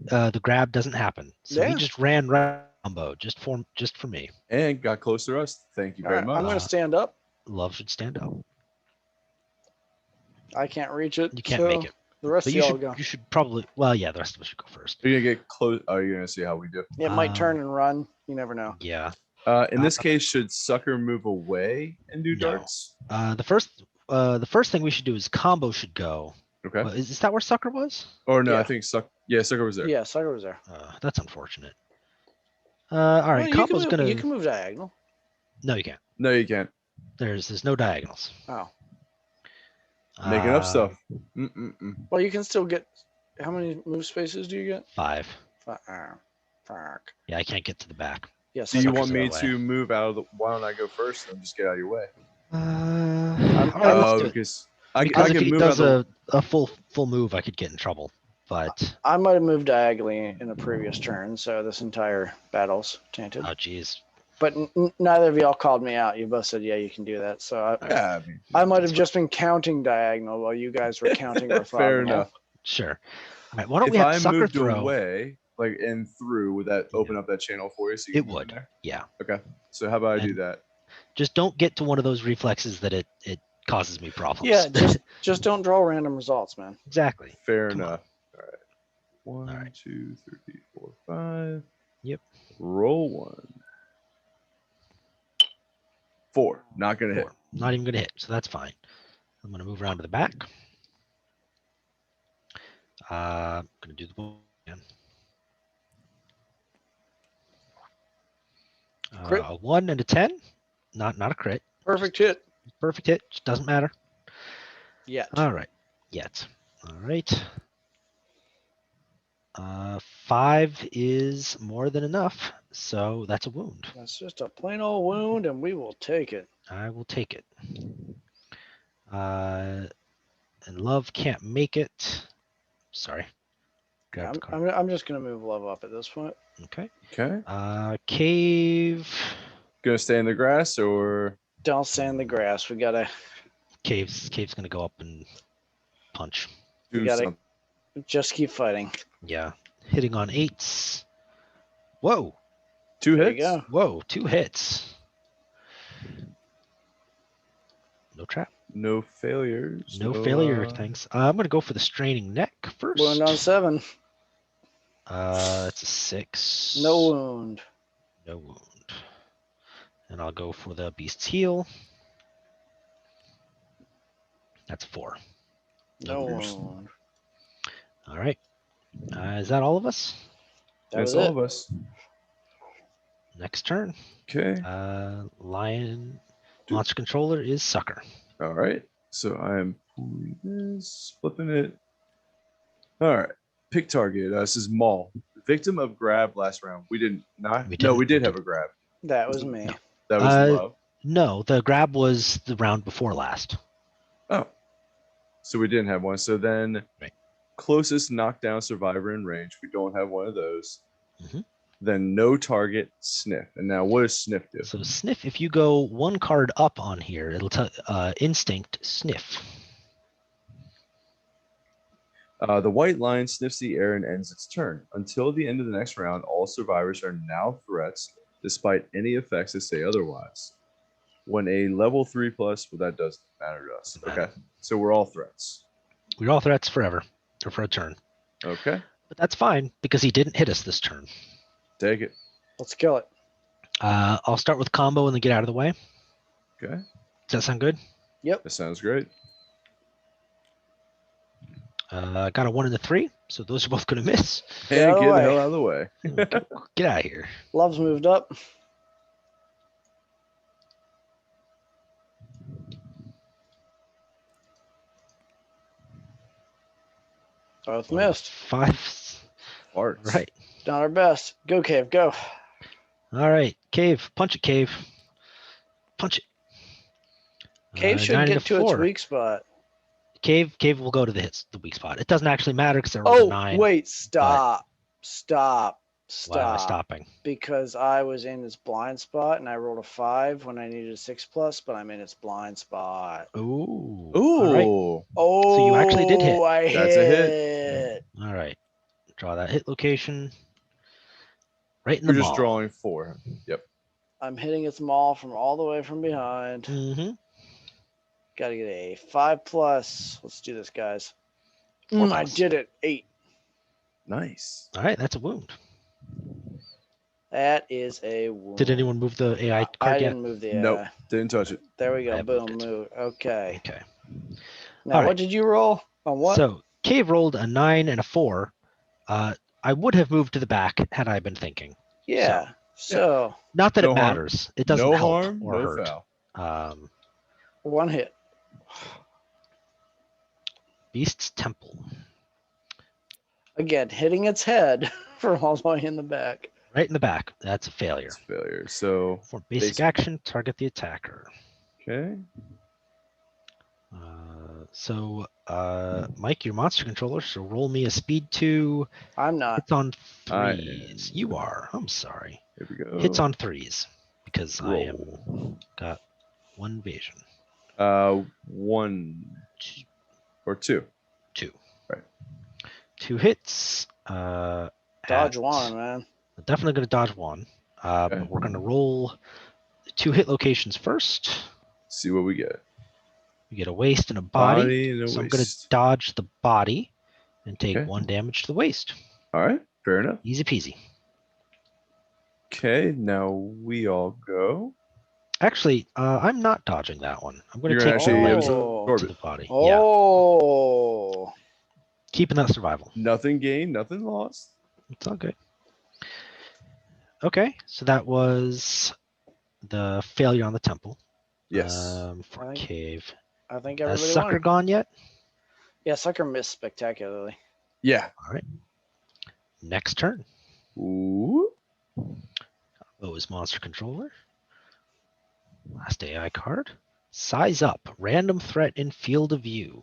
the grab doesn't happen. So he Yeah. just ran right combo just for me. And got close to us. Thank you All very right, much. I'm going to stand up. Love should stand up. I can't reach it. You can't so make it. The rest But of you y'all should go. you should probably the rest of us should go first. Are you gonna get close? Are you gonna see how we do? It might turn and run. You never know. Yeah. In this case, should Sucker move away and do No. darts? The first thing we should do is combo should go. Okay. Is that where Sucker was? Or no, I Yeah. think Sucker was there. Yeah, Sucker was there. That's unfortunate. All right, Well, combo's gonna. You can move diagonal. No, you can't. No, you can't. There's no diagonals. Oh. Making up Uh, stuff. Well, you can still get. How many move spaces do you get? 5. Fuck. Yeah, I can't get to the back. Yes. Do you Sucker's want in me the way. to move out of the? Why don't I go first and just get out of your way? All right, let's do it. Because I Because if can he move does out a full move, I could get in trouble. But I might have moved diagonally in a previous turn, so this entire battle's tainted. oh geez, But neither of y'all called me out. You both said, "Yeah, you can do that." So Yeah, I mean, I might have just been counting diagonal while you guys were counting orthogonal. fair enough. sure. All right, why don't If we have I Sucker moved throw? away, like and through, would that open up that channel for you? So you It can move would. in there? Yeah, Okay. So how about I do And- that? just don't get to one of those reflexes that it causes me problems. Yeah, just don't draw random results, man. exactly. Fair Come on. enough. All right. 1, All right. 2, 3, 4, 5. Yep. Roll 1. 4. Not gonna hit. 4. Not even gonna hit, so that's fine. I'm gonna move around to the back. Gonna do the ball again. Crit. A 1 and a 10. Not a crit. Perfect hit. Perfect hit. Just doesn't matter. Yet. All right. Yet. All right. 5 is more than enough, so that's a wound. That's just a plain old wound, and we will take it. I will take it. And Love can't make it. Sorry. Grab the card. I'm just gonna move Love up at this point. Okay. Okay. Cave. Gonna stay in the grass or Don't stay in the grass. We gotta Cave's gonna go up and punch. do gotta- something? just keep fighting. Yeah, hitting on 8s. Whoa, 2 There hits. you go. whoa, 2 hits. No trap. No failures. No failure. uh, Thanks. I'm gonna go for the straining neck first. Wound on 7. It's a 6. No wound. No wound. And I'll go for the beast's heel. That's 4. No wounds. wound. All right. Is that all of us? That That's was all it. of us. Next turn. Okay. Lion Dude. monster controller is Sucker. All right. So I'm pulling this, flipping it. All right. Pick target. This is Maul. Victim of grab last round. We did not. We No, we didn't. did have a grab. That was me. No. That was Love. No, the grab was the round before last. Oh. So we didn't have one. So then Right. closest knockdown survivor in range. We don't have one of those. Mhm. Then no target, sniff. And now what does sniff do? So sniff, if you go one card up on here, it'll tell instinct sniff. The white line sniffs the air and ends its turn. Until the end of the next round, all survivors are now threats, despite any effects that say otherwise. When a level 3+, well, that doesn't matter to us. Doesn't matter. Okay, so we're all threats. We're all threats forever, or for a turn. Okay, But that's fine because he didn't hit us this turn. take it. Let's kill it. I'll start with combo and then get out of the way. Okay, Does that sound good? that sounds great. I got a 1 and a 3, so those are both going to miss. Get out And of the get the way. hell out of the way. Get out of here. Love's moved up. Both missed. 5. Farts. Right. Not our best. Go, Cave. Go. All right. Cave. Punch it, Cave. Punch it. Cave 9 should and a get to its 4. weak spot. Cave will go to the weak spot. It doesn't actually matter because there was a Oh, 9. wait. Stop. Stop. Why am I Stop. stopping? Because I was in its blind spot and I rolled a 5 when I needed a 6+, but I'm in its blind spot. Ooh. Ooh, All right. Oh, So you actually did hit. I That's a hit. hit. All right. Draw that hit location. Right in the you're just maw. drawing 4. Yep. I'm hitting its maul from all the way from behind. Mm-hmm. Got to get a 5+. Let's do this, guys. 4+. I did it. 8. Nice. All right. That's a wound. That is a wound. Did anyone move the AI I card yet? didn't move the Nope. Didn't touch it. There we I go. moved Boom. it. Move. Okay. Okay. Now, All right. what did you roll? On what? So Cave rolled a 9 and a 4. I would have moved to the back had I been thinking. yeah. So, Not that No it harm. matters. It doesn't No help harm, or no hurt. foul. one hit. Beast's Temple. Again, hitting its head from all the way in the back. Right in the back. That's a failure. It's failure. So, For basic Basic. action, target the attacker. okay. Mike, your monster controller, so roll me a speed 2. I'm not. Hits on I 3s. am. You are. I'm sorry. Here we go. Hits on 3s because I am Roll. got 1 evasion. 1 or 2. 2. Right. 2 hits. Dodge at- one, man. Definitely going to dodge 1. Okay. But we're going to roll the 2 hit locations first. See what we get. We get a waist and a body. and a So I'm going to waist. dodge the body and take Okay. 1 damage to the waist. All right. Fair enough. Easy peasy. Okay. Now we all go. Actually, I'm not dodging that one. I'm going You're to gonna take the actually leg absorb to it. the body. Yeah, Oh. keeping that survival. Nothing gained, nothing lost. It's all good. Okay, so that was the failure on the temple. Yes. For I think cave. I think Has everybody Sucker won. gone yet? Yeah, Sucker missed spectacularly. Yeah. All right. Next turn. Ooh. Oh, is monster controller. Last AI card. Size up. Random threat in field of view.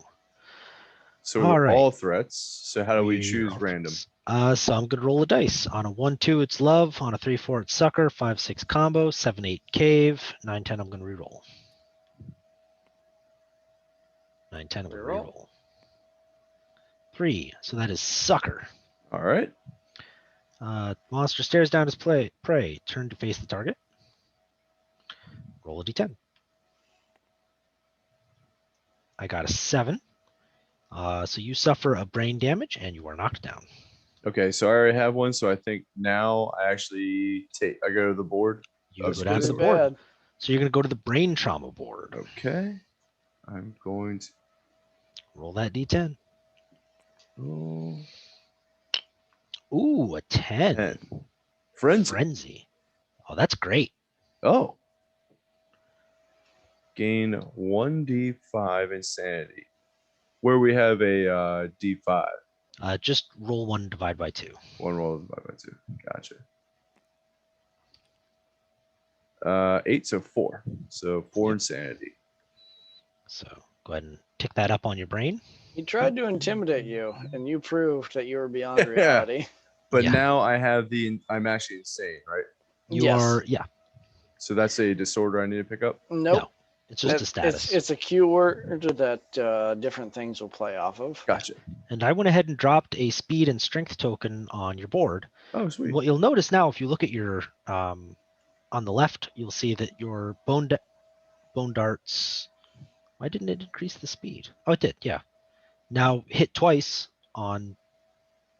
So All right. all threats. So how do we We're choose all random? threats. So I'm gonna roll a dice. On a 1-2, it's love. On a 3-4, it's sucker. 5-6 combo. 7-8 cave. 9-10, I'm gonna reroll. 9-10, I'm gonna Reroll. reroll. 3. So that is sucker. All right. Monster stares down his prey. Turn to face the target. Roll a d10. I got a 7. So you suffer a brain damage and you are knocked down. Okay, so I already have one. So I think now I actually I go to the board. You Oh, go down to so the Too board. bad. So you're gonna go to the brain trauma board. Okay. I'm going to. Roll that d10. Oh, Ooh, a 10. 10. Frenzy. Frenzy. Oh, that's great. Oh. Gain 1d5 insanity. Where we have a d5. Just roll 1, divide by 2. One roll divided by 2. Gotcha. 8, so 4. So 4 insanity. So go ahead and tick that up on your brain. He tried to intimidate you, and you proved that you were beyond reality. But Yeah. now I'm actually insane, right? You Yes. are, yeah. So that's a disorder I need to pick up? Nope. No, it's just a status. It's a keyword that different things will play off of. Gotcha. And I went ahead and dropped a speed and strength token on your board. Oh, sweet. What you'll notice now, if you look at your on the left, you'll see that your bone darts. Why didn't it increase the speed? Oh, it did. Yeah. Now hit twice on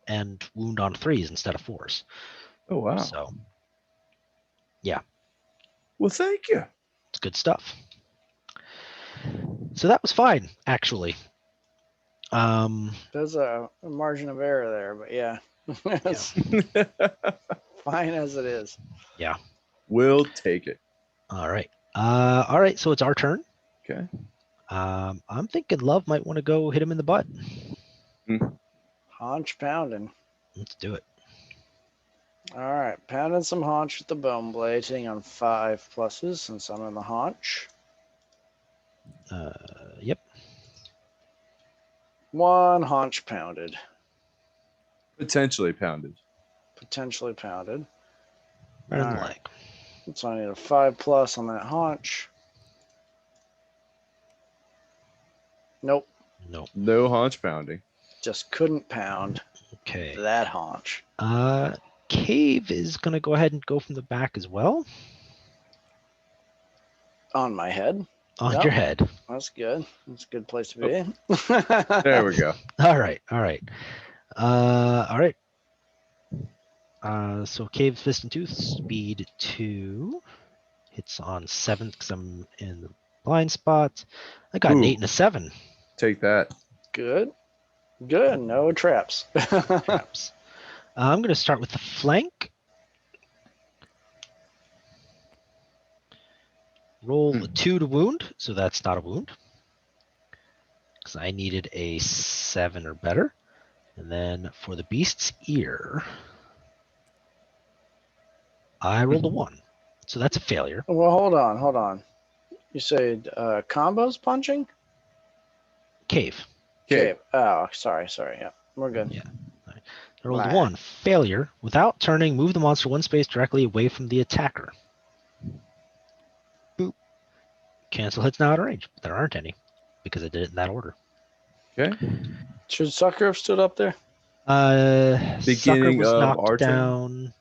and wound on 3s instead of 4s. Oh, wow. So Well, thank you. it's good stuff. So that was fine, actually. There's a margin of error there, but yeah. It's fine as it is. We'll take it. All right. All right. So it's our turn. Okay. I'm thinking Love might want to go hit him in the butt. Haunch pounding. Let's do it. All right, pounding some haunch with the bone blade, hitting on 5 pluses since I'm in the haunch. Yep. 1 haunch pounded. Potentially pounded. Potentially pounded. Right in the All leg. So I need a 5 plus on that haunch. Nope. Nope. No haunch pounding. Just couldn't pound Okay. that haunch. Cave is going to go ahead and go from the back as well. On my head. On Yep. your head. That's good. That's a good place to be. There we go. All right. All right. All right. So Cave Fist and Tooth, speed 2. Hits on 7 because I'm in the blind spot. I got an Ooh. 8 and a 7. Take that. Good. Good. No traps. Traps. I'm going to start with the flank. Roll a 2 to wound, so that's not a wound. Because I needed a 7 or better. And then for the beast's ear, I rolled a 1. So that's a failure. Well, hold on. You said combos punching? Cave. Okay. Oh, sorry. Yeah, we're good. Yeah. I rolled a Right. 1. Failure. Without turning, move the monster 1 space directly away from the attacker. Boop. Cancel hits now out of range. There aren't any because I did it in that order. Okay. Should Sucker have stood up there? Sucker Beginning was of knocked our turn? down.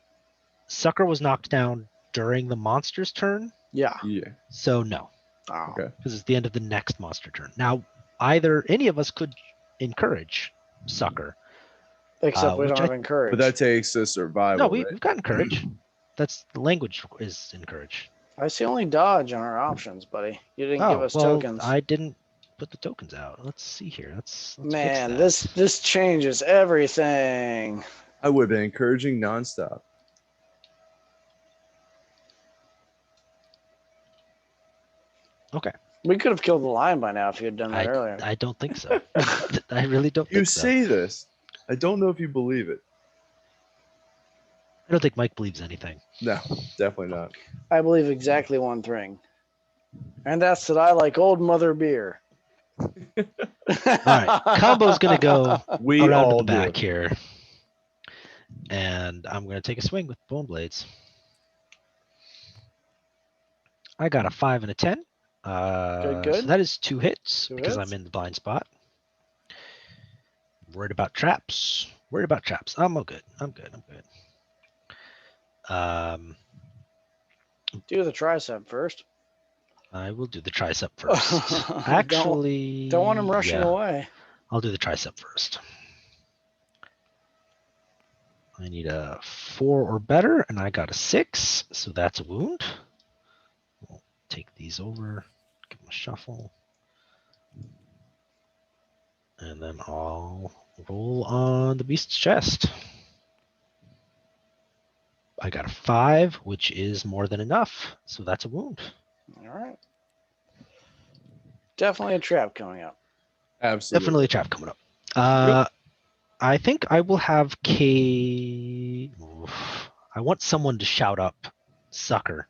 Sucker was knocked down during the monster's turn, Yeah. Yeah. so no, Oh. Okay. because it's the end of the next monster turn. Now, any of us could encourage Sucker. Except we which don't have encourage. But that takes a survival. No, right? we've got encourage. That's the language is encourage. I see only dodge on our options, buddy. You didn't give us tokens. I didn't put the tokens out. Let's see here. Let's fix Man, that. this changes everything. I would have been encouraging nonstop. Okay. We could have killed the lion by now if you had done that earlier. I don't think so. I really don't You think so. say this. I don't know if you believe it. I don't think Mike believes anything. No, definitely not. I believe exactly one thing. And that's that I like old mother beer. All right, Combo's gonna go We around to all the do. back here. And I'm going to take a swing with Bone Blades. I got a 5 and a 10. Good. So that is 2 hits Two because hits. I'm in the blind spot. Worried about traps. Worried about traps. I'm all good. I'm good. I'm good. Do the tricep first. I will do the tricep first. Actually, Don't want him rushing yeah, away. I'll do the tricep first. I need a 4 or better, and I got a 6, so that's a wound. We'll take these over, give them a shuffle. And then I'll roll on the beast's chest. I got a 5, which is more than enough, so that's a wound. All right. Definitely a trap coming up. Absolutely. Definitely a trap coming up. I think I will have K. Oof. I want someone to shout up, sucker,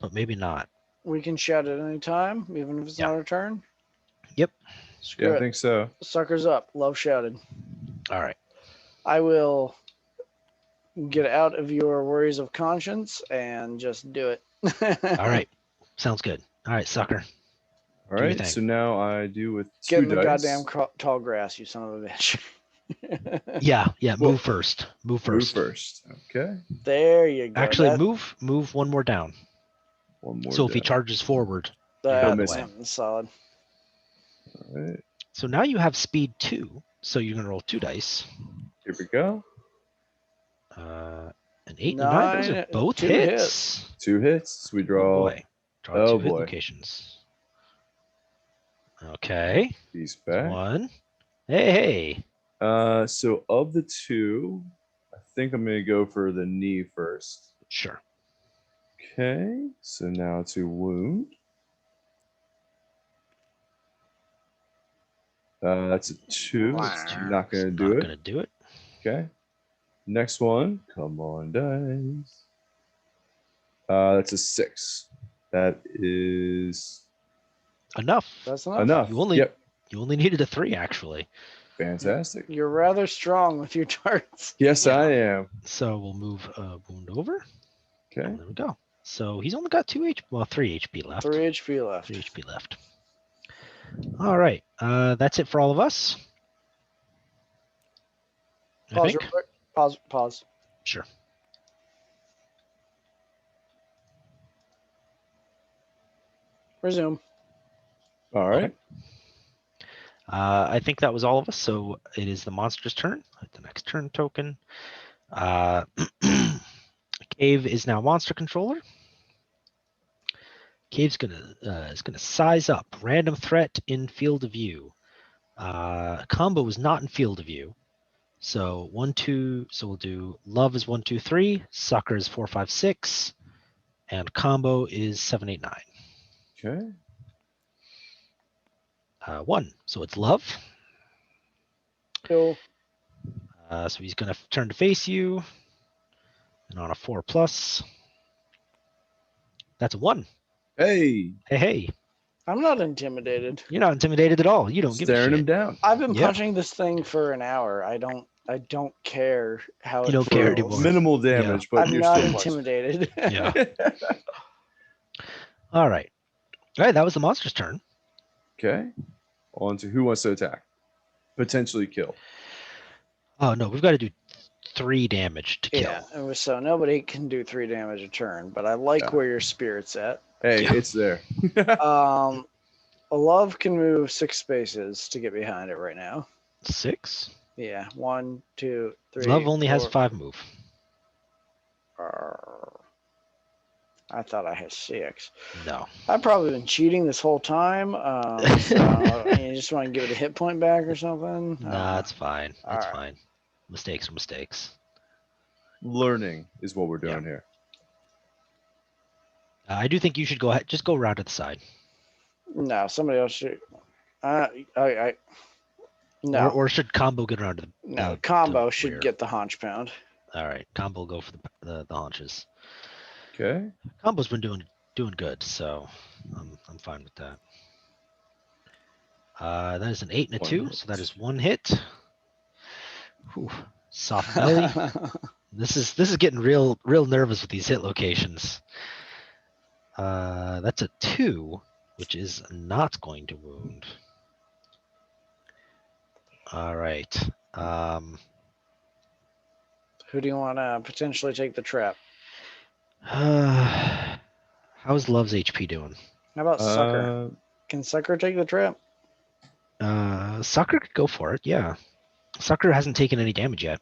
but maybe not. We can shout at any time, even if it's Yeah. not our turn. Yep. Screw Yeah, I it. think so. Suckers up. Love shouted. All right. I will get out of your worries of conscience and just do it. All right. Sounds good. All right, sucker. All Do your right. thing. So now I do with Get 2 in the dice. goddamn tall grass, you son of a bitch. Yeah. Well, Move first. Move Move first. first. Okay. There you go. Actually, That- move one more down. One more. So if he die. charges forward, you're out of the miss way. him. Solid. All right. So now you have speed 2. So you're gonna roll 2 dice. Here we go. An 8 and a 9. Those are 9, both 2 hits. 2 hits. We Oh draw boy. Draw Oh, 2 hit boy. locations. Okay. these back. 1. Hey. So of the 2, I think I'm gonna go for the knee first. Sure. Okay. So now to wound. That's a 2. That's It's two. not gonna It's do not it. gonna do it. Okay. Next one. Come on, dice. That's a 6. That is Enough. That's enough. enough. You only Yep. you only needed a 3 actually. Fantastic. You're rather strong with your darts. Yes, Yeah. I am. So we'll move wound over. Okay. And there we go. So he's only got 3 HP left. 3 HP left. 3 HP left. All right. That's it for all of us. I Pause think. real quick. Pause. Sure. Resume. All right. Okay. I think that was all of us. So it is the monster's turn. Hit the next turn token. Cave is now monster controller. Cave's is gonna size up. Random threat in field of view. Combo is not in field of view. So 1, 2. So we'll do love is 1, 2, 3. Sucker is 4, 5, 6. And combo is 7, 8, 9. Okay. 1. So it's love. Cool. So he's gonna turn to face you. And on a 4+, that's a 1. Hey. Hey. I'm not intimidated. You're not intimidated at all. You don't give a Staring shit. him down. I've been Yep. punching this thing for an hour. I don't care how You it don't care feels. anymore. Minimal damage, but I'm you're not still punching. intimidated. Yeah. All right. All right. That was the monster's turn. Okay. On to who wants to attack. Potentially kill. Oh no, we've got to do 3 damage to kill. Yeah, and so nobody can do 3 damage a turn, but I like Yeah. where your spirit's at. Hey, Yeah. it's there. A love can move 6 spaces to get behind it right now. 6. Yeah, 1, 2, 3. Love only has 4. 5 move. I thought I had 6. No. I've probably been cheating this whole time. So you just want to give it a hit point back or something? Nah, it's fine. All It's right. fine. Mistakes are mistakes. Learning is what we're doing here. I do think you should go ahead. Just go around to the side. No, somebody else should. No, Or should combo get around to the no. the Combo rear. should get the haunch pound. All right. Combo will go for the haunches. Okay. Combo's been doing good, so I'm fine with that. That is an 8 and a One 2, hit. so that is 1 hit. Whew. Soft belly. This is getting real nervous with these hit locations. That's a 2, which is not going to wound. All right. Who do you want to potentially take the trap? How's Love's HP doing? How about Sucker? Can Sucker take the trap? Sucker could go for it. Yeah. Sucker hasn't taken any damage yet.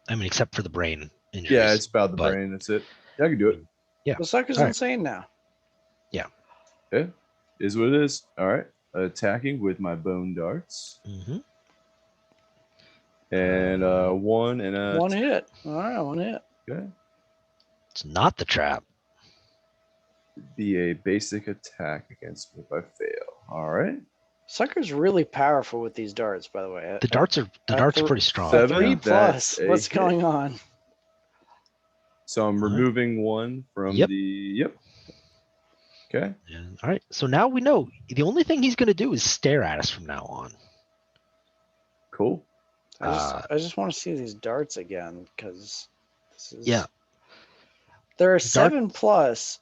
I mean, except for the brain injuries. Yeah, it's about the but- brain. That's it. Yeah, I can do it. Yeah. Well, Sucker's All right. insane now. Yeah, is what it is. All right, attacking with my bone darts, Mm-hmm. and 1 and a One hit. All right, one hit. Okay, It's not the trap. be a basic attack against me if I fail. All right, Sucker's really powerful with these darts, by the way. The darts are pretty strong. Seven. Three That's plus. a What's hit. going on? So I'm All right. removing 1 from Yep. the. Yep. Okay. And, all right. So now we know the only thing he's going to do is stare at us from now on. Cool. I just want to see these darts again because this is. Yeah. There are The dart- 7 plus,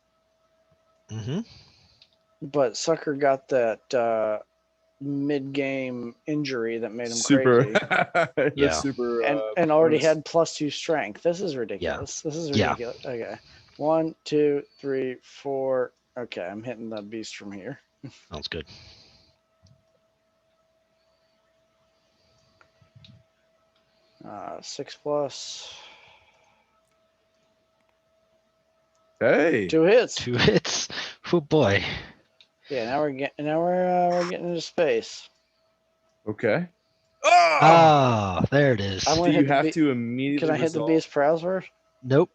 Mm-hmm. but Sucker got that mid-game injury that made him Super. crazy, That's Yeah. super. and already bonus. had +2 strength. This is ridiculous. This is Yeah. ridiculous. Okay, 1, 2, 3, 4. Okay, I'm hitting the beast from here. Sounds good. Uh, 6 plus. Hey. 2 hits. 2 hits. Oh boy. Yeah, now we're getting into space. Okay. Ah, there it is. I'm Do gonna you hit the have be- to immediately? Can I hit the resolve? beast prowls first? Nope.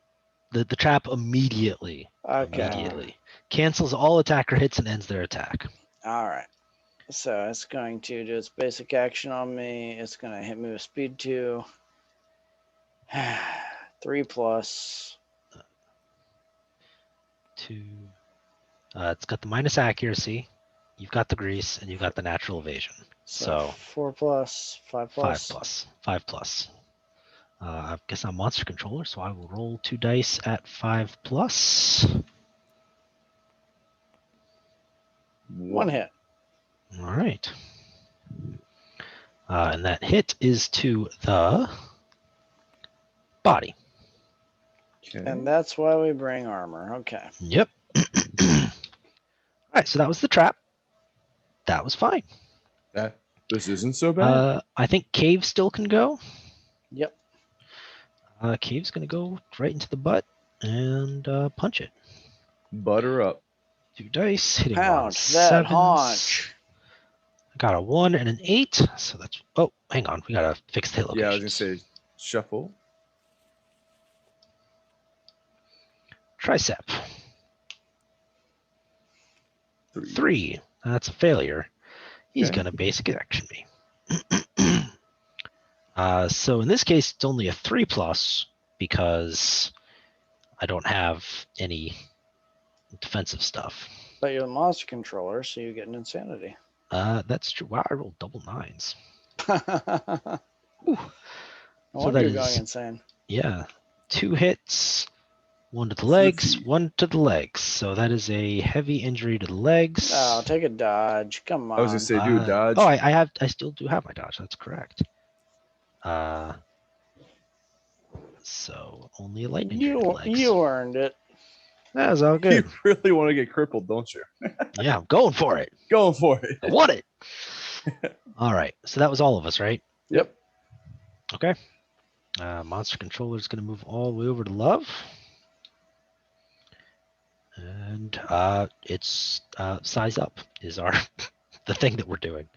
The trap immediately. Okay. Immediately. Cancels all attacker hits and ends their attack. All right. So it's going to do its basic action on me. It's going to hit me with speed 2. 3 plus. 2. It's got the minus accuracy. You've got the grease, and you've got the natural evasion. So 4 plus. 5 plus. 5 plus. 5 plus. I guess I'm monster controller, so I will roll 2 dice at 5 plus. 1 hit. All right. And that hit is to the body. Okay. And that's why we bring armor. Okay. Yep. All right, so that was the trap. That was fine. This isn't so bad. I think Cave still can go. Yep. Cave's going to go right into the butt and punch it. Butter up. 2 dice, hitting Pound on that 7s. haunch. I got a 1 and an 8, so that's. Oh, hang on, we gotta fix the hit locations. Yeah, I was gonna say shuffle. Tricep 3. 3. That's a failure. He's Okay. gonna basic action me. So in this case, it's only a 3 plus because I don't have any defensive stuff. But you're the monster controller, so you get an insanity. That's true. Wow, I rolled double 9s. I Whew. wonder that you're going is- insane. Yeah, 2 hits, 1 to the legs, feet. 1 to the legs. So that is a heavy injury to the legs. Oh, take a dodge. Come on. I was gonna say do a dodge. Oh, I still do have my dodge. That's correct. So only a light injury to the legs. You earned it. That was all You good. really want to get crippled, don't you? Yeah, I'm going for it. Going for it. I want it. All right. So that was all of us, right? Yep. Okay. Monster controller is going to move all the way over to Love. And it's size up is our the thing that we're doing.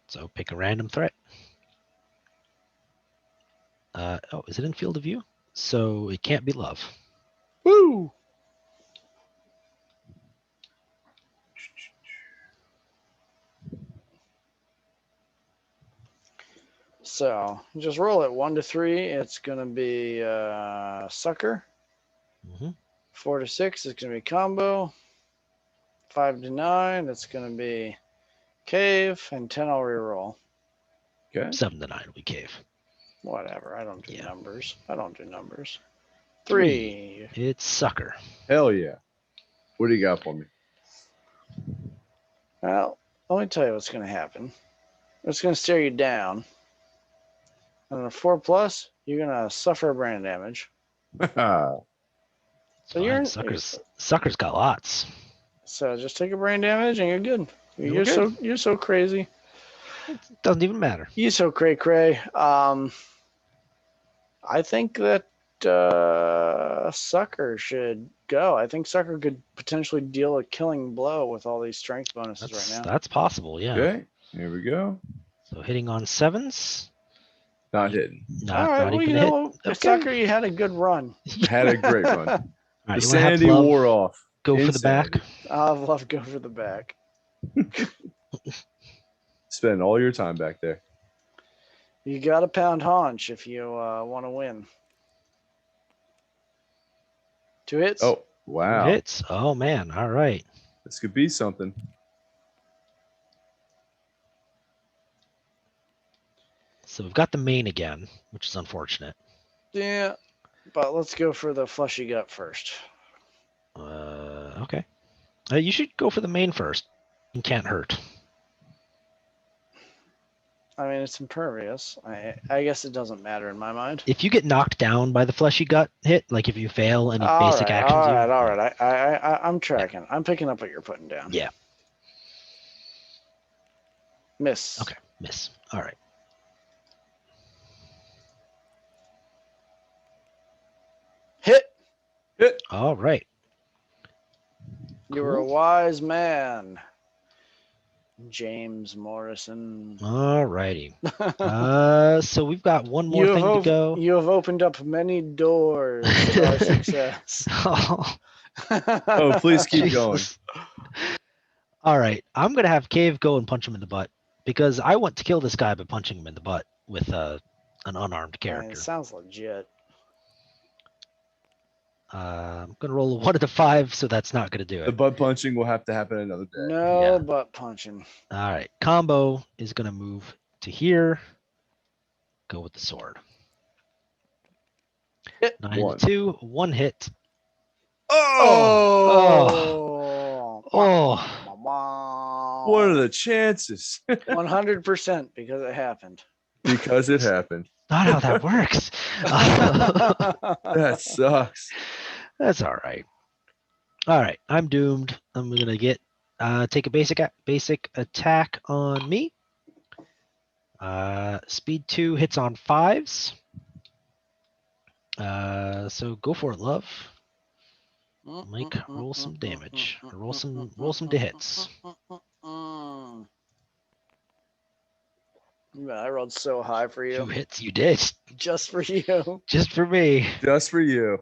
So pick a random threat. Oh, is it in field of view? So it can't be Love. Woo! So just roll it 1 to 3. It's gonna be Sucker. Mhm. 4 to 6 is going to be combo. 5 to 9, that's going to be cave. And 10, I'll reroll. Okay. 7 to 9 we cave. Whatever. I don't do Yeah. numbers. I don't do numbers. 3. It's sucker. Hell yeah. What do you got for me? Well, let me tell you what's going to happen. It's going to stare you down. And on a 4+, you're going to suffer brain damage. It's So you're fine. Sucker's got lots. So just take a brain damage and you're good. You're good. You're so crazy. It doesn't even matter. You're so cray. I think that Sucker should go. I think Sucker could potentially deal a killing blow with all these strength bonuses right now. That's possible, yeah. Okay. Here we go. So hitting on 7s. Not hitting. All right, Not well, even you hit. know, Okay. Sucker, you had a good run. Had a great run. All The right, you wanna have sanity Love wore off. Go for the back. Insanity. I'll love to go for the back. Spend all your time back there. You got to pound haunch if you want to win. 2 hits. Oh, wow. Hits. Oh man. All right. This could be something. So we've got the main again, which is unfortunate. Yeah, but let's go for the fleshy gut first. Okay. You should go for the main first. It can't hurt. I mean, it's impervious. I guess it doesn't matter in my mind. If you get knocked down by the fleshy gut hit, like if you fail any basic actions, All right. I'm tracking. I'm picking up what you're putting down. Yeah. Miss. Okay. Miss. All right. Hit. All right. You were a Cool. wise man, James Morrison. All righty. So we've got one more You thing to go. You have opened up many doors to our success. Oh, please keep going. Jesus. All right. I'm going to have Cave go and punch him in the butt because I want to kill this guy by punching him in the butt with an unarmed I mean, character. it sounds legit. I'm going to roll a 1 to 5, so that's not going to do The it. butt punching will have to happen another day. No Yeah. butt punching. All right. Combo is going to move to here. Go with the sword. Hit. 9 One. to 2. 1 hit. Oh. Oh. What are the chances? 100% because it happened. Because it happened. Not how that works. That sucks. That's all right. All right, I'm doomed. I'm gonna get take a basic attack on me. Speed 2 hits on 5s. So go for it, love. Mike, roll some damage. Roll some to hits. I rolled so high for 2 you. hits, you did. Just for you. Just for me. Just for you.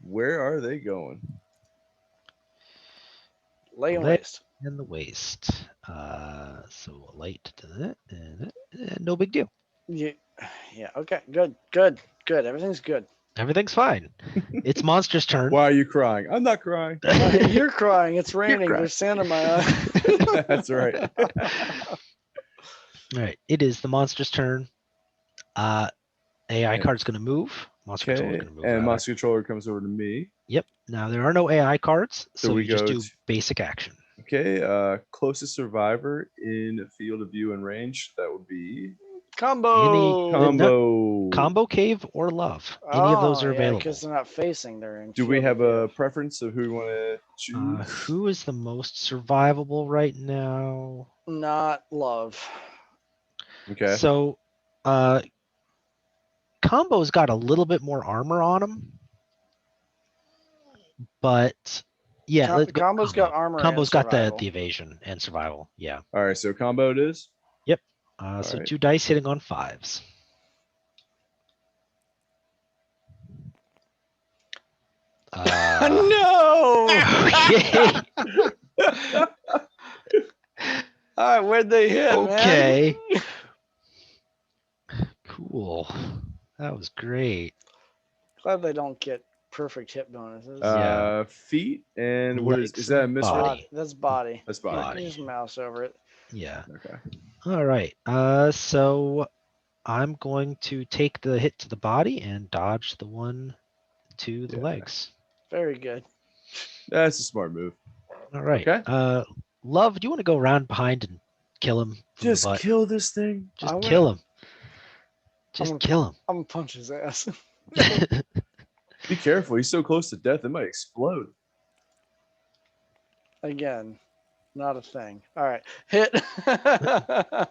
Where are they going? Lay and Lay- waste. In the waist. So a light to that, and no big deal. Yeah. Okay. Good. Everything's good. Everything's fine. It's Monster's turn. Why are you crying? I'm not crying. You're crying. It's raining. crying. There's sand in my eye. That's right. All right, it is the Monster's turn. AI card's going to move. Monster Controller's Okay. going to move. And rather. Monster Controller comes over to me. Yep. Now there are no AI cards, So so we we just go do to- basic action. Okay. Closest survivor in field of view and range. That would be Combo. combo. Combo, cave, or love. Any of those are available. Because they're not facing. They're in. Do we field have of a view. preference of who we want to choose? Who is the most survivable right now? Not love. Okay. So, Combo's got a little bit more armor on him, but yeah, let's go Combo's got armor. Combo's and got the survival. evasion and survival. Yeah. All right. So combo it is. So right. 2 dice hitting on 5s. No. Okay. All right, where'd they hit? Okay. Man? Cool. That was great. Glad they don't get perfect hit bonuses? Yeah. Feet and what is Legs that a and misroll? body. That's body. That's body. Body. Just mouse over it. Yeah. Okay. All right. So I'm going to take the hit to the body and dodge the one to the Yeah. legs. Very good. That's a smart move. All right. Okay. Love, do you want to go around behind and kill him from Just the butt? kill this thing. Just I'm kill gonna- him. Just kill I'm gonna punch his ass. him. Be careful. He's so close to death, it might explode. Again, not a thing. All right, hit.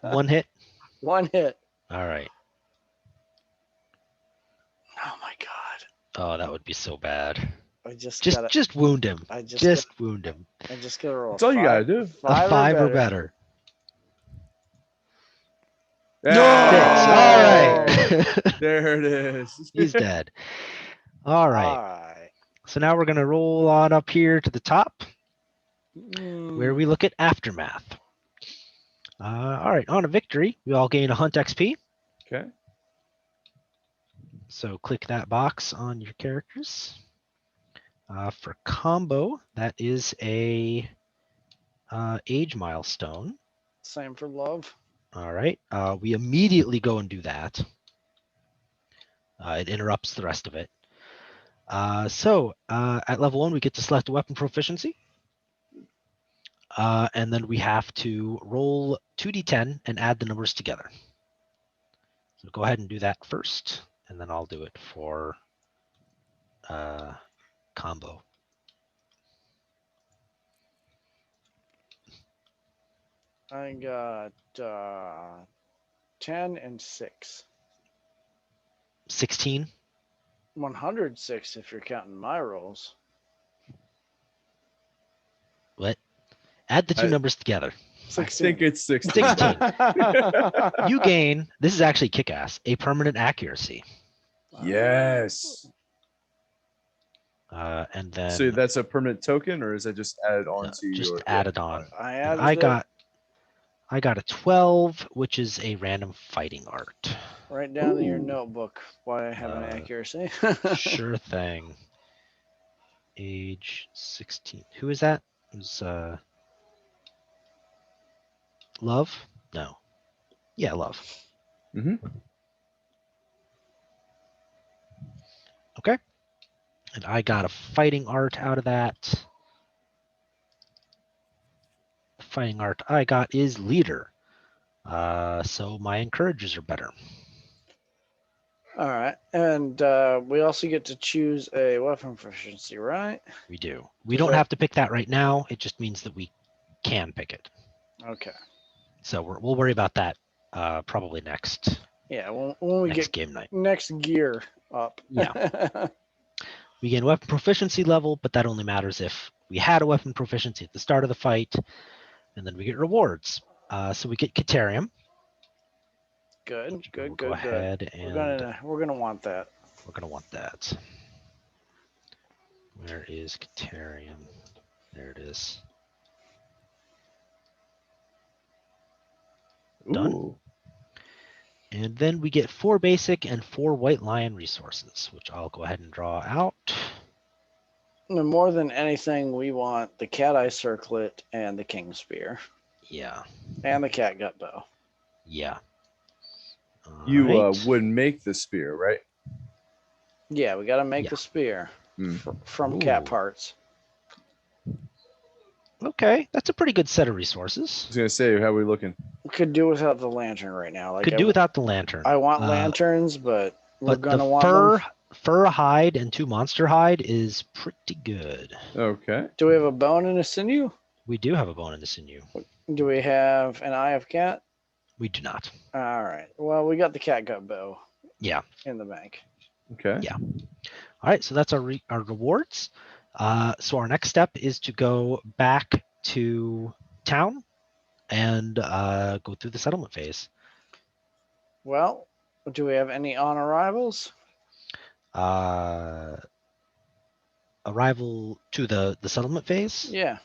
One hit. One hit. All right. Oh my god! Oh, that would be so bad. I just Just gotta. just wound him. I just Just gotta, wound him. I just gotta roll. That's all you gotta do. A five or better. Yeah. Six. All right. There it is. He's dead. All right. All right. So now we're gonna roll on up here to the top, where Mm, we look at aftermath. All right. On a victory, we all gain a hunt XP. Okay. So click that box on your characters. For combo, that is a age milestone. Same for love. All right. We immediately go and do that. It interrupts the rest of it. So at level 1, we get to select a weapon proficiency. And then we have to roll 2d10 and add the numbers together. So go ahead and do that first, and then I'll do it for combo. I got 10 and 6. 16. 106 if you're counting my rolls. What? Add the two I- numbers together. I think it's 16. 16. You gain, this is actually kick-ass, a permanent accuracy. Yes. And then So that's a permanent token, or is that just added on to just your? added on. I And added I got a 12, which is a random fighting art. Write down in your Ooh. notebook why I have an accuracy. Sure thing. Age 16. Who is that? Who's Love? No. Yeah, Love. Mm-hmm. Okay. And I got a fighting art out of that. The fighting art I got is leader. So my encouragers are better. All right. And we also get to choose a weapon proficiency, right? We do. We Does don't that- have to pick that right now. It just means that we can pick it. Okay. So we'll worry about that probably next Yeah. When we next get game night. next gear up. Yeah. We gain weapon proficiency level, but that only matters if we had a weapon proficiency at the start of the fight, and then we get rewards. So we get Caterium. Good. We'll Good. go Good. ahead Good. and We're gonna want that. we're gonna want that. Where is Caterium? There it is. Done. Ooh. And then we get 4 basic and 4 white lion resources, which I'll go ahead and draw out. And more than anything, we want the cat eye circlet and the king spear Yeah. and the cat gut bow. Yeah. You Alright. would make the spear, right? Yeah, we got to make Yeah. the spear Hmm. from cat Ooh. parts. Okay, that's a pretty good set of resources. I was gonna say, how are we looking? We could do without the lantern right now. Like Could do without the lantern. I want lanterns, but we're But gonna the want them. fur hide and 2 monster hide is pretty good. Okay. Do we have a bone and a sinew? We do have a bone in the sinew. Do we have an eye of cat? We do not. All right. Well, we got the cat gut bow. Yeah. In the bank. Okay. Yeah. All right, so that's our rewards. So our next step is to go back to town and go through the settlement phase. Well, do we have any on arrivals? Arrival to the settlement phase. Yeah.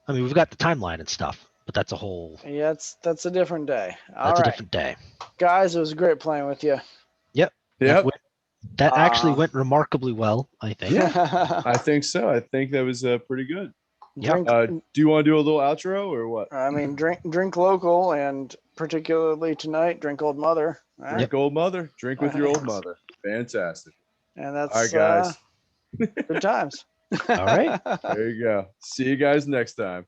I mean, we've got the timeline and stuff, but that's a whole. Yeah, that's a different day. All That's right, a different day. guys, it was great playing with you. Yep. That actually Uh, went remarkably well, I think. Yeah. I think so. I think that was pretty good. Yep. drink. Do you want to do a little outro or what? I mean, drink local, and particularly tonight, drink Old Mother. All right? Drink old mother. Drink with your old mother. Fantastic. And All that's right, guys. good times. All right. There you go. See you guys next time.